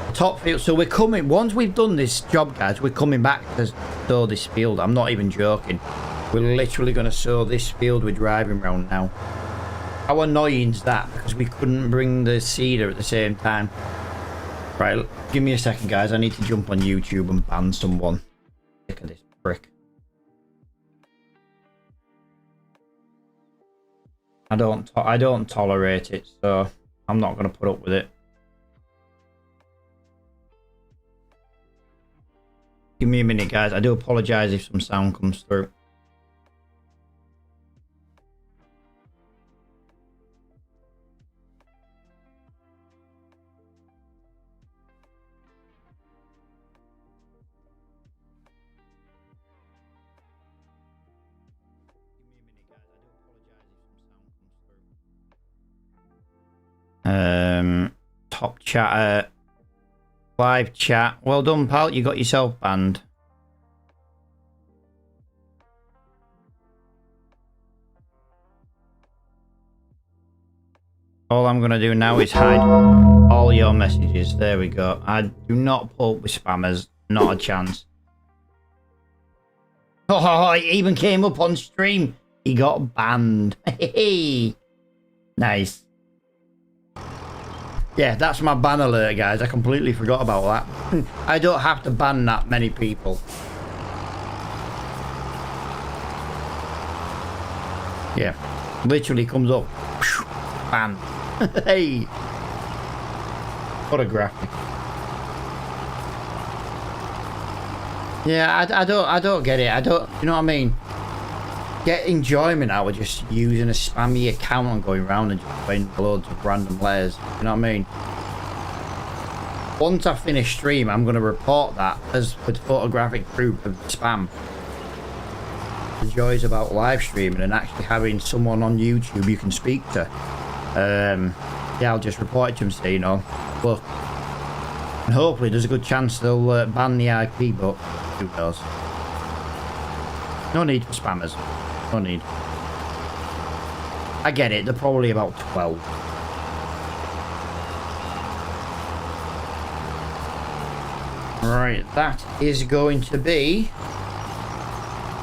Speaker 1: The top field. So we're coming, once we've done this job, guys, we're coming back to sow this field. I'm not even joking. We're literally going to sow this field we're driving around now. How annoying is that? Because we couldn't bring the seeder at the same time. Right, give me a second, guys. I need to jump on YouTube and ban someone. Look at this prick. I don't tolerate it, so I'm not going to put up with it. Give me a minute, guys. I do apologise if some sound comes through. Top chatter, live chat. Well done, pal. You got yourself banned. All I'm gonna do now is hide all your messages. There we go. I do not put up with spammers. Not a chance. Oh, it even came up on stream. He got banned. Hey. Nice. Yeah, that's my ban alert, guys. I completely forgot about that. I don't have to ban that many people. Yeah, literally comes up. Ban. Hey. What a graphic. Yeah, I don't get it. I don't, you know what I mean? Get enjoyment out of just using a spammy account and going around and just playing loads of random layers. You know what I mean? Once I finish stream, I'm going to report that as with photographic proof of spam. The joys about live streaming and actually having someone on YouTube you can speak to. Yeah, I'll just report it to them, say, you know, look. And hopefully there's a good chance they'll ban the IP, but who knows? No need for spammers. No need. I get it, they're probably about 12. Right, that is going to be...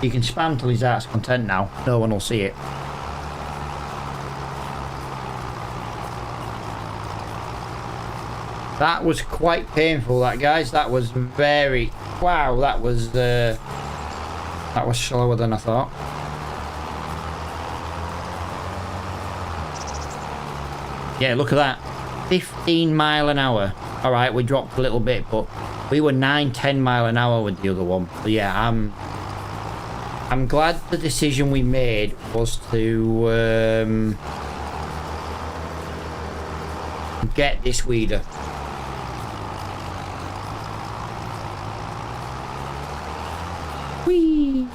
Speaker 1: You can spam till his heart's content now. No one will see it. That was quite painful, that, guys. That was very... Wow, that was slower than I thought. Yeah, look at that. 15 mile an hour. Alright, we dropped a little bit, but we were 9-10 mile an hour with the other one. But yeah, I'm glad the decision we made was to get this weeder. Whee!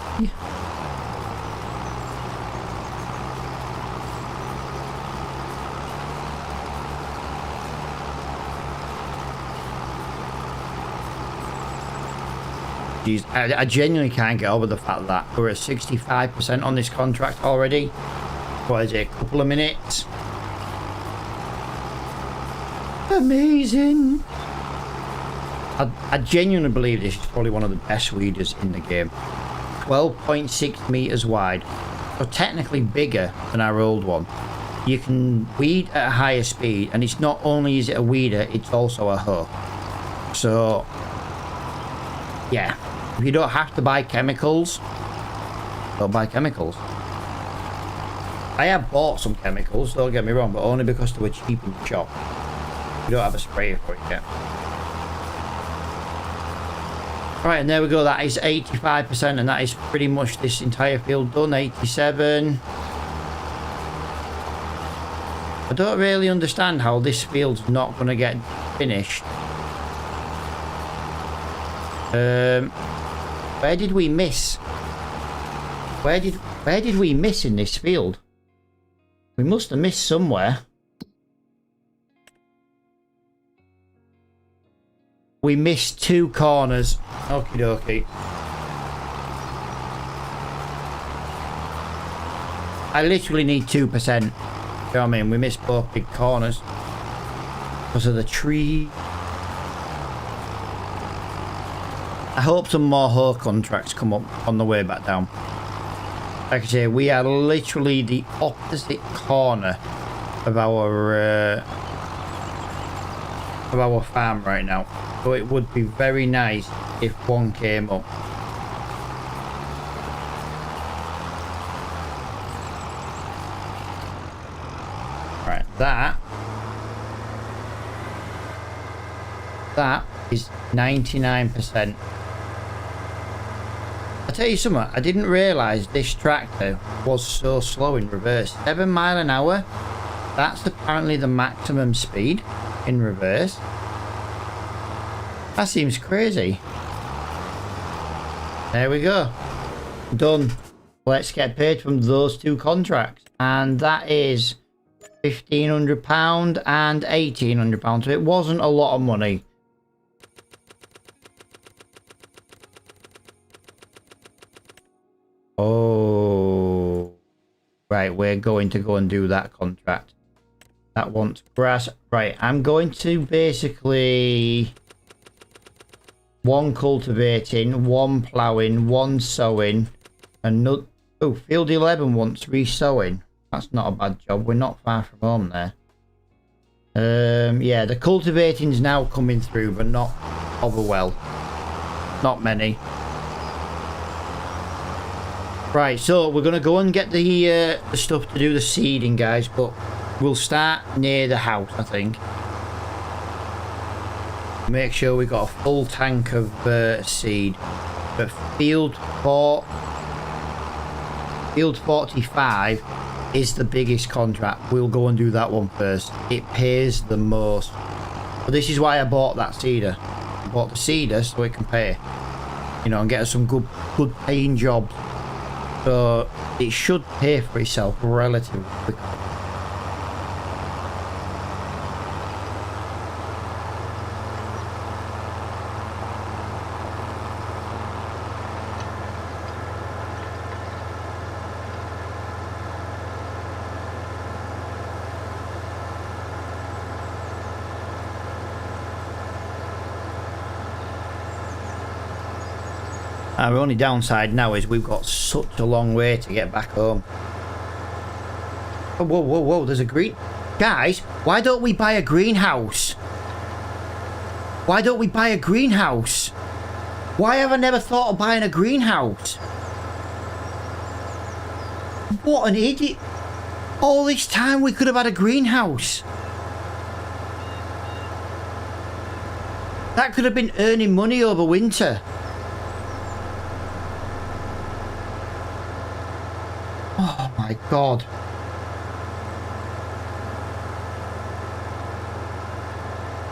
Speaker 1: Jeez, I genuinely can't get over the fact that we're at 65% on this contract already. What is it, a couple of minutes? Amazing! I genuinely believe this is probably one of the best weeders in the game. 12.6 meters wide, so technically bigger than our old one. You can weed at a higher speed, and it's not only is it a weeder, it's also a hoe. So, yeah. If you don't have to buy chemicals, don't buy chemicals. I have bought some chemicals, don't get me wrong, but only because they were cheap in the shop. You don't have a sprayer for it yet. Right, and there we go. That is 85%, and that is pretty much this entire field done. 87. I don't really understand how this field's not going to get finished. Where did we miss? Where did we miss in this field? We must have missed somewhere. We missed 2 corners. Okie dokie. I literally need 2%. You know what I mean? We missed both big corners because of the tree. I hope some more hoe contracts come up on the way back down. Like I say, we are literally the opposite corner of our farm right now. So it would be very nice if one came up. Right, that is 99%. I tell you something, I didn't realise this tractor was so slow in reverse. 7 mile an hour, that's apparently the maximum speed in reverse. That seems crazy. There we go. Done. Let's get paid from those 2 contracts. And that is £1,500 and £1,800. So it wasn't a lot of money. Oh. Right, we're going to go and do that contract. That wants grass. Right, I'm going to basically... 1 cultivating, 1 ploughing, 1 sowing, and no, oh, field 11 wants re-sowing. That's not a bad job. We're not far from home there. Yeah, the cultivating's now coming through, but not over well. Not many. Right, so we're going to go and get the stuff to do the seeding, guys, but we'll start near the house, I think. Make sure we got a full tank of seed. But field 45 is the biggest contract. We'll go and do that one first. It pays the most. But this is why I bought that seeder. I bought the seeder so it can pay. You know, and get us some good paying jobs. So it should pay for itself relatively quickly. Our only downside now is we've got such a long way to get back home. Oh, whoa, whoa, whoa, there's a green... Guys, why don't we buy a greenhouse? Why don't we buy a greenhouse? Why have I never thought of buying a greenhouse? What an idiot. All this time we could have had a greenhouse. That could have been earning money over winter. Oh my god.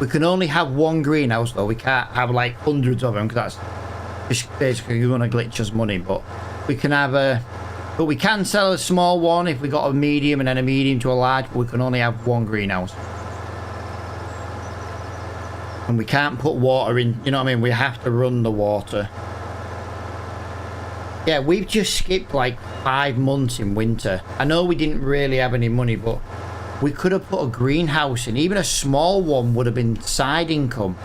Speaker 1: We can only have one greenhouse though. We can't have like hundreds of them because that's just basically going to glitch us money. But we can have a... But we can sell a small one if we got a medium and then a medium to a large. But we can only have one greenhouse. And we can't put water in. You know what I mean? We have to run the water. Yeah, we've just skipped like 5 months in winter. I know we didn't really have any money, but we could have put a greenhouse in. Even a small one would have been side income.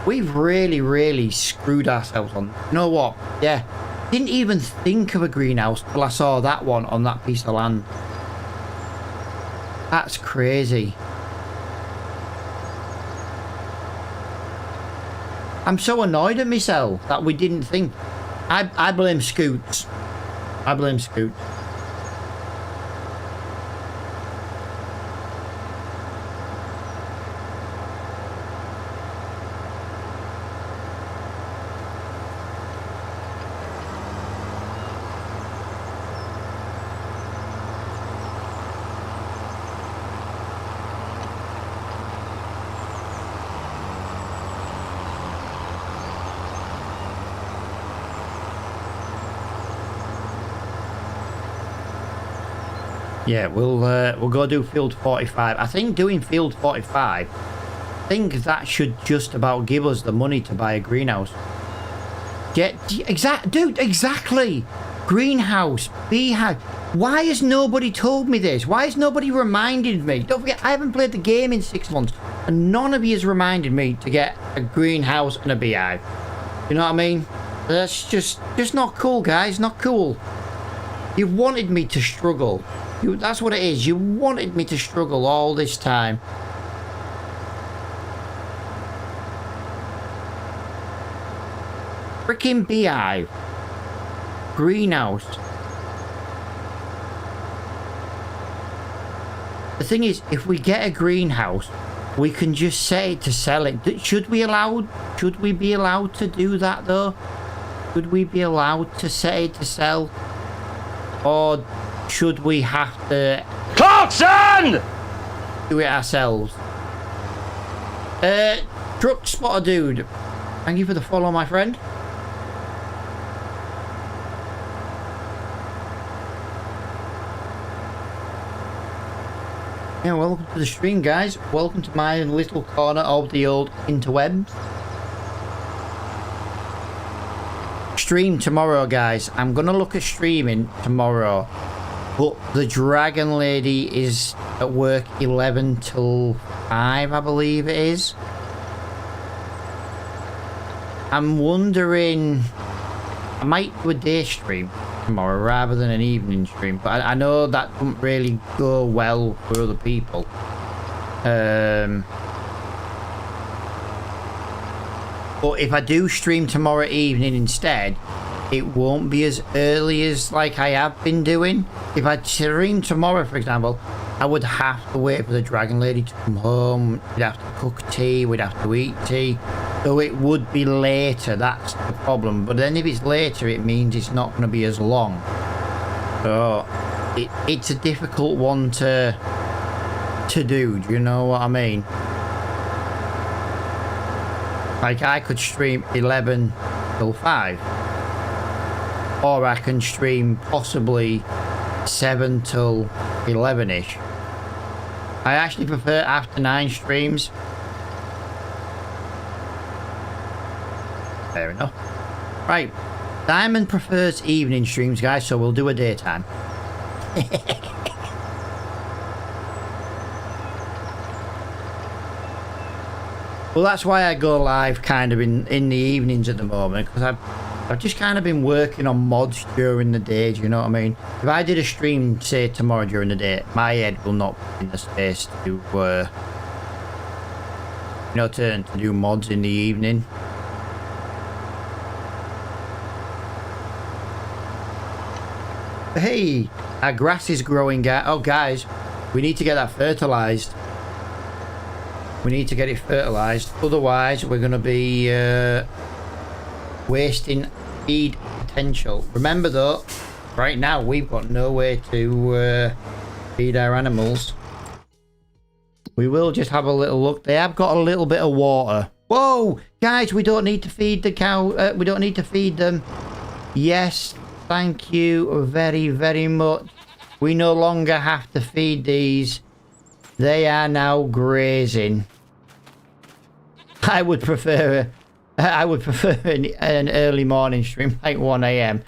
Speaker 1: We've really screwed ourselves on. You know what? Yeah, didn't even think of a greenhouse till I saw that one on that piece of land. That's crazy. I'm so annoyed at myself that we didn't think. I blame Scoots. I blame Scoots. Yeah, we'll go do field 45. I think doing field 45, I think that should just about give us the money to buy a greenhouse. Dude, exactly. Greenhouse, beehive. Why has nobody told me this? Why has nobody reminded me? Don't forget, I haven't played the game in 6 months, and none of you has reminded me to get a greenhouse and a beehive. You know what I mean? That's just not cool, guys. Not cool. You wanted me to struggle. That's what it is. You wanted me to struggle all this time. Freaking beehive. Greenhouse. The thing is, if we get a greenhouse, we can just say to sell it. Should we be allowed to do that though? Should we be allowed to say to sell? Or should we have to...
Speaker 2: Clarkson!
Speaker 1: Do it ourselves? Truck Spotter Dude. Thank you for the follow, my friend. Yeah, welcome to the stream, guys. Welcome to my little corner of the old interwebs. Stream tomorrow, guys. I'm gonna look at streaming tomorrow. But the Dragon Lady is at work 11 till 5, I believe it is. I'm wondering... I might do a day stream. tomorrow rather than an evening stream. But I know that doesn't really go well for other people. But if I do stream tomorrow evening instead, it won't be as early as like I have been doing. If I stream tomorrow, for example, I would have to wait for the Dragon Lady to come home. We'd have to cook tea, we'd have to eat tea. So it would be later, that's the problem. But then if it's later, it means it's not going to be as long. So it's a difficult one to do you know what I mean? Like I could stream 11 till 5. Or I can stream possibly 7 till 11ish. I actually prefer after 9 streams. Fair enough. Right. Diamond prefers evening streams, guys, so we'll do a daytime. Well, that's why I go live kind of in the evenings at the moment, because I've just kind of been working on mods during the day, do you know what I mean? If I did a stream, say, tomorrow during the day, my head will not be in the space to, to do mods in the evening. Hey, our grass is growing, guys. Oh, guys, we need to get that fertilized. We need to get it fertilized. Otherwise, we're going to be wasting feed potential. Remember, though, right now, we've got no way to feed our animals. We will just have a little look. They have got a little bit of water. Whoa, guys, we don't need to feed the cow. We don't need to feed them. Yes, thank you very, very much. We no longer have to feed these. They are now grazing. I would prefer an early morning stream like 1 AM.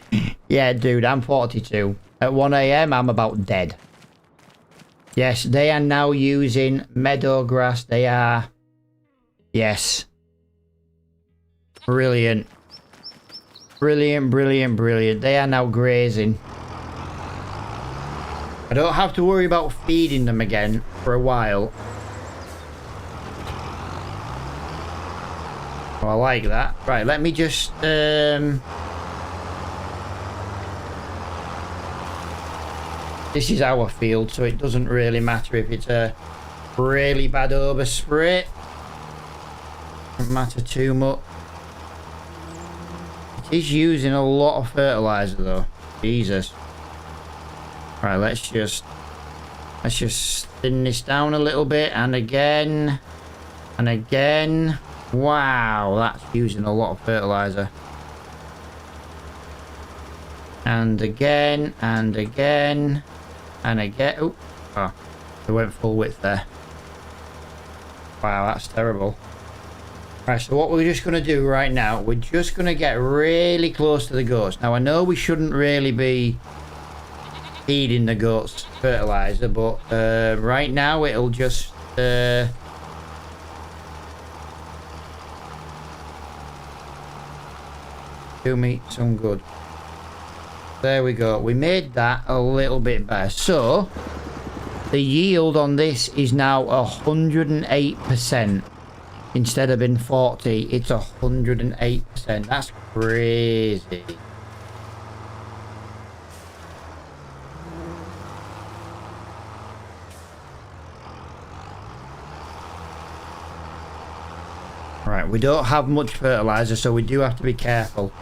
Speaker 1: Yeah, dude, I'm 42. At 1 AM, I'm about dead. Yes, they are now using meadow grass. They are. Yes. Brilliant. Brilliant, brilliant, brilliant. They are now grazing. I don't have to worry about feeding them again for a while. Oh, I like that. Right, let me just... This is our field, so it doesn't really matter if it's a really bad overspray. Doesn't matter too much. It is using a lot of fertilizer, though. Jesus. Right, let's just thin this down a little bit, and again, and again. Wow, that's using a lot of fertilizer. And again, and again, and again. Oh, it went full width there. Wow, that's terrible. Right, so what we're just going to do right now, we're just going to get really close to the goats. Now, I know we shouldn't really be feeding the goats fertilizer, but right now it'll just do me some good. There we go. We made that a little bit better. So the yield on this is now 108%. Instead of being 40, it's 108%. That's crazy. Right, we don't have much fertilizer, so we do have to be careful.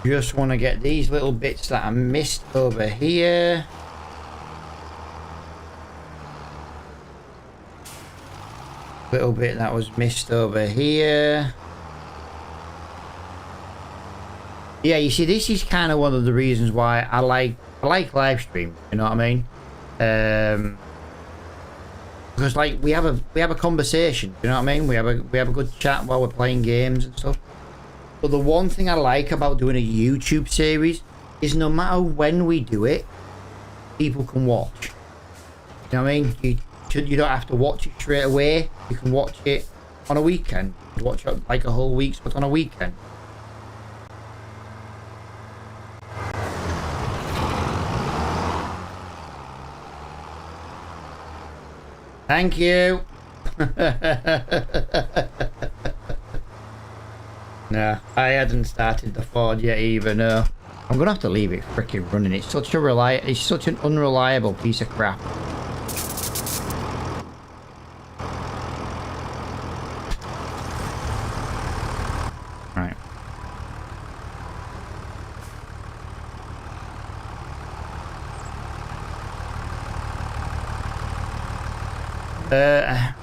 Speaker 1: Just want to get these little bits that I missed over here. Little bit that was missed over here. Yeah, you see, this is kind of one of the reasons why I like live streams, you know what I mean? Because like we have a conversation, you know what I mean? We have a good chat while we're playing games and stuff. But the one thing I like about doing a YouTube series is no matter when we do it, people can watch. You know what I mean? You don't have to watch it straight away. You can watch it on a weekend. You watch it like a whole week's worth on a weekend. Thank you. No, I hadn't started the Ford yet either, no. I'm gonna have to leave it freaking running. It's such an unreliable piece of crap. Right. Uh,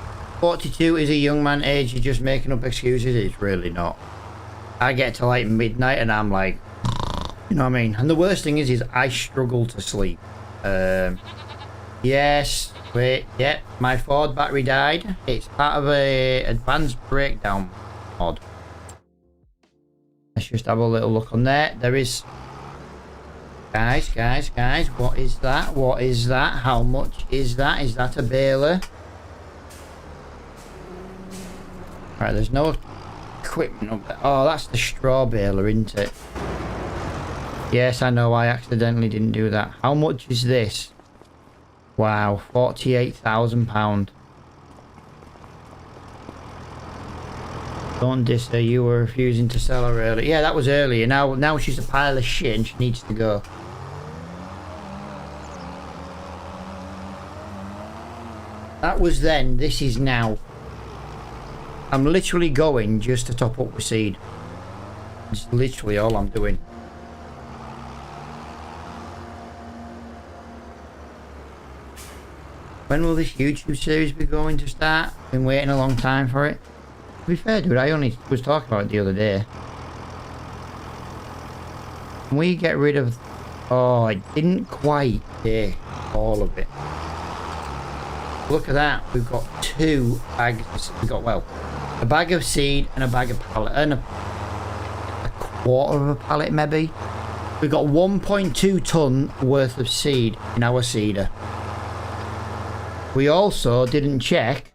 Speaker 1: 42 is a young man age. You're just making up excuses. It's really not. I get to like midnight and I'm like, you know what I mean? And the worst thing is I struggle to sleep. Yes, wait, yep, my Ford battery died. It's part of a advanced breakdown mod. Let's just have a little look on there. There is... Guys, what is that? What is that? How much is that? Is that a baler? Right, there's no equipment up there. Oh, that's the straw baler, isn't it? Yes, I know, I accidentally didn't do that. How much is this? Wow, £48,000. Don't diss her, you were refusing to sell her earlier. Yeah, that was earlier. Now she's a pile of shit and she needs to go. That was then, this is now. I'm literally going just to top up with seed. It's literally all I'm doing. When will this YouTube series be going to start? Been waiting a long time for it. To be fair, dude, I only was talking about it the other day. Can we get rid of... Oh, I didn't quite do all of it. Look at that. We've got 2 bags. We've got, well, a bag of seed and a bag of pallet. And a quarter of a pallet, maybe. We've got 1.2 ton worth of seed in our seeder. We also didn't check.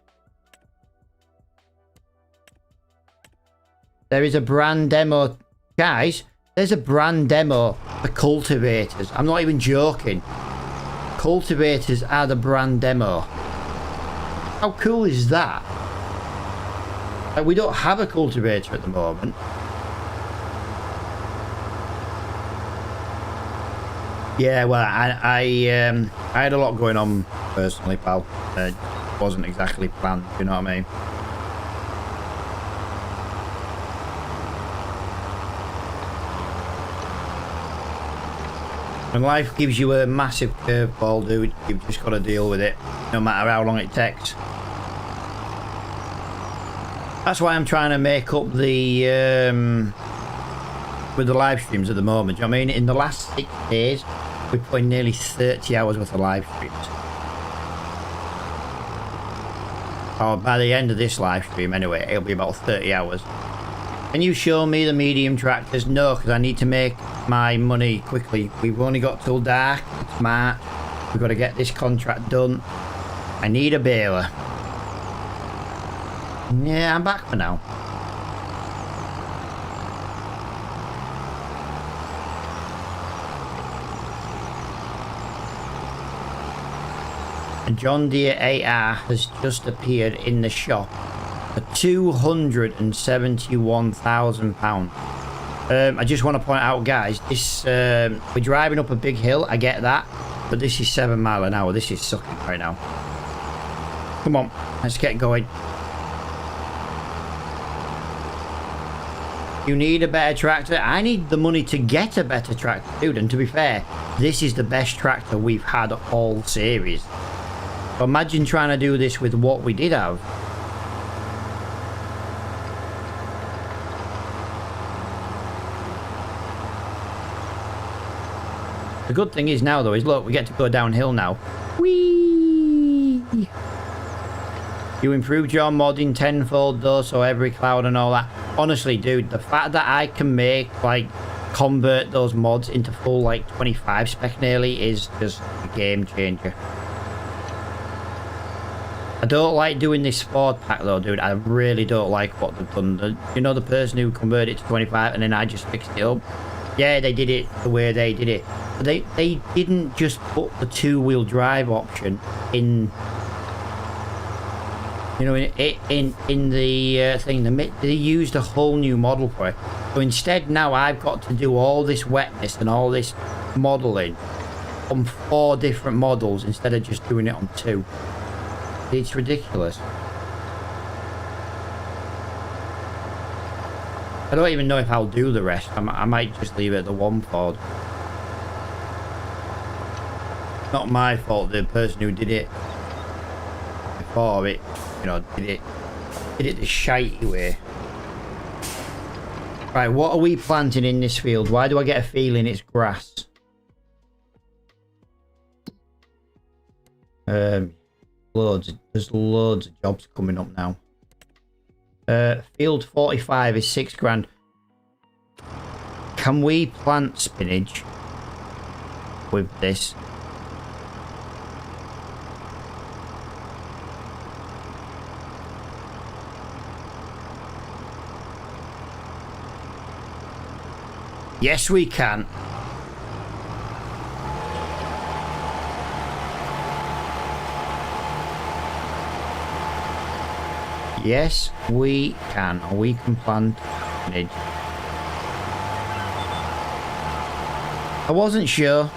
Speaker 1: There is a brand demo. Guys, there's a brand demo for cultivators. I'm not even joking. Cultivators are the brand demo. How cool is that? Like, we don't have a cultivator at the moment. Yeah, well, I had a lot going on personally, pal. It wasn't exactly planned, you know what I mean? When life gives you a massive curveball, dude, you've just got to deal with it, no matter how long it takes. That's why I'm trying to make up the with the live streams at the moment. Do you know what I mean? In the last 6 days, we put in nearly 30 hours worth of live streams. Oh, by the end of this live stream, anyway, it'll be about 30 hours. Can you show me the medium tractors? No, because I need to make my money quickly. We've only got till dark. It's March. We've got to get this contract done. I need a baler. Yeah, I'm back for now. A John Deere 8R has just appeared in the shop for £271,000. I just want to point out, guys, this we're driving up a big hill. I get that, but this is 7 miles an hour. This is sucking right now. Come on, let's get going. You need a better tractor. I need the money to get a better tractor, dude. And to be fair, this is the best tractor we've had all series. So imagine trying to do this with what we did have. The good thing is now, though, is look, we get to go downhill now. Whee! You improved your modding tenfold, though, so every cloud and all that. Honestly, dude, the fact that I can make, like, convert those mods into full, like, 25 spec nearly is just a game changer. I don't like doing this Ford pack, though, dude. I really don't like what they've done. You know, the person who converted it to 25 and then I just fixed it up? Yeah, they did it the way they did it. But they didn't just put the 2-wheel drive option in You know, in the thing, they used a whole new model for it. So instead, now I've got to do all this wetness and all this modeling on 4 different models instead of just doing it on 2. It's ridiculous. I don't even know if I'll do the rest. I might just leave it at the 1 Ford. Not my fault. The person who did it before it, you know, did it the shitey way. Right, what are we planting in this field? Why do I get a feeling it's grass? There's loads of jobs coming up now. Field 45 is 6 grand. Can we plant spinach with this? Yes, we can. Yes, we can. We can plant spinach. I wasn't sure.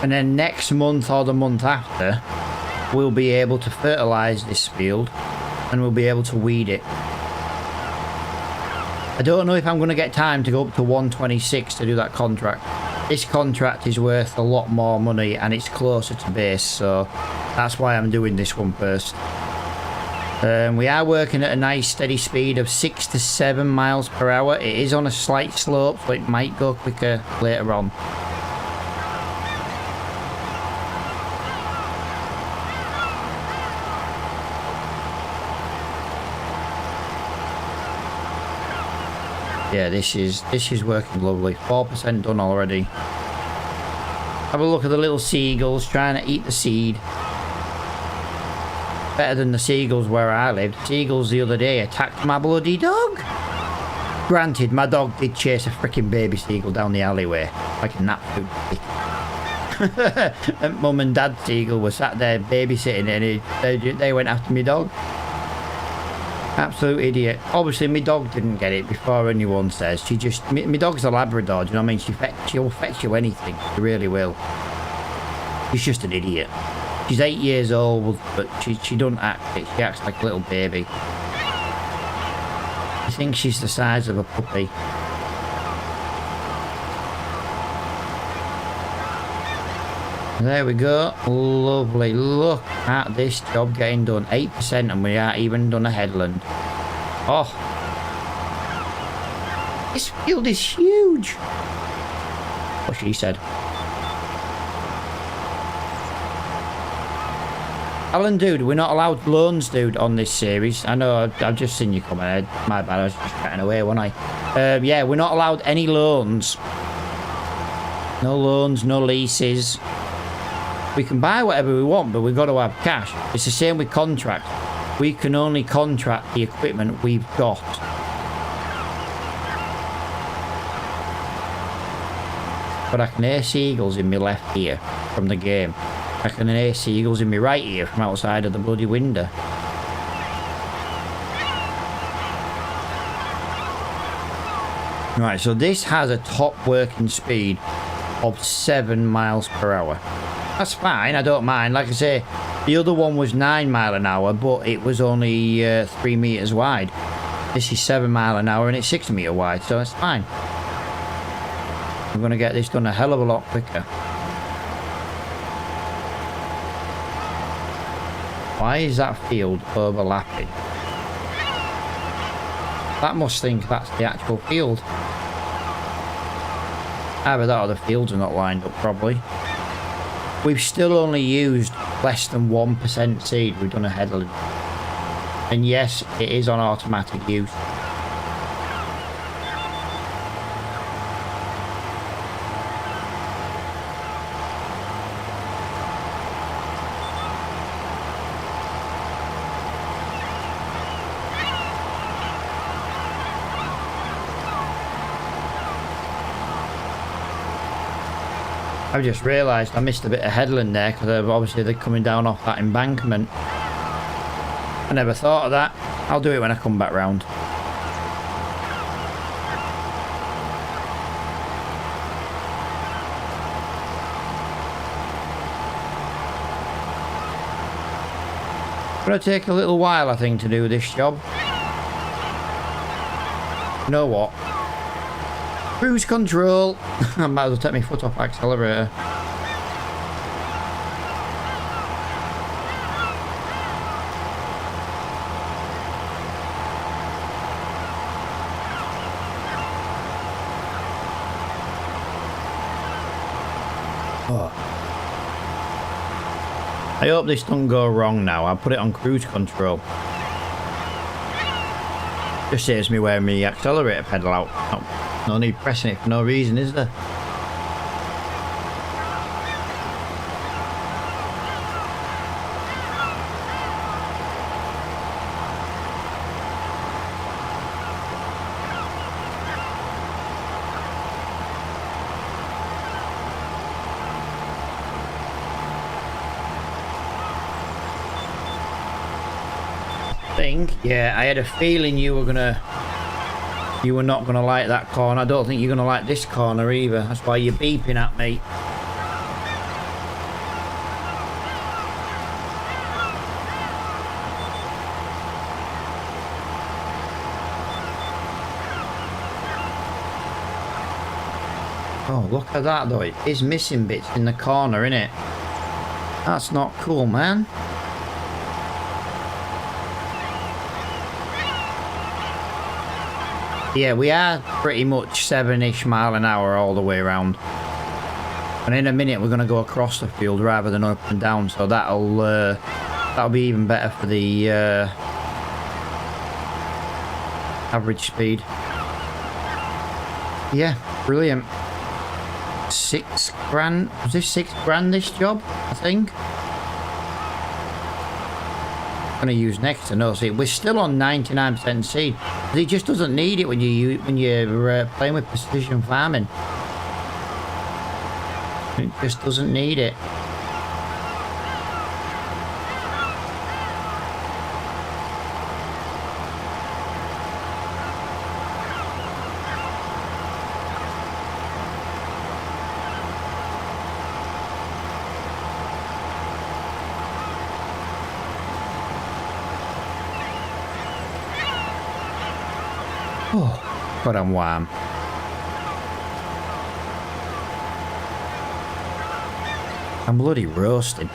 Speaker 1: And then next month or the month after, we'll be able to fertilise this field and we'll be able to weed it. I don't know if I'm going to get time to go up to 126 to do that contract. This contract is worth a lot more money and it's closer to base, so that's why I'm doing this one first. We are working at a nice steady speed of 6 to 7 miles per hour. It is on a slight slope, so it might go quicker later on. Yeah, this is working lovely. 4% done already. Have a look at the little seagulls trying to eat the seed. Better than the seagulls where I lived. Seagulls the other day attacked my bloody dog. Granted, my dog did chase a freaking baby seagull down the alleyway like an absolute dick. And Mum and Dad seagull were sat there babysitting and they went after my dog. Absolute idiot. Obviously, my dog didn't get it before anyone says. She just... My dog's a Labrador, do you know what I mean? She'll fetch you anything. She really will. She's just an idiot. She's 8 years old, but she doesn't act it. She acts like a little baby. I think she's the size of a puppy. There we go. Lovely. Look at this job getting done. 8% and we aren't even done a headland. Oh. This field is huge. What she said. Alan, dude, we're not allowed loans, dude, on this series. I know, I've just seen you come ahead. My bad, I was just chatting away, wasn't I? Yeah, we're not allowed any loans. No loans, no leases. We can buy whatever we want, but we've got to have cash. It's the same with contract. We can only contract the equipment we've got. But I can hear seagulls in my left ear from the game. I can hear seagulls in my right ear from outside of the bloody window. Right, so this has a top working speed of 7 miles per hour. That's fine, I don't mind. Like I say, the other one was 9 miles an hour, but it was only 3 meters wide. This is 7 miles an hour and it's 6 meters wide, so it's fine. I'm going to get this done a hell of a lot quicker. Why is that field overlapping? That must think that's the actual field. Either that or the fields are not lined up properly. We've still only used less than 1% seed. We've done a headland. And yes, it is on automatic use. I've just realised I missed a bit of headland there because obviously they're coming down off that embankment. I never thought of that. I'll do it when I come back round. It's going to take a little while, I think, to do this job. You know what? Cruise control. I might as well take my foot off accelerator. Oh. I hope this doesn't go wrong now. I'll put it on cruise control. Just saves me wearing my accelerator pedal out. No need pressing it for no reason, is there? Yeah, I had a feeling you were not gonna like that corner. I don't think you're gonna like this corner either. That's why you're beeping at me. Oh, look at that though. It is missing bits in the corner, innit? That's not cool, man. Yeah, we are pretty much 7-ish mile an hour all the way around. And in a minute we're going to go across the field rather than up and down, so that'll be even better for the average speed. Yeah, brilliant. 6 grand. Was this 6 grand this job? I think. I'm going to use next to no seed. We're still on 99% seed. He just doesn't need it when you're playing with precision farming. It just doesn't need it. Oh, but I'm warm. I'm bloody roasting.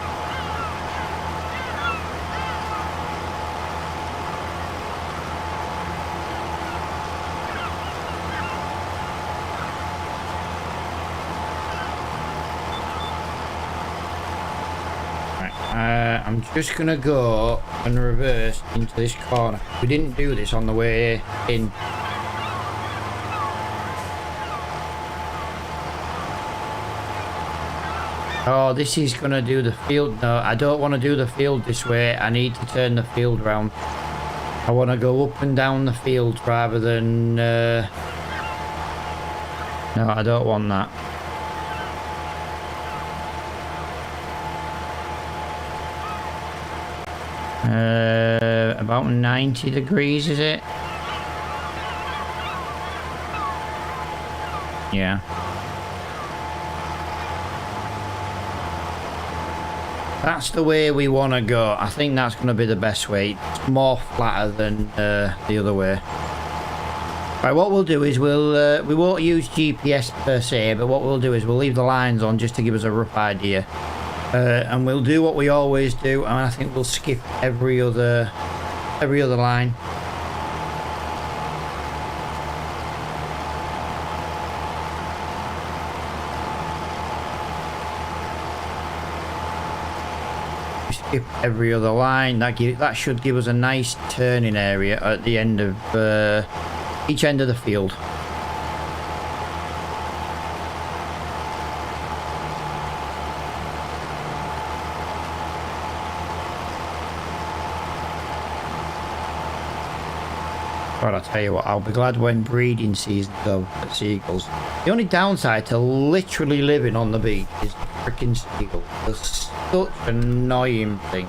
Speaker 1: I'm just gonna go and reverse into this corner. We didn't do this on the way in. Oh, this is gonna do the field. No, I don't want to do the field this way. I need to turn the field round. I want to go up and down the field rather than... No, I don't want that. About 90 degrees, is it? Yeah. That's the way we want to go. I think that's going to be the best way. It's more flatter than the other way. Right, what we'll do is we won't use GPS per se, but what we'll do is we'll leave the lines on just to give us a rough idea. And we'll do what we always do, and I think we'll skip every other line. Skip every other line. That should give us a nice turning area at the end of each end of the field. God, I tell you what, I'll be glad when breeding season's over for seagulls. The only downside to literally living on the beach is freaking seagulls. They're such an annoying thing.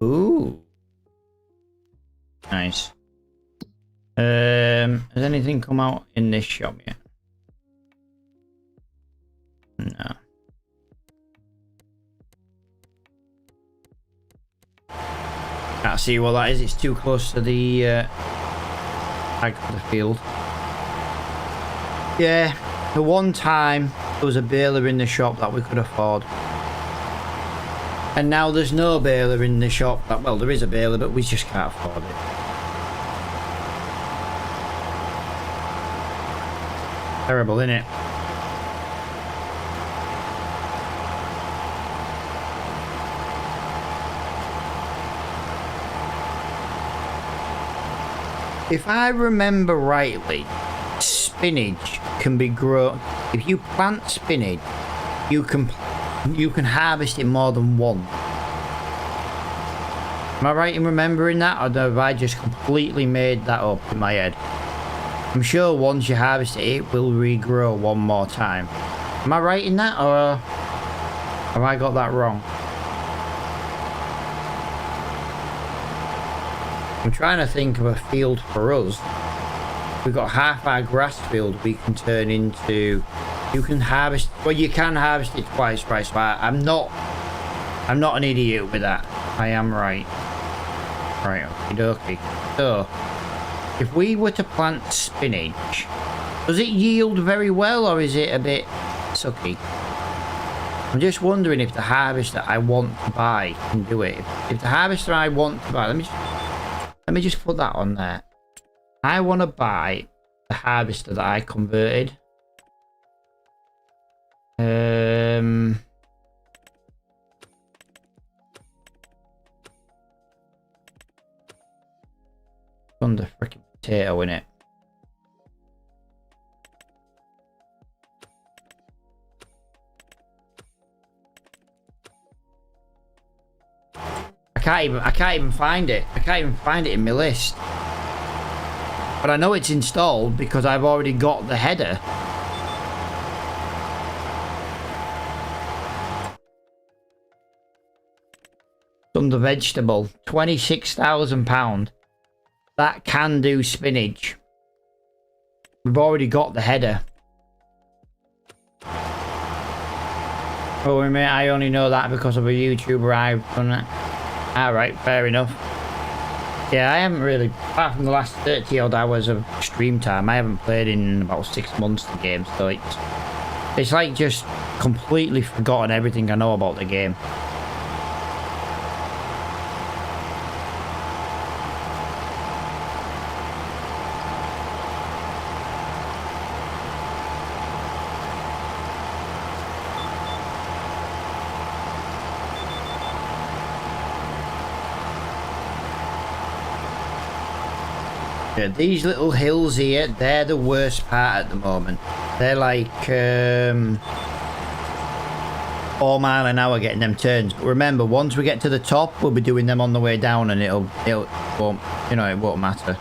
Speaker 1: Ooh. Nice. Has anything come out in this shop yet? No. Can't see what that is. It's too close to the ag for the field. Yeah, the one time there was a baler in the shop that we could afford. And now there's no baler in the shop. That, well, there is a baler, but we just can't afford it. Terrible, innit? If I remember rightly, spinach can be grown. If you plant spinach, you can harvest it more than once. Am I right in remembering that, or have I just completely made that up in my head? I'm sure once you harvest it, it will regrow one more time. Am I right in that, or have I got that wrong? I'm trying to think of a field for us. We've got half our grass field we can turn into. You can harvest. Well, you can harvest it twice, right? So I'm not an idiot with that. I am right. Right, okie dokie. So, if we were to plant spinach, does it yield very well, or is it a bit sucky? I'm just wondering if the harvester I want to buy can do it. If the harvester I want to buy, let me just put that on there. I want to buy the harvester that I converted. Under freaking potato in it. I can't even find it. I can't even find it in my list. But I know it's installed because I've already got the header. Under vegetable, £26,000. That can do spinach. We've already got the header. Oh, wait a minute, I only know that because of a YouTuber I've done it. Alright, fair enough. Yeah, I haven't really, apart from the last 30 odd hours of stream time, I haven't played in about 6 months the game, so it's like just completely forgotten everything I know about the game. These little hills here, they're the worst part at the moment. They're like 4 mile an hour getting them turns. But remember, once we get to the top, we'll be doing them on the way down, and it won't, you know, it won't matter.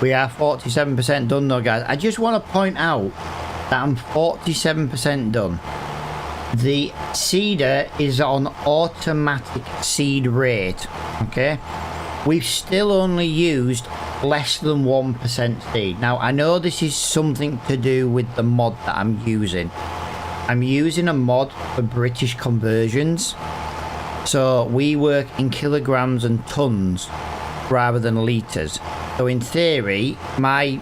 Speaker 1: We are 47% done though, guys. I just want to point out that I'm 47% done. The seeder is on automatic seed rate, okay? We've still only used less than 1% seed. Now, I know this is something to do with the mod that I'm using. I'm using a mod for British conversions. So we work in kilograms and tons rather than litres. So in theory, my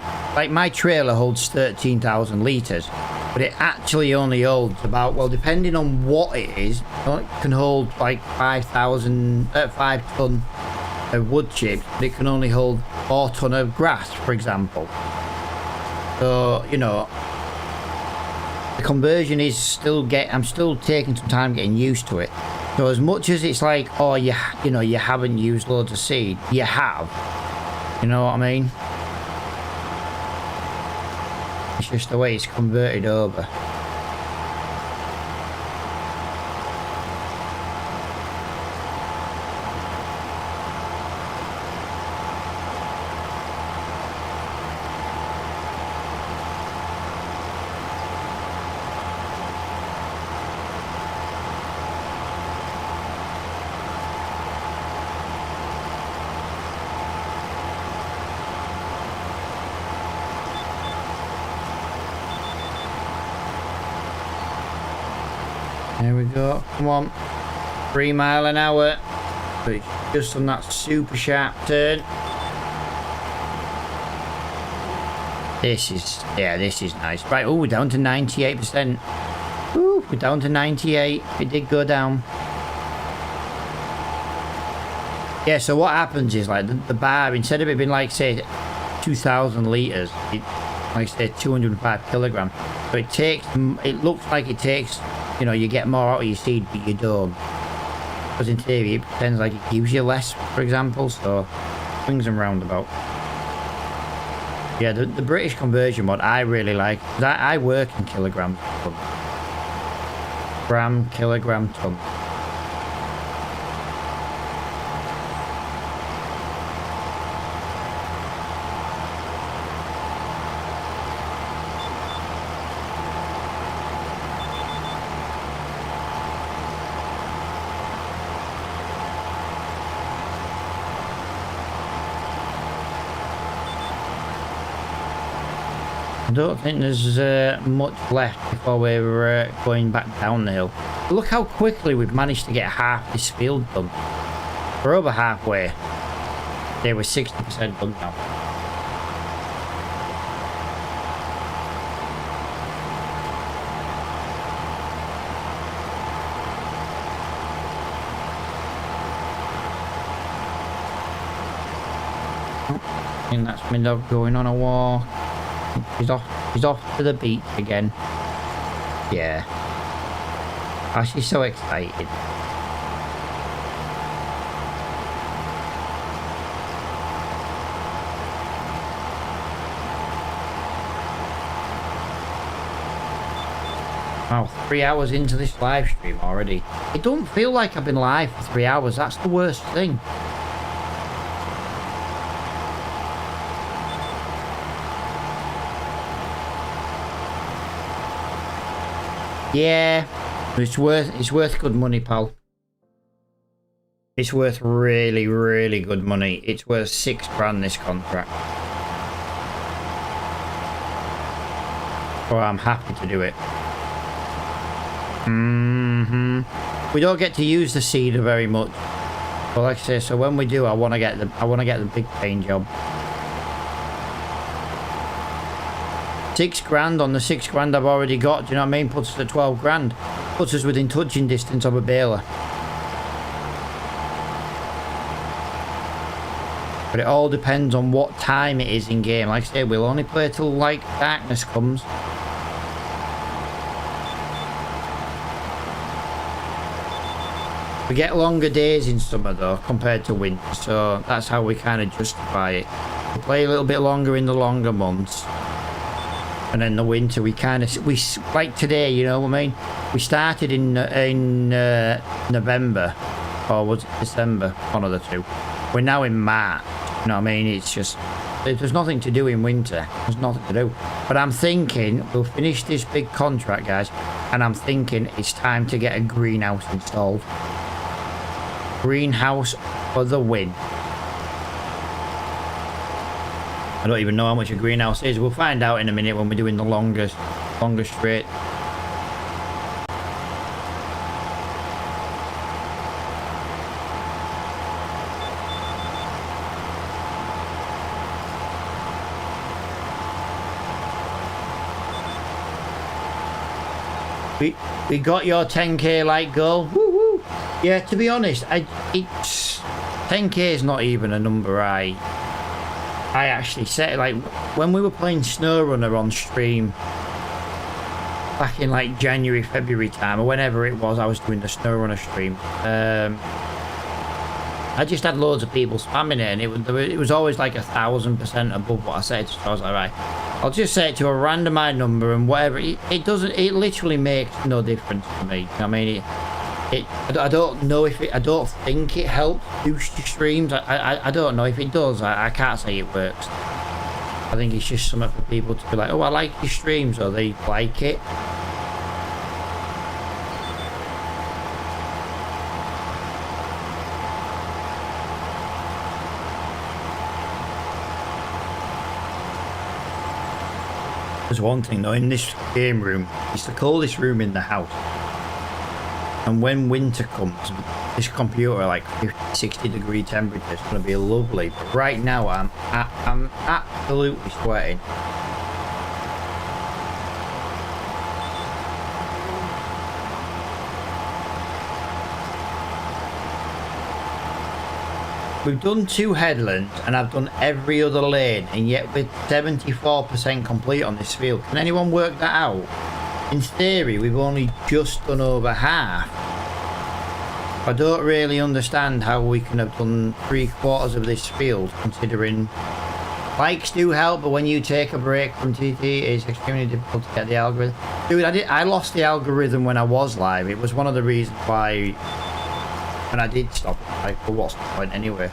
Speaker 1: trailer holds 13,000 litres. but it actually only holds about, well, depending on what it is, it can hold like 5 ton of wood chips, but it can only hold 4 ton of grass, for example. So, you know, the conversion is still I'm still taking some time getting used to it. So as much as it's like, oh, you know, you haven't used loads of seed, you have. You know what I mean? It's just the way it's converted over. There we go. Come on. 3 miles an hour. But it's just on that super sharp turn. This is nice. Right, oh, we're down to 98%. Ooh, we're down to 98. It did go down. Yeah, so what happens is, like, the bar, instead of it being, like, say, 2,000 litres, like, say, 205 kilograms. So it looks like it takes, you know, you get more out of your seed, but you don't. Because in theory, it pretends like it gives you less, for example, so swings and roundabouts. Yeah, the British conversion mod I really like, because I work in kilograms per ton. Gram, kilogram, ton. I don't think there's much left before we're going back down the hill. Look how quickly we've managed to get half this field done. We're over halfway. They were 60% done now. I think that's my dog going on a walk. He's off to the beach again. Yeah. Oh, she's so excited. Wow, 3 hours into this live stream already. It don't feel like I've been live for 3 hours. That's the worst thing. Yeah, it's worth good money, pal. It's worth really, really good money. It's worth 6 grand this contract. So I'm happy to do it. We don't get to use the seeder very much. But like I say, so when we do, I want to get the big paint job. 6 grand on the 6 grand I've already got, do you know what I mean? Puts us at 12 grand. Puts us within touching distance of a baler. But it all depends on what time it is in game. Like I say, we'll only play till like darkness comes. We get longer days in summer though, compared to winter, so that's how we kind of justify it. We play a little bit longer in the longer months. And then the winter, we like today, you know what I mean? We started in November, or was it December? One of the two. We're now in March. You know what I mean? It's just, there's nothing to do in winter. There's nothing to do. But I'm thinking we'll finish this big contract, guys, and I'm thinking it's time to get a greenhouse installed. Greenhouse for the win. I don't even know how much a greenhouse is. We'll find out in a minute when we're doing the longer straight. we got your 10k like goal. Woo woo. Yeah, to be honest, it's 10k is not even a number I actually set. Like when we were playing SnowRunner on stream back in like January, February time, or whenever it was, I was doing the SnowRunner stream. I just had loads of people spamming it, and it was always like 1000% above what I said. So I was like, right, I'll just set it to a randomized number, and whatever. It doesn't. It literally makes no difference to me. I mean, I don't know if it. I don't think it helps boost your streams. I don't know if it does. I can't say it works. I think it's just something for people to be like, oh, I like your streams, or they like it. There's one thing though, in this game room, it's the coldest room in the house. And when winter comes, this computer like 50-60 degree temperature is going to be lovely. But right now, I'm absolutely sweating. We've done 2 headlands, and I've done every other lane, and yet we're 74% complete on this field. Can anyone work that out? In theory, we've only just done over half. I don't really understand how we can have done 3/4 of this field, considering likes do help, but when you take a break from TT, it's extremely difficult to get the algorithm. Dude, I lost the algorithm when I was live. It was one of the reasons why when I did stop it, like, well, what's the point anyway?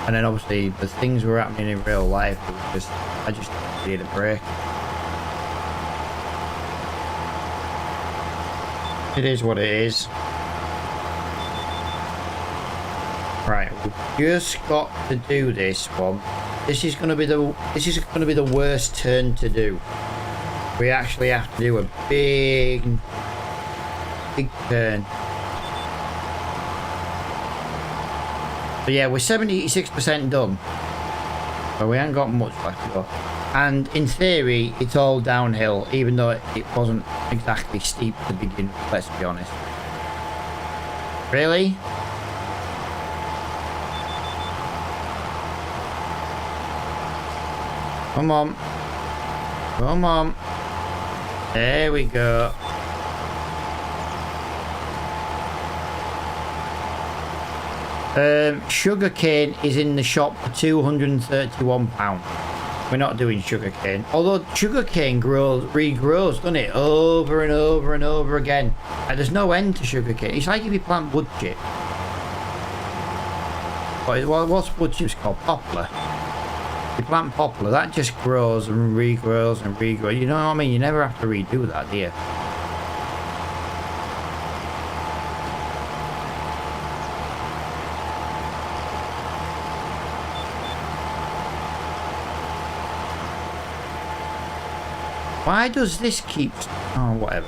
Speaker 1: And then obviously the things were happening in real life. It was just, I just needed a break. It is what it is. Right, we've just got to do this one. This is gonna be the worst turn to do. We actually have to do a big turn. So yeah, we're 76% done. But we ain't got much left to go. And in theory, it's all downhill, even though it wasn't exactly steep to begin with, let's be honest. Really? Come on. Come on. There we go. Sugarcane is in the shop for £231. We're not doing sugarcane. Although sugarcane regrows, doesn't it? Over and over and over again. Like, there's no end to sugarcane. It's like if you plant wood chip. What's wood chips called? Poplar. You plant poplar, that just grows and regrows and regrows. You know what I mean? You never have to redo that, do you? Why does this keep... Oh, whatever.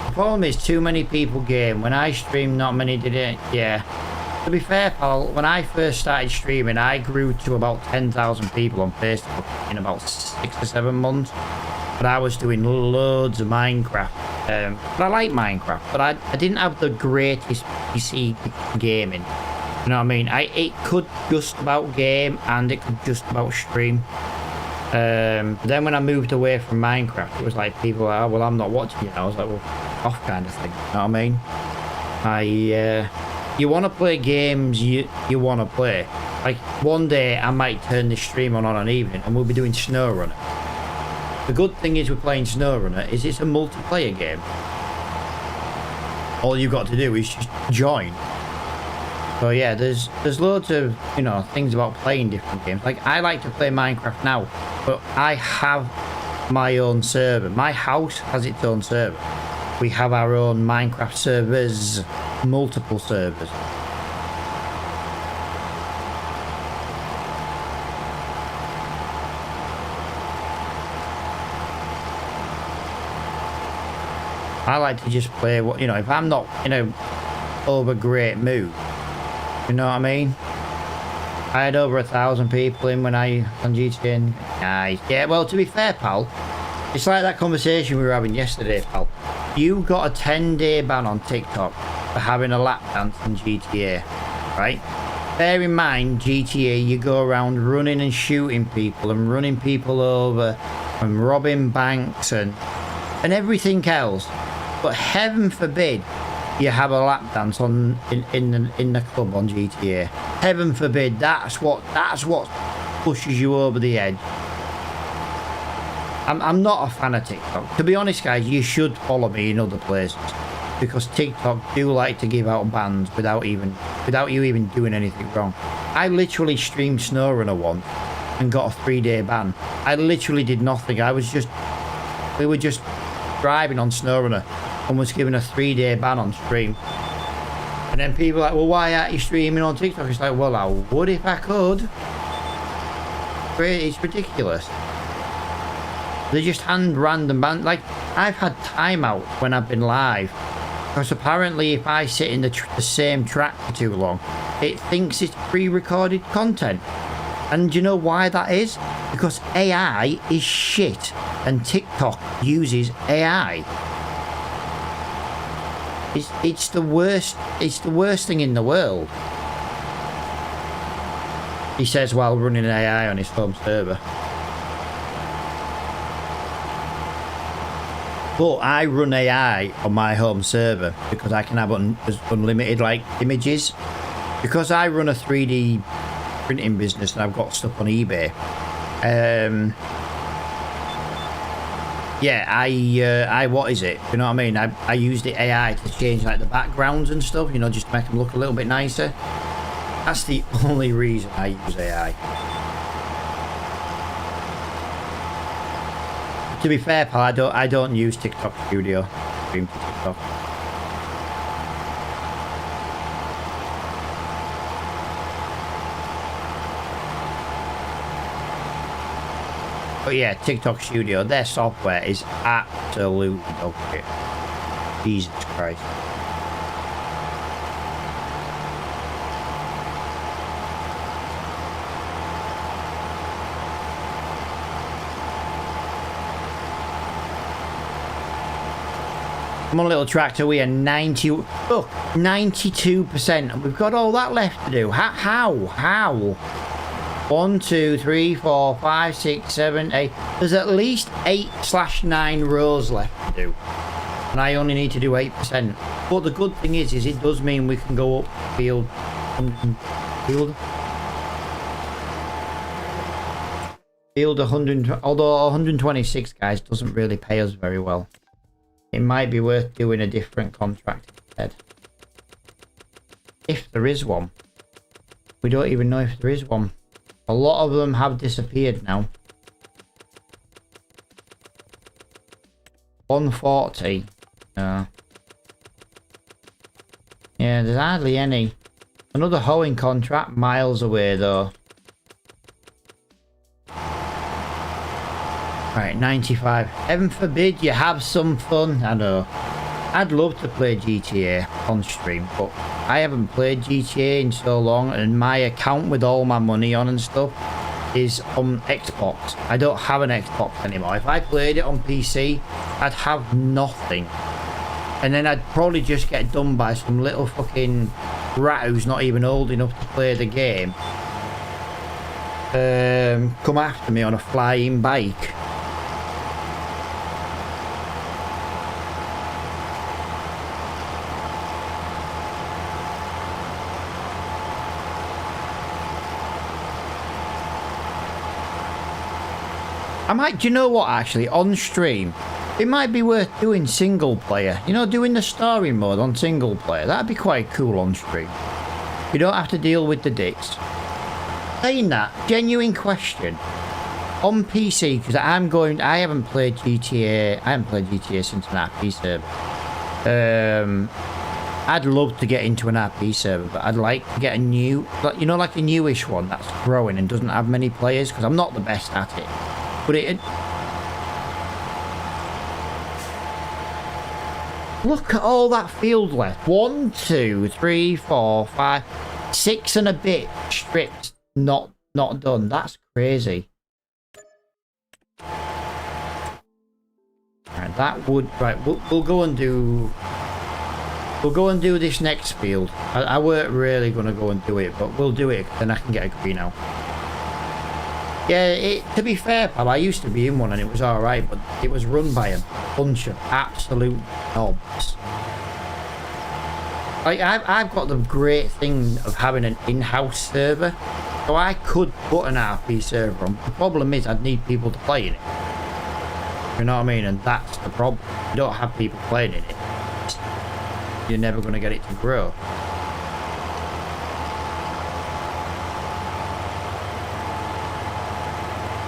Speaker 1: The problem is too many people game. When I stream, not many did it. Yeah. To be fair, pal, when I first started streaming, I grew to about 10,000 people on Facebook in about 6 or 7 months. But I was doing loads of Minecraft. But I like Minecraft, but I didn't have the greatest PC gaming. You know what I mean? It could just about game, and it could just about stream. But then when I moved away from Minecraft, it was like people were, oh, well, I'm not watching it. I was like, well, off kind of thing. You know what I mean? You want to play games you want to play. Like, one day I might turn this stream on an evening and we'll be doing SnowRunner. The good thing is with playing SnowRunner is it's a multiplayer game. All you've got to do is just join. So yeah, there's loads of, you know, things about playing different games. Like, I like to play Minecraft now, but I have my own server. My house has its own server. We have our own Minecraft servers, multiple servers. I like to just play what, you know, if I'm not in a over great mood, you know what I mean? I had over 1,000 people in when I on GTA. Nice. Yeah, well, to be fair, pal, it's like that conversation we were having yesterday, pal. you got a 10-day ban on TikTok for having a lap dance in GTA, right? Bear in mind, GTA, you go around running and shooting people and running people over and robbing banks and everything else. But heaven forbid you have a lap dance on in the club on GTA. Heaven forbid. That's what pushes you over the edge. I'm not a fan of TikTok. To be honest, guys, you should follow me in other places because TikTok do like to give out bans without you even doing anything wrong. I literally streamed SnowRunner once and got a 3-day ban. I literally did nothing. We were just driving on SnowRunner and was given a 3-day ban on stream. And then people are like, well, why aren't you streaming on TikTok? It's like, well, I would if I could. It's ridiculous. They just hand random ban. Like, I've had timeouts when I've been live. Because apparently if I sit in the same track for too long, it thinks it's pre-recorded content. And do you know why that is? Because AI is shit. And TikTok uses AI. It's the worst thing in the world. He says while running AI on his home server. But I run AI on my home server because I can have unlimited like images. Because I run a 3D printing business and I've got stuff on eBay. Yeah, I what is it? You know what I mean? I use the AI to change like the backgrounds and stuff, you know, just to make them look a little bit nicer. That's the only reason I use AI. To be fair, pal, I don't use TikTok Studio. Stream to TikTok. But yeah, TikTok Studio, their software is absolutely dog shit. Jesus Christ. Come on, little tractor, we are 92%, and we've got all that left to do. How? 1, 2, 3, 4, 5, 6, 7, 8. There's at least 8/9 rows left to do, and I only need to do 8%. But the good thing is it does mean we can go up field. Field 100, although 126, guys, doesn't really pay us very well. It might be worth doing a different contract instead. If there is one. We don't even know if there is one. A lot of them have disappeared now. 140. Yeah, there's hardly any. Another hoeing contract miles away though. Right, 95. Heaven forbid you have some fun. I know. I'd love to play GTA on stream, but I haven't played GTA in so long, and my account with all my money on and stuff is on Xbox. I don't have an Xbox anymore. If I played it on PC, I'd have nothing. And then I'd probably just get done by some little fucking rat who's not even old enough to play the game. Come after me on a flying bike. Do you know what, actually, on stream, it might be worth doing single player. You know, doing the story mode on single player. That'd be quite cool on stream. You don't have to deal with the dicks. Saying that, genuine question. On PC, because I haven't played GTA. I haven't played GTA since an RP server. I'd love to get into an RP server, but I'd like to get a new, you know, like a newish one that's growing and doesn't have many players, because I'm not the best at it. But look at all that field left. 1, 2, 3, 4, 5, 6 and a bit strips not done. That's crazy. Right, that would... Right, we'll go and do... We'll go and do this next field. I weren't really going to go and do it, but we'll do it, then I can get a greenhouse. Yeah, to be fair, pal, I used to be in one and it was alright, but it was run by a bunch of absolute knobs. Like, I've got the great thing of having an in-house server, so I could put an RP server on. The problem is I'd need people to play in it. You know what I mean? And that's the problem. You don't have people playing in it, you're never going to get it to grow.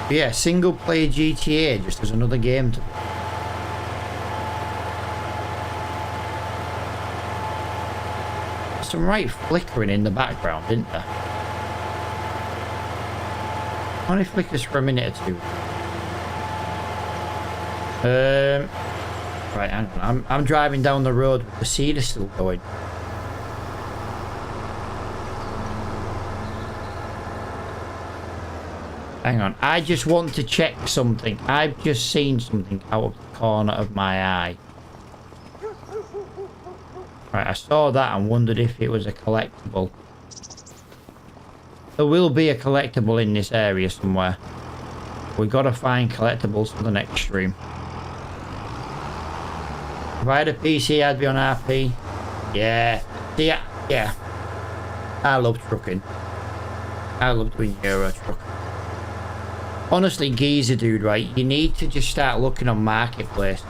Speaker 1: But yeah, single player GTA just as another game to... Some right flickering in the background, isn't there? Only flickers for a minute or two. Right, hang on. I'm driving down the road with the seeder still going. Hang on. I just want to check something. I've just seen something out of the corner of my eye. Right, I saw that and wondered if it was a collectible. There will be a collectible in this area somewhere. We've got to find collectibles for the next stream. If I had a PC, I'd be on RP. Yeah. Yeah. I love trucking. I love doing Euro truck. Honestly, geezer dude, right? You need to just start looking on Marketplace.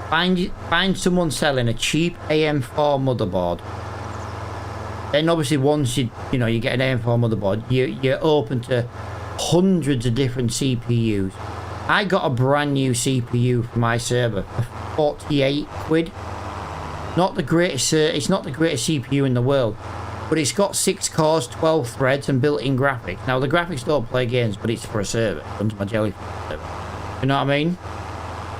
Speaker 1: Find someone selling a cheap AM4 motherboard. Then obviously once you get an AM4 motherboard, you're open to hundreds of different CPUs. I got a brand new CPU for my server for 48 quid. Not the greatest, it's not the greatest CPU in the world, but it's got 6 cores, 12 threads and built-in graphics. Now the graphics don't play games, but it's for a server. It runs my Jellyfish server. You know what I mean?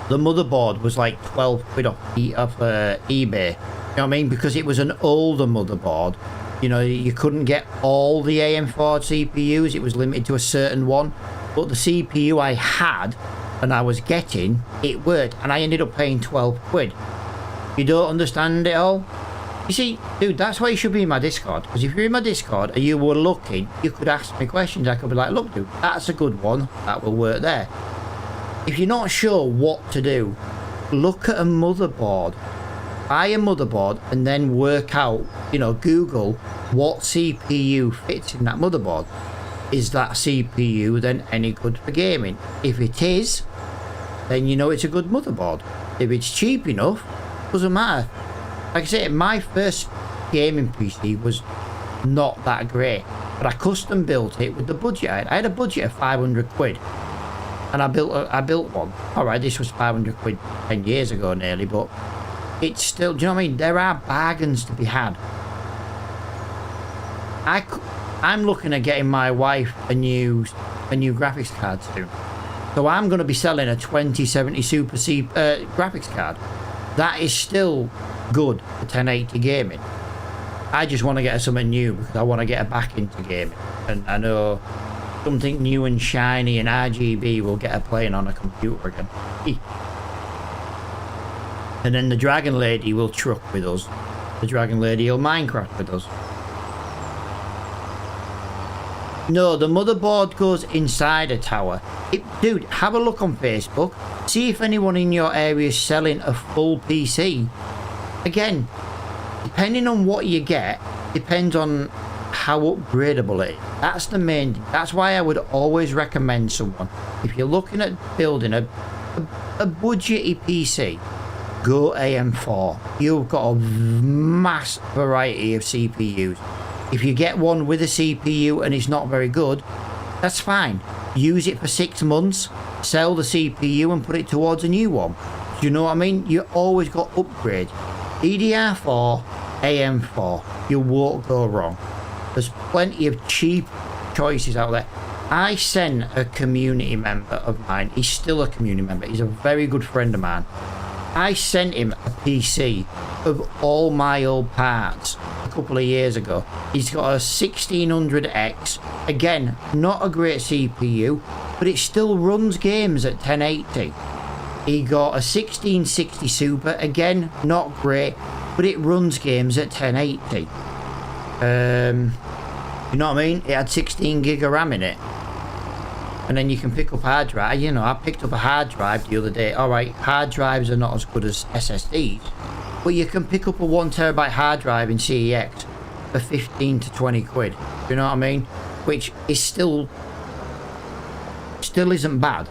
Speaker 1: The motherboard was like 12 quid off eBay. You know what I mean? Because it was an older motherboard. You know, you couldn't get all the AM4 CPUs. It was limited to a certain one. But the CPU I had and I was getting, it worked. And I ended up paying 12 quid. You don't understand it all? You see, dude, that's why you should be in my Discord. Because if you're in my Discord and you were looking, you could ask me questions. I could be like, look, dude, that's a good one. That will work there. If you're not sure what to do, look at a motherboard. Buy a motherboard and then work out, Google what CPU fits in that motherboard. Is that CPU then any good for gaming? If it is, then you know it's a good motherboard. If it's cheap enough, doesn't matter. Like I said, my first gaming PC was not that great, but I custom built it with the budget I had. I had a budget of 500 quid. And I built one. Alright, this was 500 quid 10 years ago nearly, but it's still, do you know what I mean? There are bargains to be had. I'm looking at getting my wife a new graphics card soon. So I'm going to be selling a 2070 Super C graphics card. That is still good for 1080 gaming. I just want to get her something new because I want to get her back into gaming. And I know something new and shiny and RGB will get her playing on a computer again. And then the Dragon Lady will truck with us. The Dragon Lady will Minecraft with us. No, the motherboard goes inside a tower. Dude, have a look on Facebook. See if anyone in your area is selling a full PC. Again, depending on what you get, depends on how upgradable it is. That's the main thing. That's why I would always recommend someone, if you're looking at building a budgety PC, go AM4. You've got a mass variety of CPUs. If you get one with a CPU and it's not very good, that's fine. Use it for 6 months, sell the CPU and put it towards a new one. Do you know what I mean? You always got upgrade. DDR4, AM4. You won't go wrong. There's plenty of cheap choices out there. I sent a community member of mine. He's still a community member. He's a very good friend of mine. I sent him a PC of all my old parts a couple of years ago. He's got a 1600X. Again, not a great CPU, but it still runs games at 1080. He got a 1660 Super, again, not great, but it runs games at 1080. You know what I mean? It had 16 gig of RAM in it. And then you can pick up hard drive. You know, I picked up a hard drive the other day. Alright, hard drives are not as good as SSDs, but you can pick up a 1TB hard drive in CEX for 15 to 20 quid. You know what I mean? Which is still isn't bad.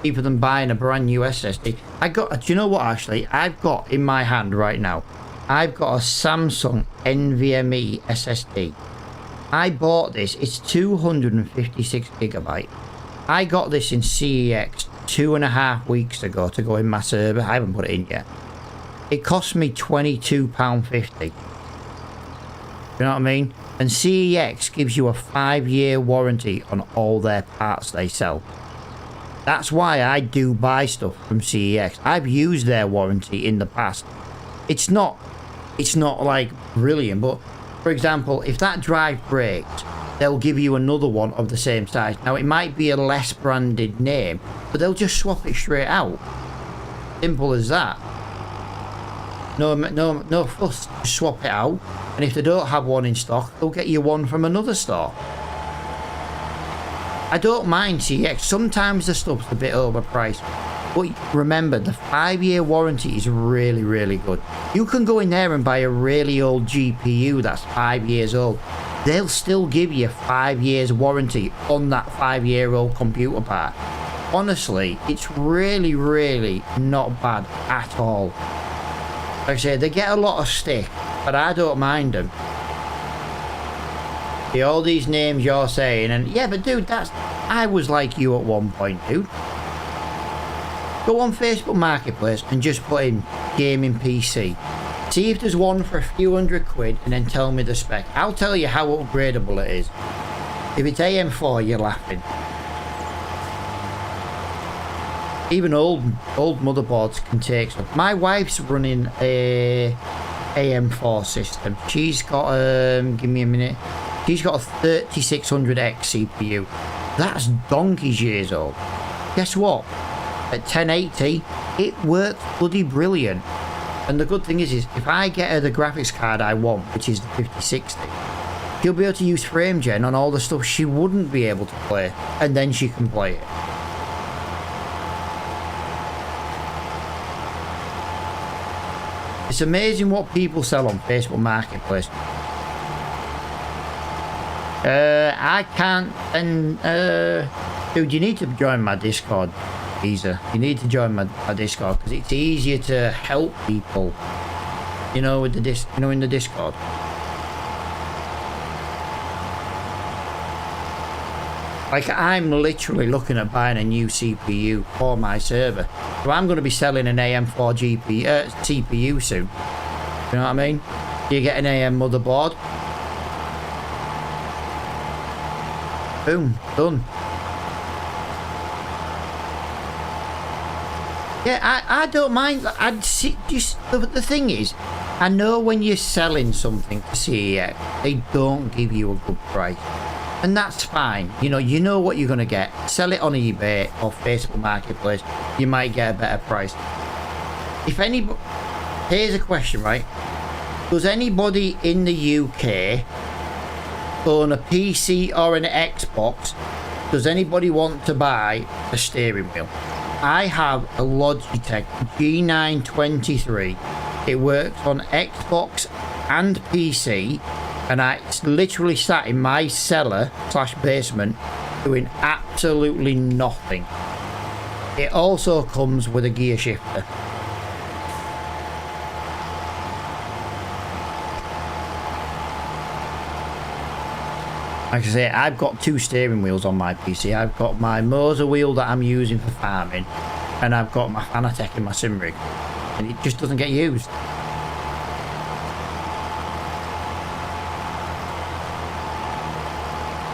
Speaker 1: Cheaper than buying a brand new SSD. Do you know what, actually? I've got in my hand right now, I've got a Samsung NVMe SSD. I bought this. It's 256 gigabyte. I got this in CEX 2.5 weeks ago to go in my server. I haven't put it in yet. It cost me £22.50. You know what I mean? And CEX gives you a 5-year warranty on all their parts they sell. That's why I do buy stuff from CEX. I've used their warranty in the past. It's not like brilliant, but for example, if that drive breaks, they'll give you another one of the same size. Now it might be a less branded name, but they'll just swap it straight out. Simple as that. No fuss. Just swap it out, and if they don't have one in stock, they'll get you one from another store. I don't mind CX. Sometimes the stuff's a bit overpriced, but remember, the 5-year warranty is really, really good. You can go in there and buy a really old GPU that's 5 years old. They'll still give you 5 years warranty on that 5-year-old computer part. Honestly, it's really, really not bad at all. Like I say, they get a lot of stick, but I don't mind them. See, all these names you're saying, and yeah, but dude, I was like you at one point, dude. Go on Facebook Marketplace and just put in gaming PC. See if there's one for a few £100 and then tell me the spec. I'll tell you how upgradable it is. If it's AM4, you're laughing. Even old motherboards can take stuff. My wife's running a AM4 system. She's got give me a minute. She's got a 3600X CPU. That's donkey's years old. Guess what? At 1080, it works bloody brilliant. And the good thing is if I get her the graphics card I want, which is the 5060, she'll be able to use FrameGen on all the stuff she wouldn't be able to play, and then she can play it. It's amazing what people sell on Facebook Marketplace. I can't, and dude, you need to join my Discord, Visa. You need to join my Discord because it's easier to help people. You know, with the in the Discord. Like, I'm literally looking at buying a new CPU for my server. So I'm going to be selling an AM4 CPU soon. You know what I mean? You get an AM motherboard. Boom, done. Yeah, I don't mind. I'd see, just the thing is, I know when you're selling something to CEX, they don't give you a good price, and that's fine. You know what you're gonna get. Sell it on eBay or Facebook Marketplace, you might get a better price. If anybody, here's a question, right? Does anybody in the UK own a PC or an Xbox? Does anybody want to buy a steering wheel? I have a Logitech G923. It works on Xbox and PC, and it's literally sat in my cellar / basement doing absolutely nothing. It also comes with a gear shifter. Like I say, I've got 2 steering wheels on my PC. I've got my Moser wheel that I'm using for farming, and I've got my Fanatec in my sim rig, and it just doesn't get used.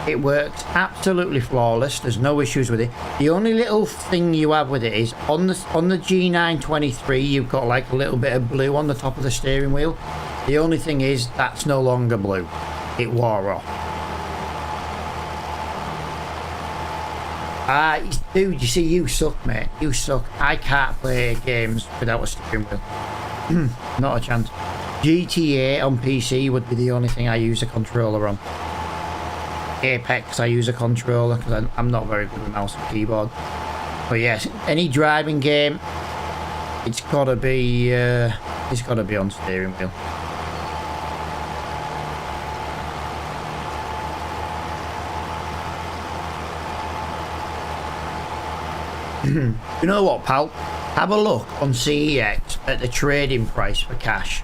Speaker 1: It works absolutely flawless. There's no issues with it. The only little thing you have with it is on the G923, you've got like a little bit of blue on the top of the steering wheel. The only thing is that's no longer blue. It wore off. Dude, you see, you suck, mate. You suck. I can't play games without a steering wheel. Not a chance. GTA on PC would be the only thing I use a controller on. Apex, I use a controller because I'm not very good with mouse and keyboard. But yes, any driving game, it's gotta be on steering wheel. You know what, pal? Have a look on CEX at the trading price for cash.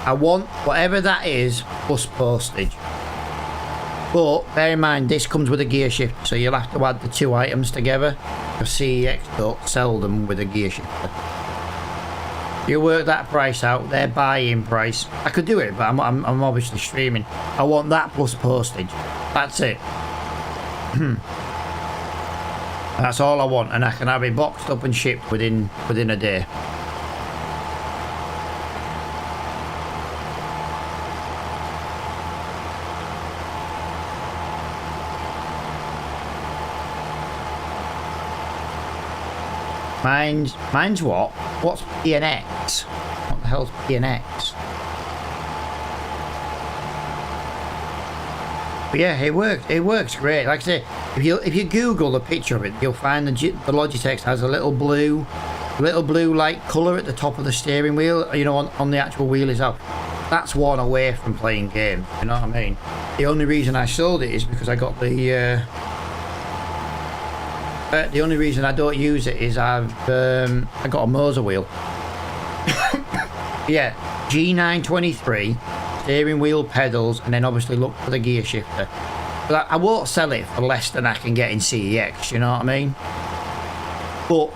Speaker 1: I want whatever that is plus postage. But bear in mind, this comes with a gear shift, so you'll have to add the two items together. Because CEX don't sell them with a gear shifter. You work that price out, their buy-in price. I could do it, but I'm obviously streaming. I want that plus postage. That's it. That's all I want, and I can have it boxed up and shipped within a day. Mine's what? What's PNX? What the hell's PNX? But yeah, it works. It works great. Like I say, if you Google a picture of it, you'll find the Logitech has a little blue like colour at the top of the steering wheel. You know, on the actual wheel itself. That's one away from playing games. You know what I mean? The only reason I sold it is because I got the only reason I don't use it is I got a Moser wheel. Yeah, G923, steering wheel, pedals, and then obviously look for the gear shifter. But I won't sell it for less than I can get in CEX, you know what I mean? But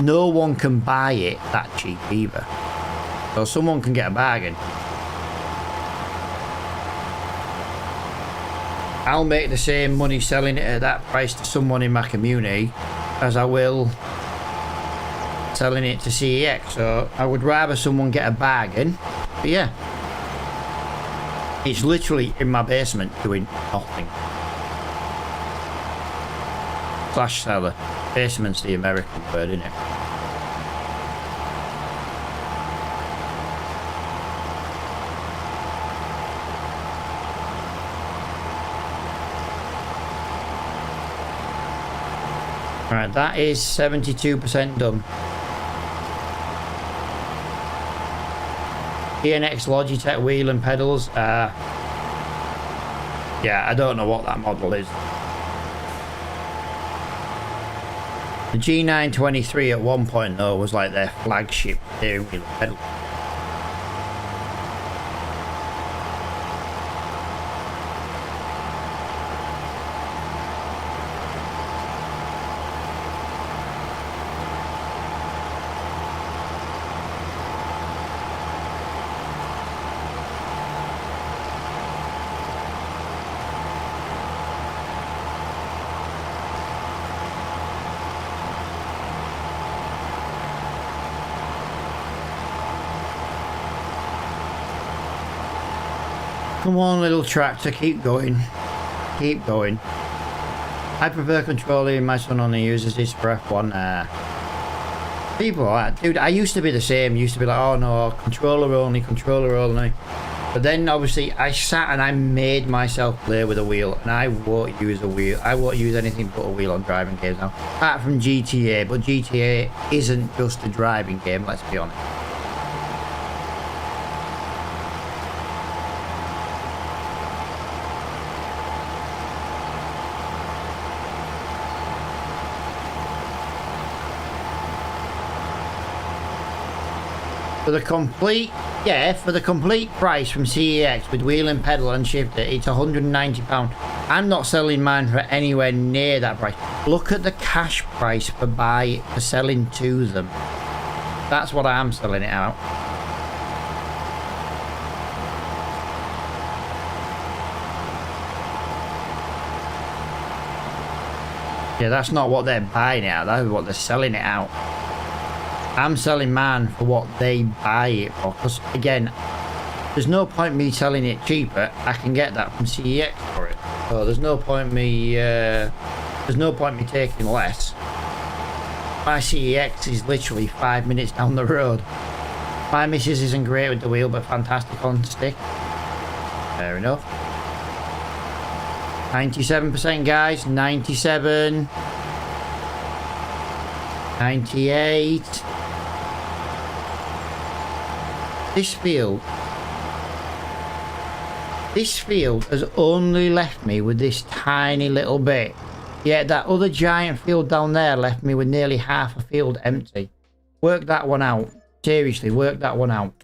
Speaker 1: no one can buy it that cheap either. So someone can get a bargain. I'll make the same money selling it at that price to someone in my community as I will selling it to CEX. So I would rather someone get a bargain. But yeah, it's literally in my basement doing nothing. Flash seller. Basement's the American word, isn't it? Right, that is 72% done. PNX Logitech wheel and pedals. Yeah, I don't know what that model is. The G923 at one point though was like their flagship steering wheel and pedal. Come on, little tractor, keep going. Keep going. I prefer controlling. My son only uses this for F1. People like that. Dude, I used to be the same. Used to be like, oh no, controller only, controller only. But then obviously I sat and I made myself play with a wheel, and I won't use a wheel. I won't use anything but a wheel on driving games now. Apart from GTA, but GTA isn't just a driving game, let's be honest. For the complete price from CEX with wheel and pedal and shifter, it's £190. I'm not selling mine for anywhere near that price. Look at the cash price for selling to them. That's what I'm selling it out. Yeah, that's not what they're buying it out. That's what they're selling it out. I'm selling mine for what they buy it for, because again, there's no point me selling it cheaper. I can get that from CEX for it, so there's no point me There's no point me taking less. My CEX is literally 5 minutes down the road. My missus isn't great with the wheel, but fantastic on stick. Fair enough. 97%, guys. 97. 98. This field has only left me with this tiny little bit. Yet that other giant field down there left me with nearly half a field empty. Work that one out. Seriously, work that one out.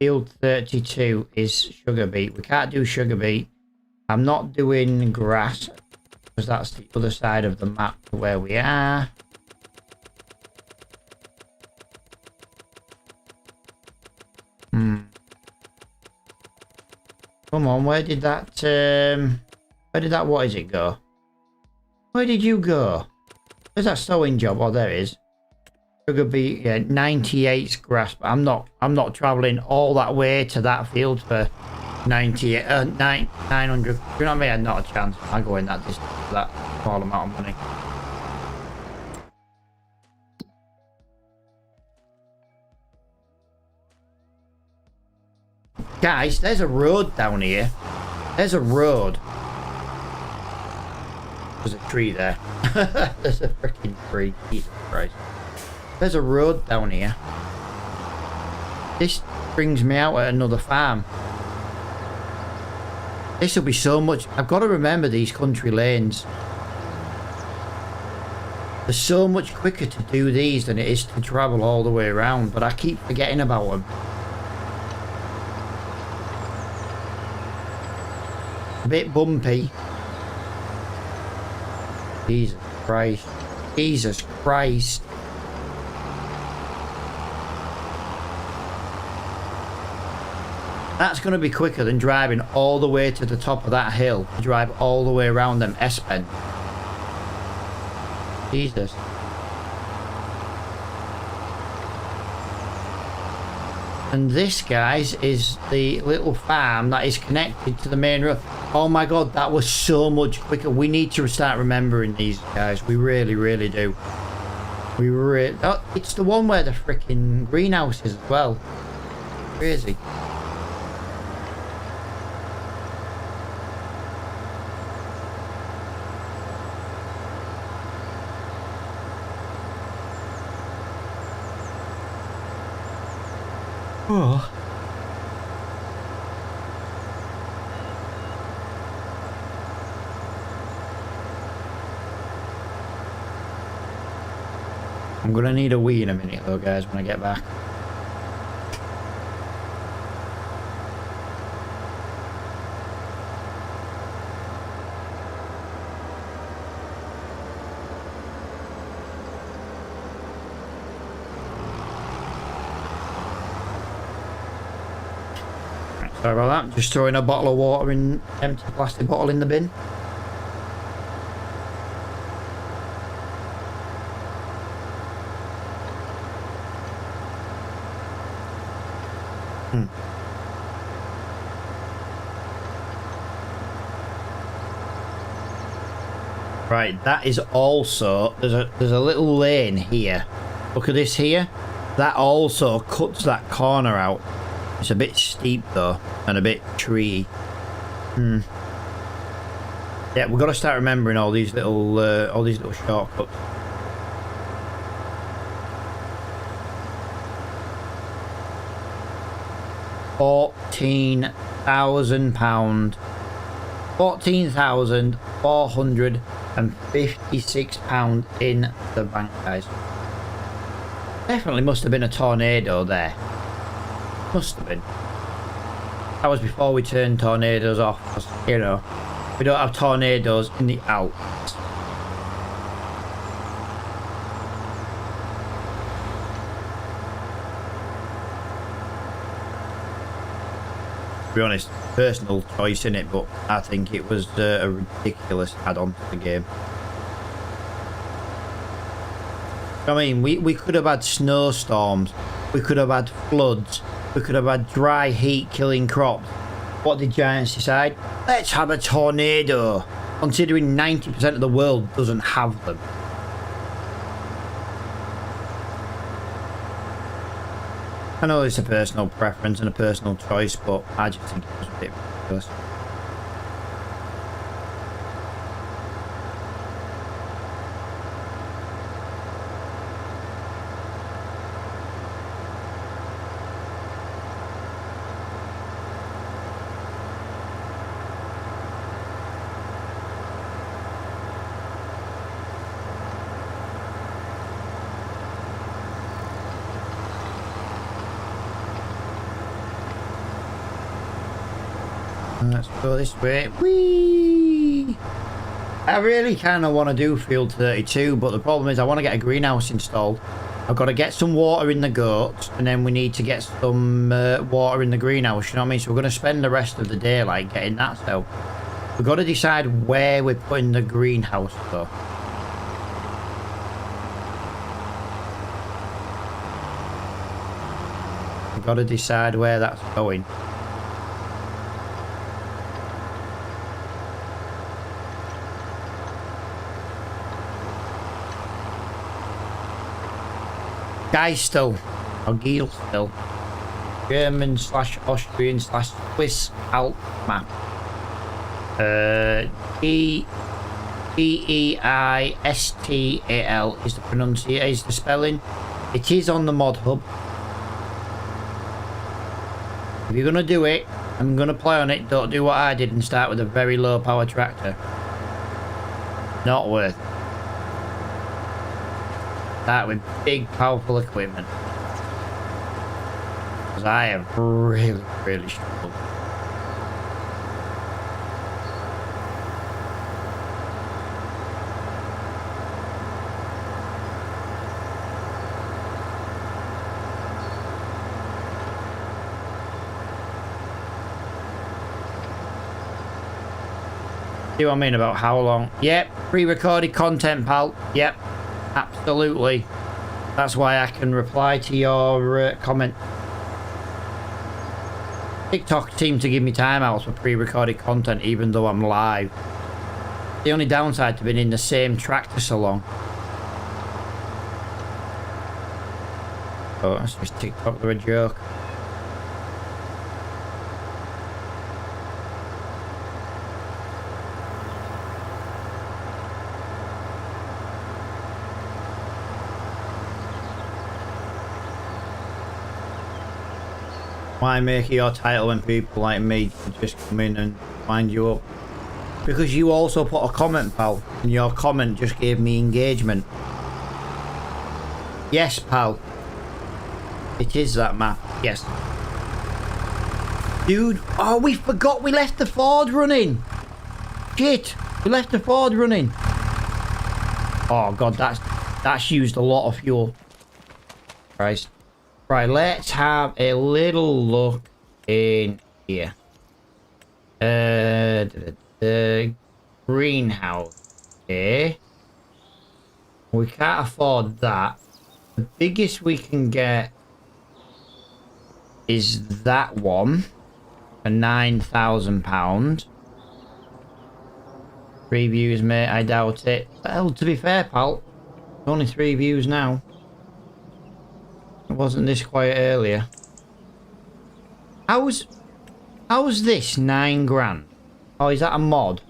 Speaker 1: Field 32 is sugar beet. We can't do sugar beet. I'm not doing grass because that's the other side of the map to where we are. Come on, where did that what is it go? Where did you go? Where's that sowing job? Oh, there it is. Sugar beet, yeah, 98's grass, but I'm not travelling all that way to that field for 900. You know what I mean? Not a chance. I go in that distance for that small amount of money. Guys, there's a road down here. There's a road. There's a tree there. There's a freaking tree. Jesus Christ. There's a road down here. This brings me out at another farm. This will be so much. I've got to remember these country lanes. They're so much quicker to do these than it is to travel all the way around, but I keep forgetting about them. A bit bumpy. Jesus Christ. Jesus Christ. That's going to be quicker than driving all the way to the top of that hill to drive all the way around them S-bends. Jesus. And this, guys, is the little farm that is connected to the main road. Oh my god, that was so much quicker. We need to start remembering these, guys. We really, really do. Oh, it's the one where the freaking greenhouse is as well. Crazy. Oh. I'm gonna need a wee in a minute though, guys, when I get back. Sorry about that, just throwing a bottle of water in empty plastic bottle in the bin. Right, that is also there's a little lane here. Look at this here. That also cuts that corner out. It's a bit steep though, and a bit treey. Yeah, we've got to start remembering all these little shortcuts. £14,000. £14,456 in the bank, guys. Definitely must have been a tornado there. Must have been. That was before we turned tornadoes off, 'cause, you know, we don't have tornadoes in the Alps. To be honest, personal choice in it, but I think it was a ridiculous add-on to the game. I mean, we could have had snowstorms, we could have had floods, we could have had dry heat killing crops, What did Giants decide? Let's have a tornado. Considering 90% of the world doesn't have them. I know it's a personal preference and a personal choice, but I just think it was a bit ridiculous. Let's go this way. Whee! I really kind of want to do field 32, but the problem is I want to get a greenhouse installed. I've got to get some water in the goats, and then we need to get some water in the greenhouse, you know what I mean? So we're going to spend the rest of the day like getting that. So we've got to decide where we're putting the greenhouse though. We've got to decide where that's going. Geistel, or Gielstel, German/Austrian/Swiss Alp map. Geistal is the pronunciation, is the spelling. It is on the mod hub. If you're gonna do it, I'm gonna play on it. Don't do what I did and start with a very low power tractor. Not worth it. Start with big powerful equipment. Because I have really struggled. See what I mean about how long? Yep, pre-recorded content, pal. Yep, absolutely. That's why I can reply to your comment. TikTok seemed to give me timeouts for pre-recorded content even though I'm live. The only downside to being in the same tractor so long. Oh, that's just TikTok, they're a joke. Why make it your title when people like me just come in and wind you up? Because you also put a comment, pal, and your comment just gave me engagement. Yes, pal. It is that map. Yes. Dude, oh, we forgot we left the Ford running. Shit, we left the Ford running. Oh god, that's used a lot of fuel. Christ. Right, let's have a little look in here. The greenhouse here. We can't afford that. The biggest we can get is that one for £9,000. 3 views, mate. I doubt it. Well, to be fair, pal, only 3 views now. It wasn't this quiet earlier. How's this 9 grand? Oh, is that a mod?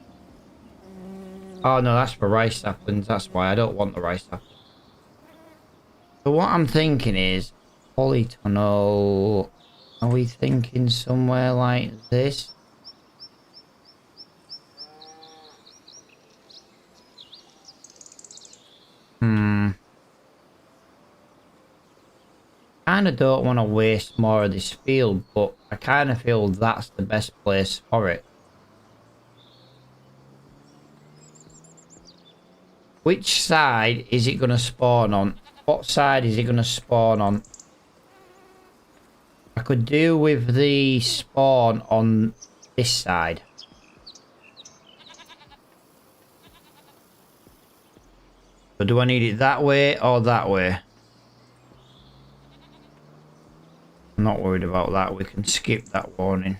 Speaker 1: Oh no, that's for rice saplings. That's why I don't want the rice saplings. So what I'm thinking is polytunnel. Are we thinking somewhere like this? I kind of don't want to waste more of this field, but I kind of feel that's the best place for it. Which side is it going to spawn on? What side is it going to spawn on? I could do with the spawn on this side. But do I need it that way or that way? I'm not worried about that. We can skip that warning.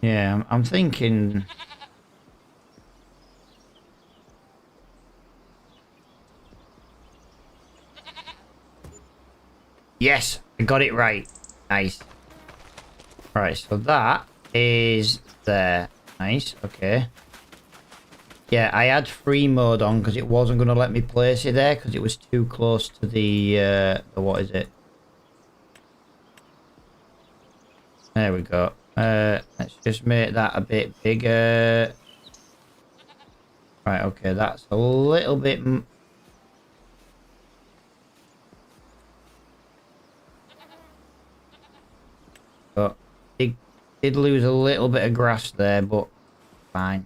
Speaker 1: Yeah, I'm thinking. Yes, I got it right. Nice. Right, so that is there. Nice, okay. Yeah, I had free mode on because it wasn't going to let me place it there because it was too close to the what is it? There we go. Let's just make that a bit bigger. Right, okay, that's a little bit... But it did lose a little bit of grass there, but fine.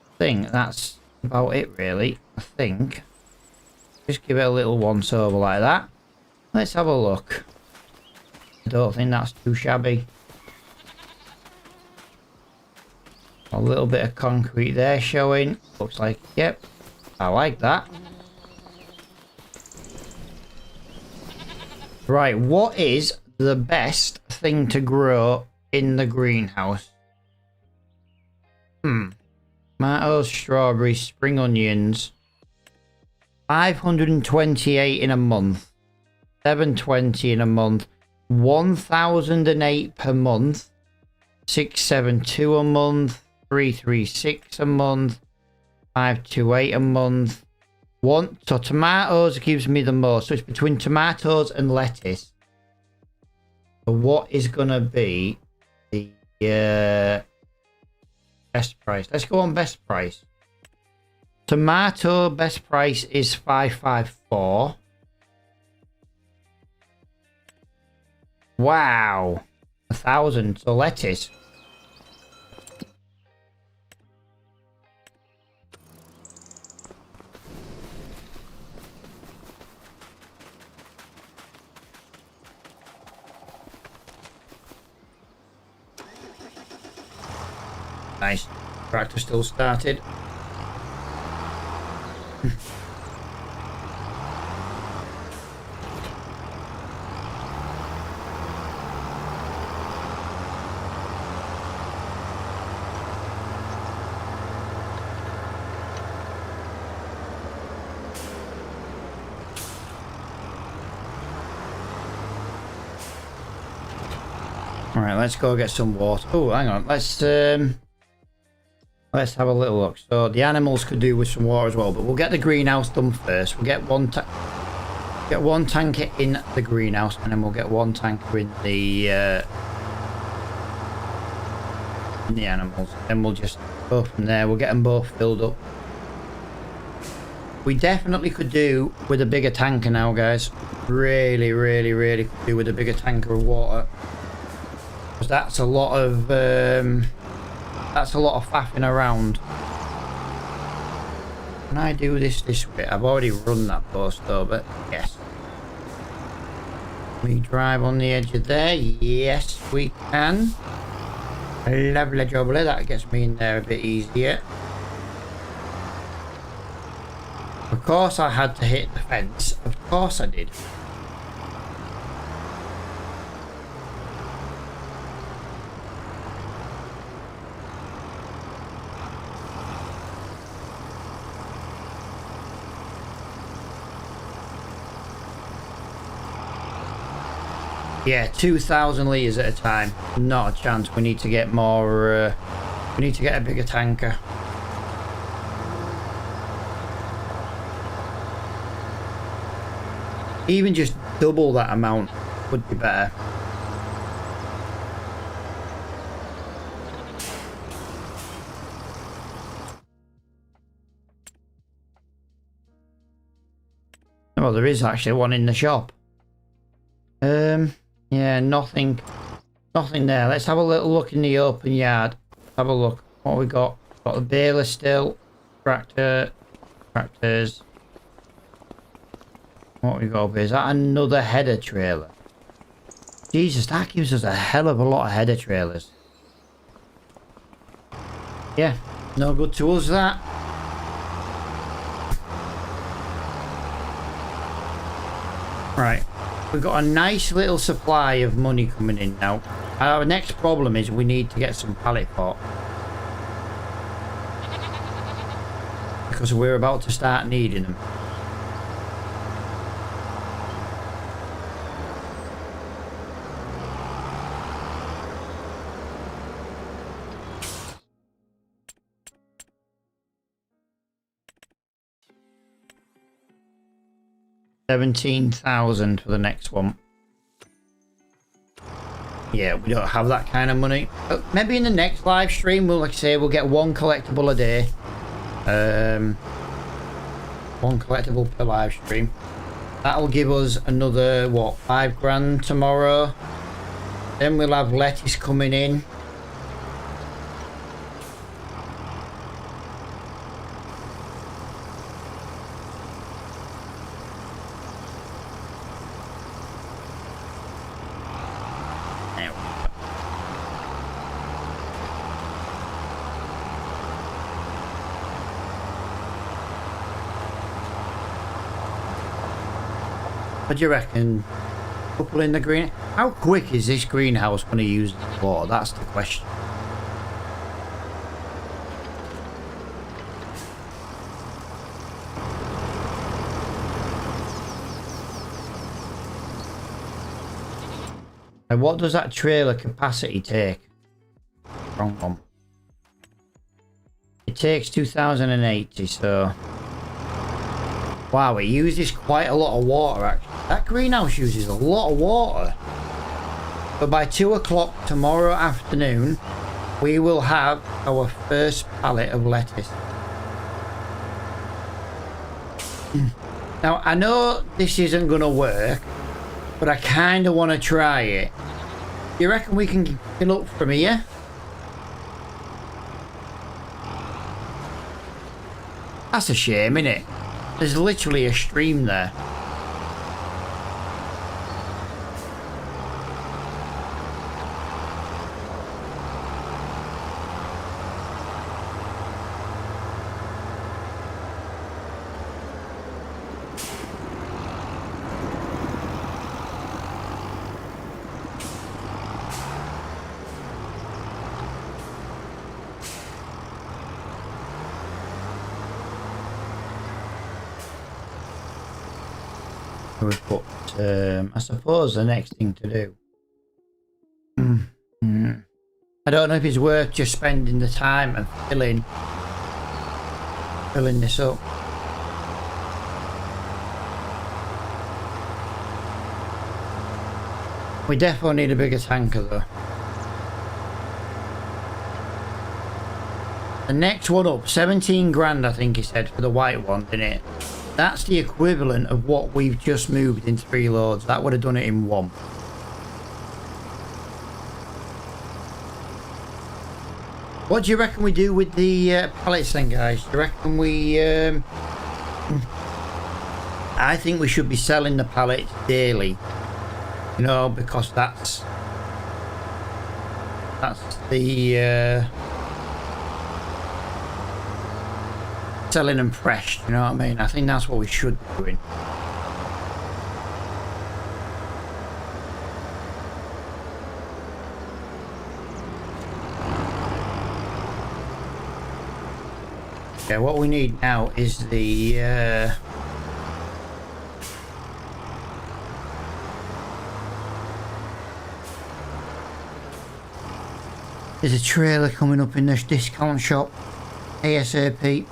Speaker 1: I think that's about it, really. I think. Just give it a little once over like that. Let's have a look. I don't think that's too shabby. A little bit of concrete there showing. Looks like, yep, I like that. Right, what is the best thing to grow in the greenhouse? Tomatoes, strawberries, spring onions. 528 in a month. 720 in a month. 1008 per month. 672 a month. 336 a month. 528 a month. So tomatoes gives me the most. So it's between tomatoes and lettuce. So what is gonna be the best price? Let's go on best price. Tomato best price is 554. Wow, 1,000. So lettuce. Nice. Tractor still started. Alright, let's go get some water. Oh, hang on. Let's have a little look. So the animals could do with some water as well, but we'll get the greenhouse done first. We'll get one tanker in the greenhouse, and then we'll get one tanker in the animals. Then we'll just go from there. We'll get them both filled up. We definitely could do with a bigger tanker now, guys. Really could do with a bigger tanker of water. Because that's a lot of faffing around. Can I do this way? I've already run that post though, but yes. We drive on the edge of there. Yes, we can. Lovely jubbly. That gets me in there a bit easier. Of course I had to hit the fence. Of course I did. Yeah, 2,000 litres at a time. Not a chance. We need to get more... we need to get a bigger tanker. Even just double that amount would be better. Well, there is actually one in the shop. Yeah, nothing there. Let's have a little look in the open yard. Have a look. What we got? Got the baler still. Tractors. What we got up here? Is that another header trailer? Jesus, that gives us a hell of a lot of header trailers. Yeah, no good to us that. Right. We've got a nice little supply of money coming in now. Our next problem is we need to get some pallet port. Because we're about to start needing them. $17,000 for the next one. Yeah, we don't have that kind of money. But maybe in the next live stream, we'll, like I say, we'll get one collectible a day. One collectible per live stream. That'll give us another, what, $5 tomorrow. Then we'll have lettuce coming in. What do you reckon? Couple in the green. How quick is this greenhouse going to use the water? That's the question. And what does that trailer capacity take? Wrong one. It takes 2,080, so... Wow, it uses quite a lot of water, actually. That greenhouse uses a lot of water. But by 2 o'clock tomorrow afternoon, we will have our first pallet of lettuce. Now, I know this isn't going to work, but I kind of want to try it. You reckon we can fill up from here? That's a shame, innit? There's literally a stream there. We've put, I suppose the next thing to do. I don't know if it's worth just spending the time and filling this up. We definitely need a bigger tanker though. The next one up, 17 grand I think he said for the white one, didn't it? That's the equivalent of what we've just moved in 3 loads. That would have done it in 1. What do you reckon we do with the pallets then, guys? Do you reckon we... I think we should be selling the pallets daily. You know, because that's the... selling them fresh, you know what I mean? I think that's what we should be doing. Yeah, what we need now is the there's a trailer coming up in this discount shop ASAP.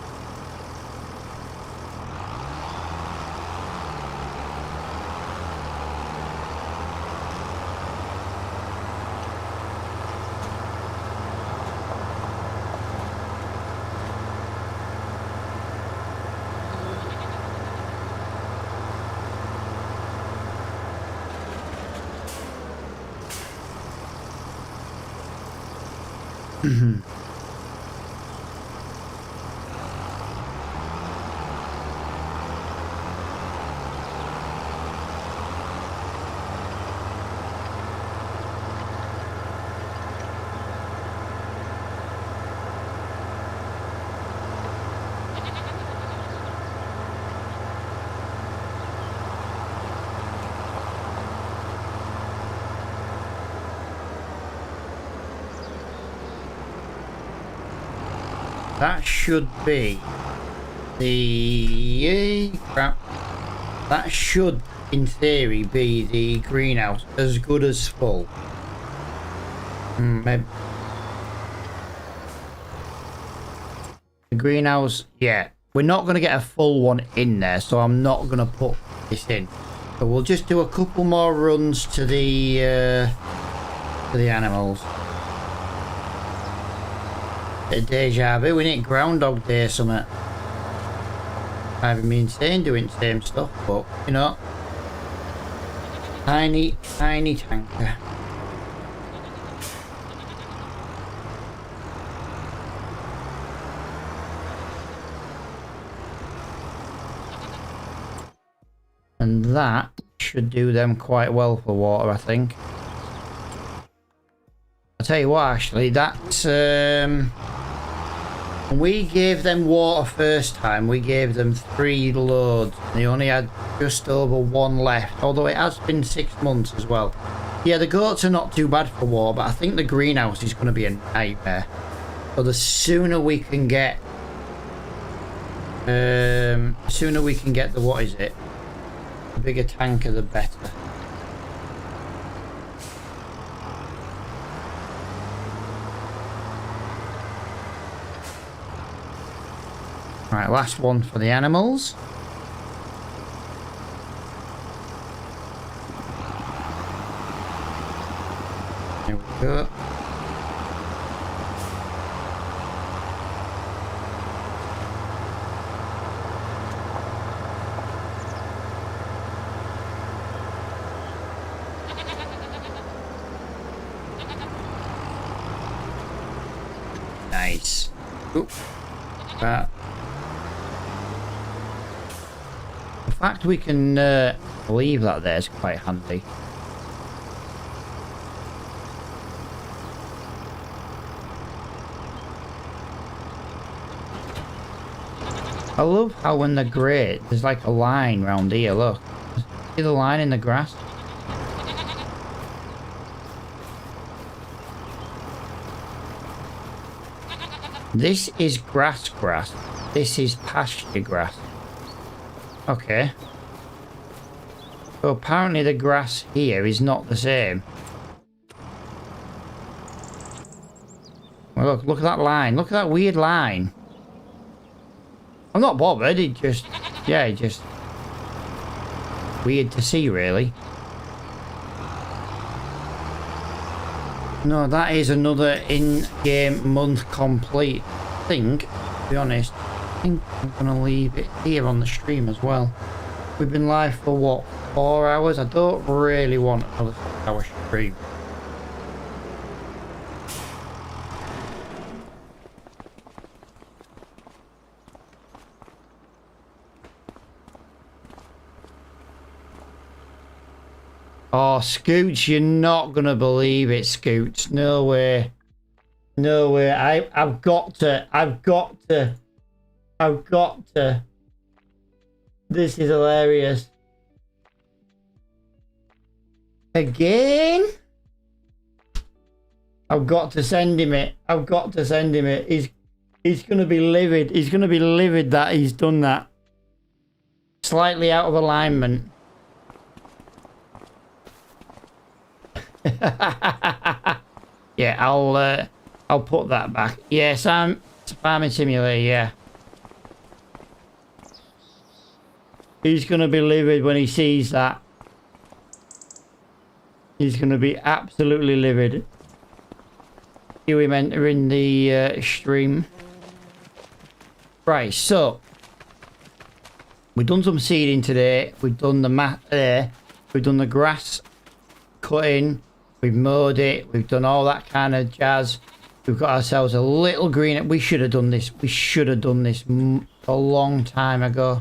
Speaker 1: That should be the crap. That should, in theory, be the greenhouse as good as full. Maybe. The greenhouse, yeah. We're not going to get a full one in there, so I'm not going to put this in. So we'll just do a couple more runs to the animals. A deja vu, we need Groundhog Day or something. Driving me insane doing the same stuff, but you know. Tiny tanker. And that should do them quite well for water, I think. I'll tell you what, actually, that's when we gave them water first time, we gave them 3 loads. They only had just over 1 left, although it has been 6 months as well. Yeah, the goats are not too bad for water, but I think the greenhouse is going to be a nightmare. So the sooner we can get the what is it? The bigger tanker, the better. Right, last one for the animals. There we go. Nice. Oop. That. The fact we can leave that there is quite handy. I love how when they're great, there's like a line round here, look. See the line in the grass? This is grass. This is pasture grass. Okay. So apparently the grass here is not the same. Well, look at that line. Look at that weird line. I'm not bothered. It just, yeah, it just weird to see, really. No, that is another in-game month complete. I think, to be honest, I think I'm gonna leave it here on the stream as well. We've been live for what, 4 hours? I don't really want another 4-hour stream. Oh, Scoots, you're not gonna believe it, Scoots. No way. No way. I've got to. This is hilarious. Again? I've got to send him it. He's gonna be livid. He's gonna be livid that he's done that. Slightly out of alignment. Yeah, I'll put that back. Yes, it's a farming simulator, yeah. He's gonna be livid when he sees that. He's gonna be absolutely livid. See him entering the stream. Right, so we've done some seeding today. We've done the mat there. We've done the grass cutting. We've mowed it. We've done all that kind of jazz. We've got ourselves a little green. We should have done this. We should have done this a long time ago.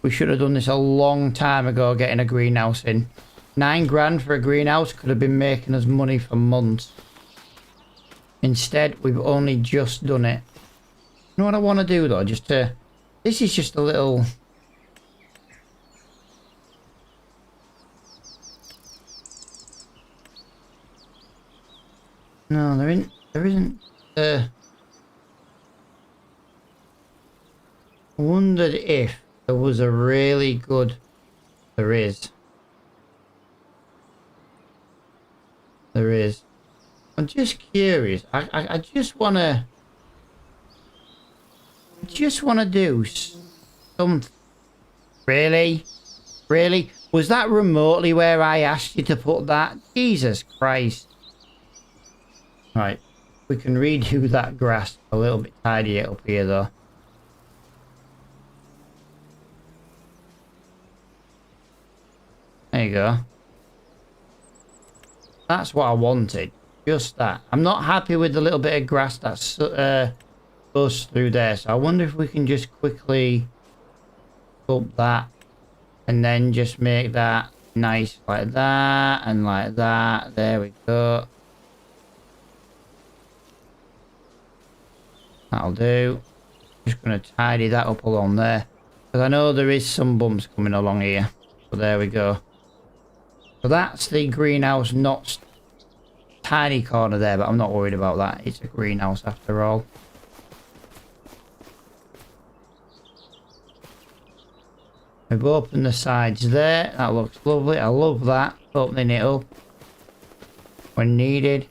Speaker 1: We should have done this a long time ago, getting a greenhouse in. 9 grand for a greenhouse could have been making us money for months. Instead, we've only just done it. You know what I want to do though? This is just a little... No, there isn't. wondered if there was a really good. There is. There is. I'm just curious. I just wanna. Just wanna do some. Really? Really? Was that remotely where I asked you to put that? Jesus Christ. Right. We can redo that grass a little bit, tidy it up here though. There you go. That's what I wanted. Just that. I'm not happy with the little bit of grass that's goes through there. So I wonder if we can just quickly up that and then just make that nice like that and like that. There we go. That'll do. Just going to tidy that up along there. Because I know there is some bumps coming along here. So there we go. So that's the greenhouse, not tiny corner there, but I'm not worried about that. It's a greenhouse after all. We've opened the sides there. That looks lovely. I love that. Opening it up when needed.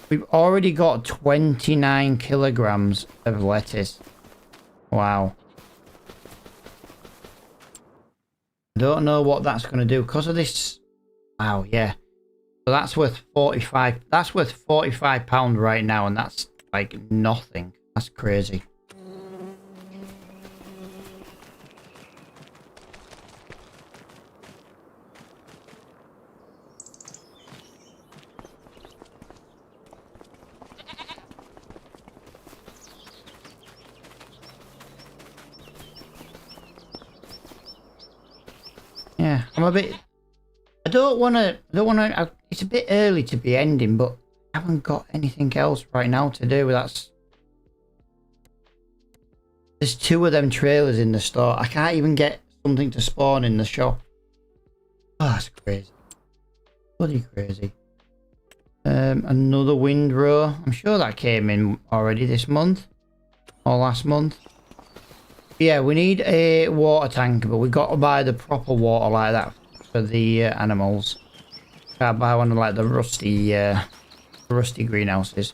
Speaker 1: We've already got 29 kilograms of lettuce. Wow. Don't know what that's going to do because of this. Wow, yeah. So that's worth 45. That's worth 45 pounds right now, and that's like nothing. That's crazy. Yeah, I'm a bit. I don't want to. It's a bit early to be ending, but I haven't got anything else right now to do. There's 2 of them trailers in the store. I can't even get something to spawn in the shop. Oh, that's crazy. Bloody crazy. Another windrow. I'm sure that came in already this month or last month. Yeah, we need a water tank, but we've got to buy the proper water like that for the animals. Can't buy one of like the rusty greenhouses.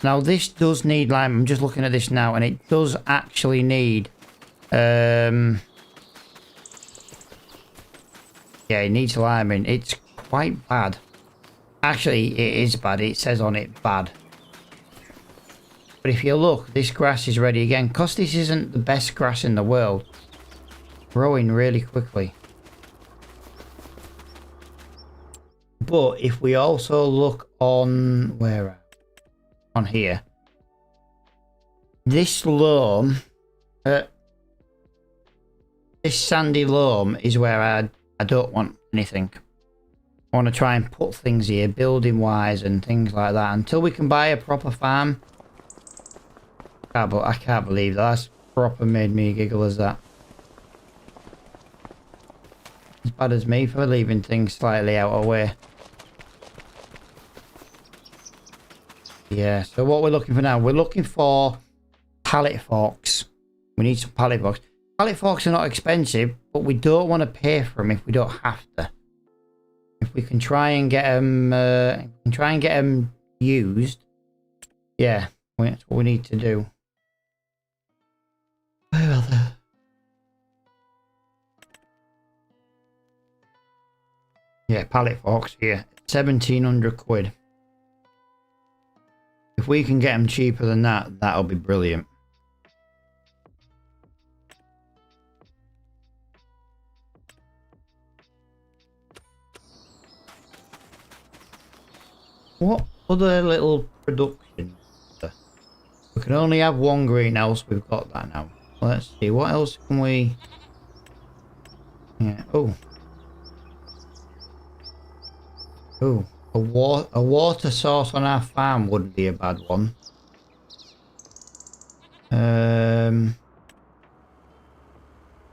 Speaker 1: Now this does need lime. I'm just looking at this now, and it does actually need. Yeah, it needs liming. It's quite bad. Actually, it is bad. It says on it bad. But if you look, this grass is ready again. Because this isn't the best grass in the world. Growing really quickly. But if we also look on... Where? On here. This loam... this sandy loam is where I don't want anything. I want to try and put things here, building wise and things like that. Until we can buy a proper farm. I can't believe that. That's proper made me giggle as that. As bad as me for leaving things slightly out of way. Yeah, so what we're looking for now, we're looking for pallet forks. We need some pallet forks. Pallet forks are not expensive, but we don't want to pay for them if we don't have to. If we can try and get them, used. Yeah, that's what we need to do. Where are they? Yeah, pallet forks here. 1,700 quid. If we can get them cheaper than that, that'll be brilliant. What other little production? We can only have one greenhouse. We've got that now. Let's see. What else can we... Yeah. Oh. Oh. A water source on our farm wouldn't be a bad one.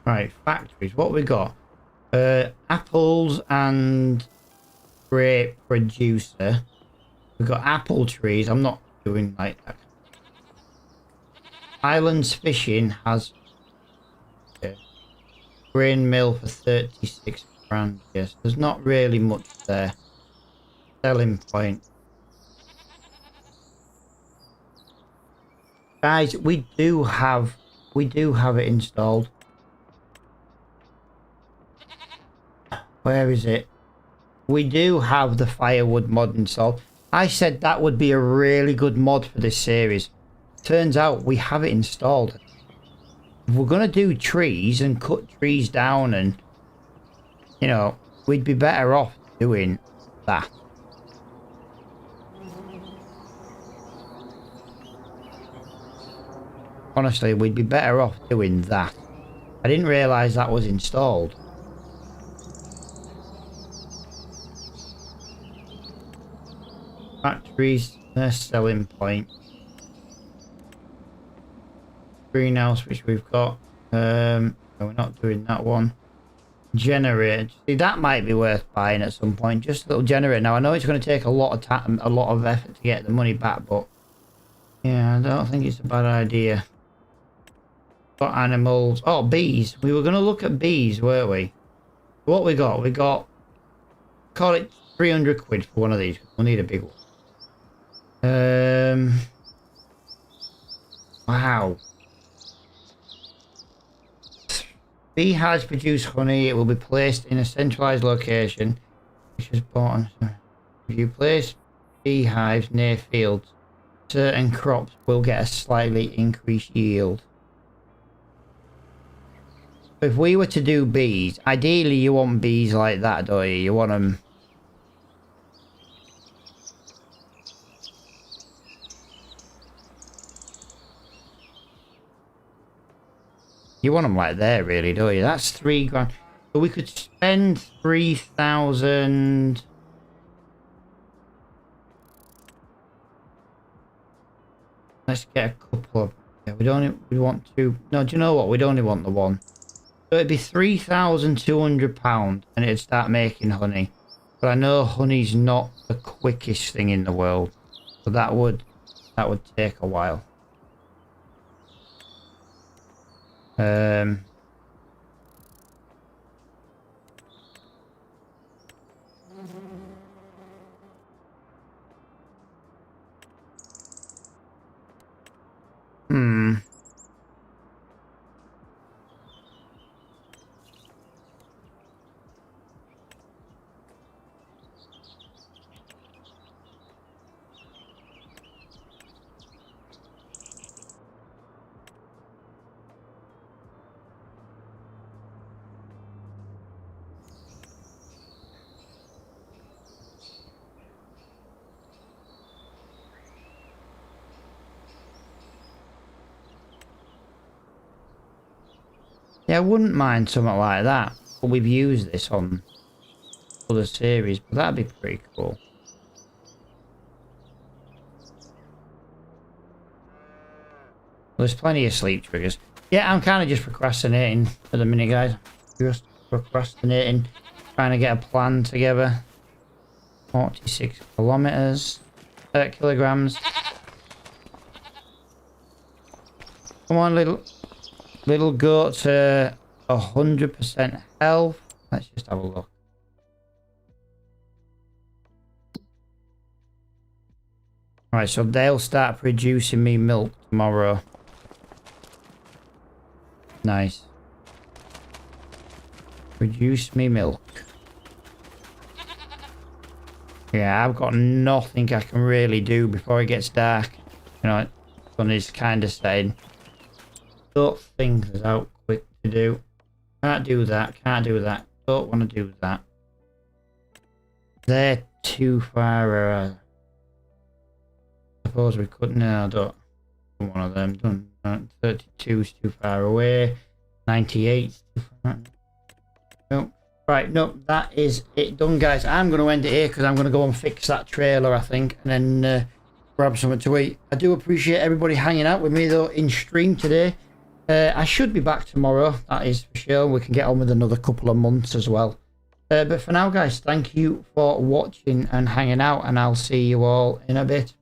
Speaker 1: Right. Factories. What we got? Apples and grape producer. We've got apple trees. I'm not doing like that. Islands Fishing has a grain mill for 36 grand. Yes, there's not really much there. Selling point. Guys, we do have it installed. Where is it? We do have the firewood mod installed. I said that would be a really good mod for this series. Turns out we have it installed. If we're gonna do trees and cut trees down, and you know, we'd be better off doing that. Honestly, we'd be better off doing that. I didn't realise that was installed. Factories, their selling point. Greenhouse, which we've got. No, we're not doing that one. Generator. See, that might be worth buying at some point. Just a little generator. Now, I know it's going to take a lot of time, a lot of effort to get the money back, but yeah, I don't think it's a bad idea. Got animals. Oh, bees. We were going to look at bees, weren't we? What we got? We got, call it 300 quid for one of these. We'll need a big one. Wow. Beehives produce honey. It will be placed in a centralized location, which is important. If you place beehives near fields, certain crops will get a slightly increased yield. If we were to do bees, ideally you want bees like that, don't you? You want them... You want them like there, really, don't you? That's 3 grand. So we could spend 3,000. Let's get a couple of. Yeah, we want two. No, do you know what? We'd only want the one. So it'd be £3,200, and it'd start making honey. But I know honey's not the quickest thing in the world, so that would take a while. Yeah, I wouldn't mind something like that. But we've used this on other series, but that'd be pretty cool. There's plenty of sleep triggers. Yeah, I'm kind of just procrastinating for the minute, guys. Just procrastinating. Trying to get a plan together. 46 kilometers. Kilograms. Come on, little goat to 100% health. Let's just have a look. Alright, so they'll start producing me milk tomorrow. Nice. Produce me milk. Yeah, I've got nothing I can really do before it gets dark. You know, the sun is kind of setting. Sort things out quick to do. Can't do that, can't do that. Don't want to do that. They're too far. I suppose we could. No, I don't. One of them done. 32 is too far away. 98 is too far. Nope. Right, no, that is it done, guys. I'm going to end it here because I'm going to go and fix that trailer, I think, and then grab something to eat. I do appreciate everybody hanging out with me, though, in stream today. I should be back tomorrow, that is for sure. We can get on with another couple of months as well. But for now, guys, thank you for watching and hanging out, and I'll see you all in a bit.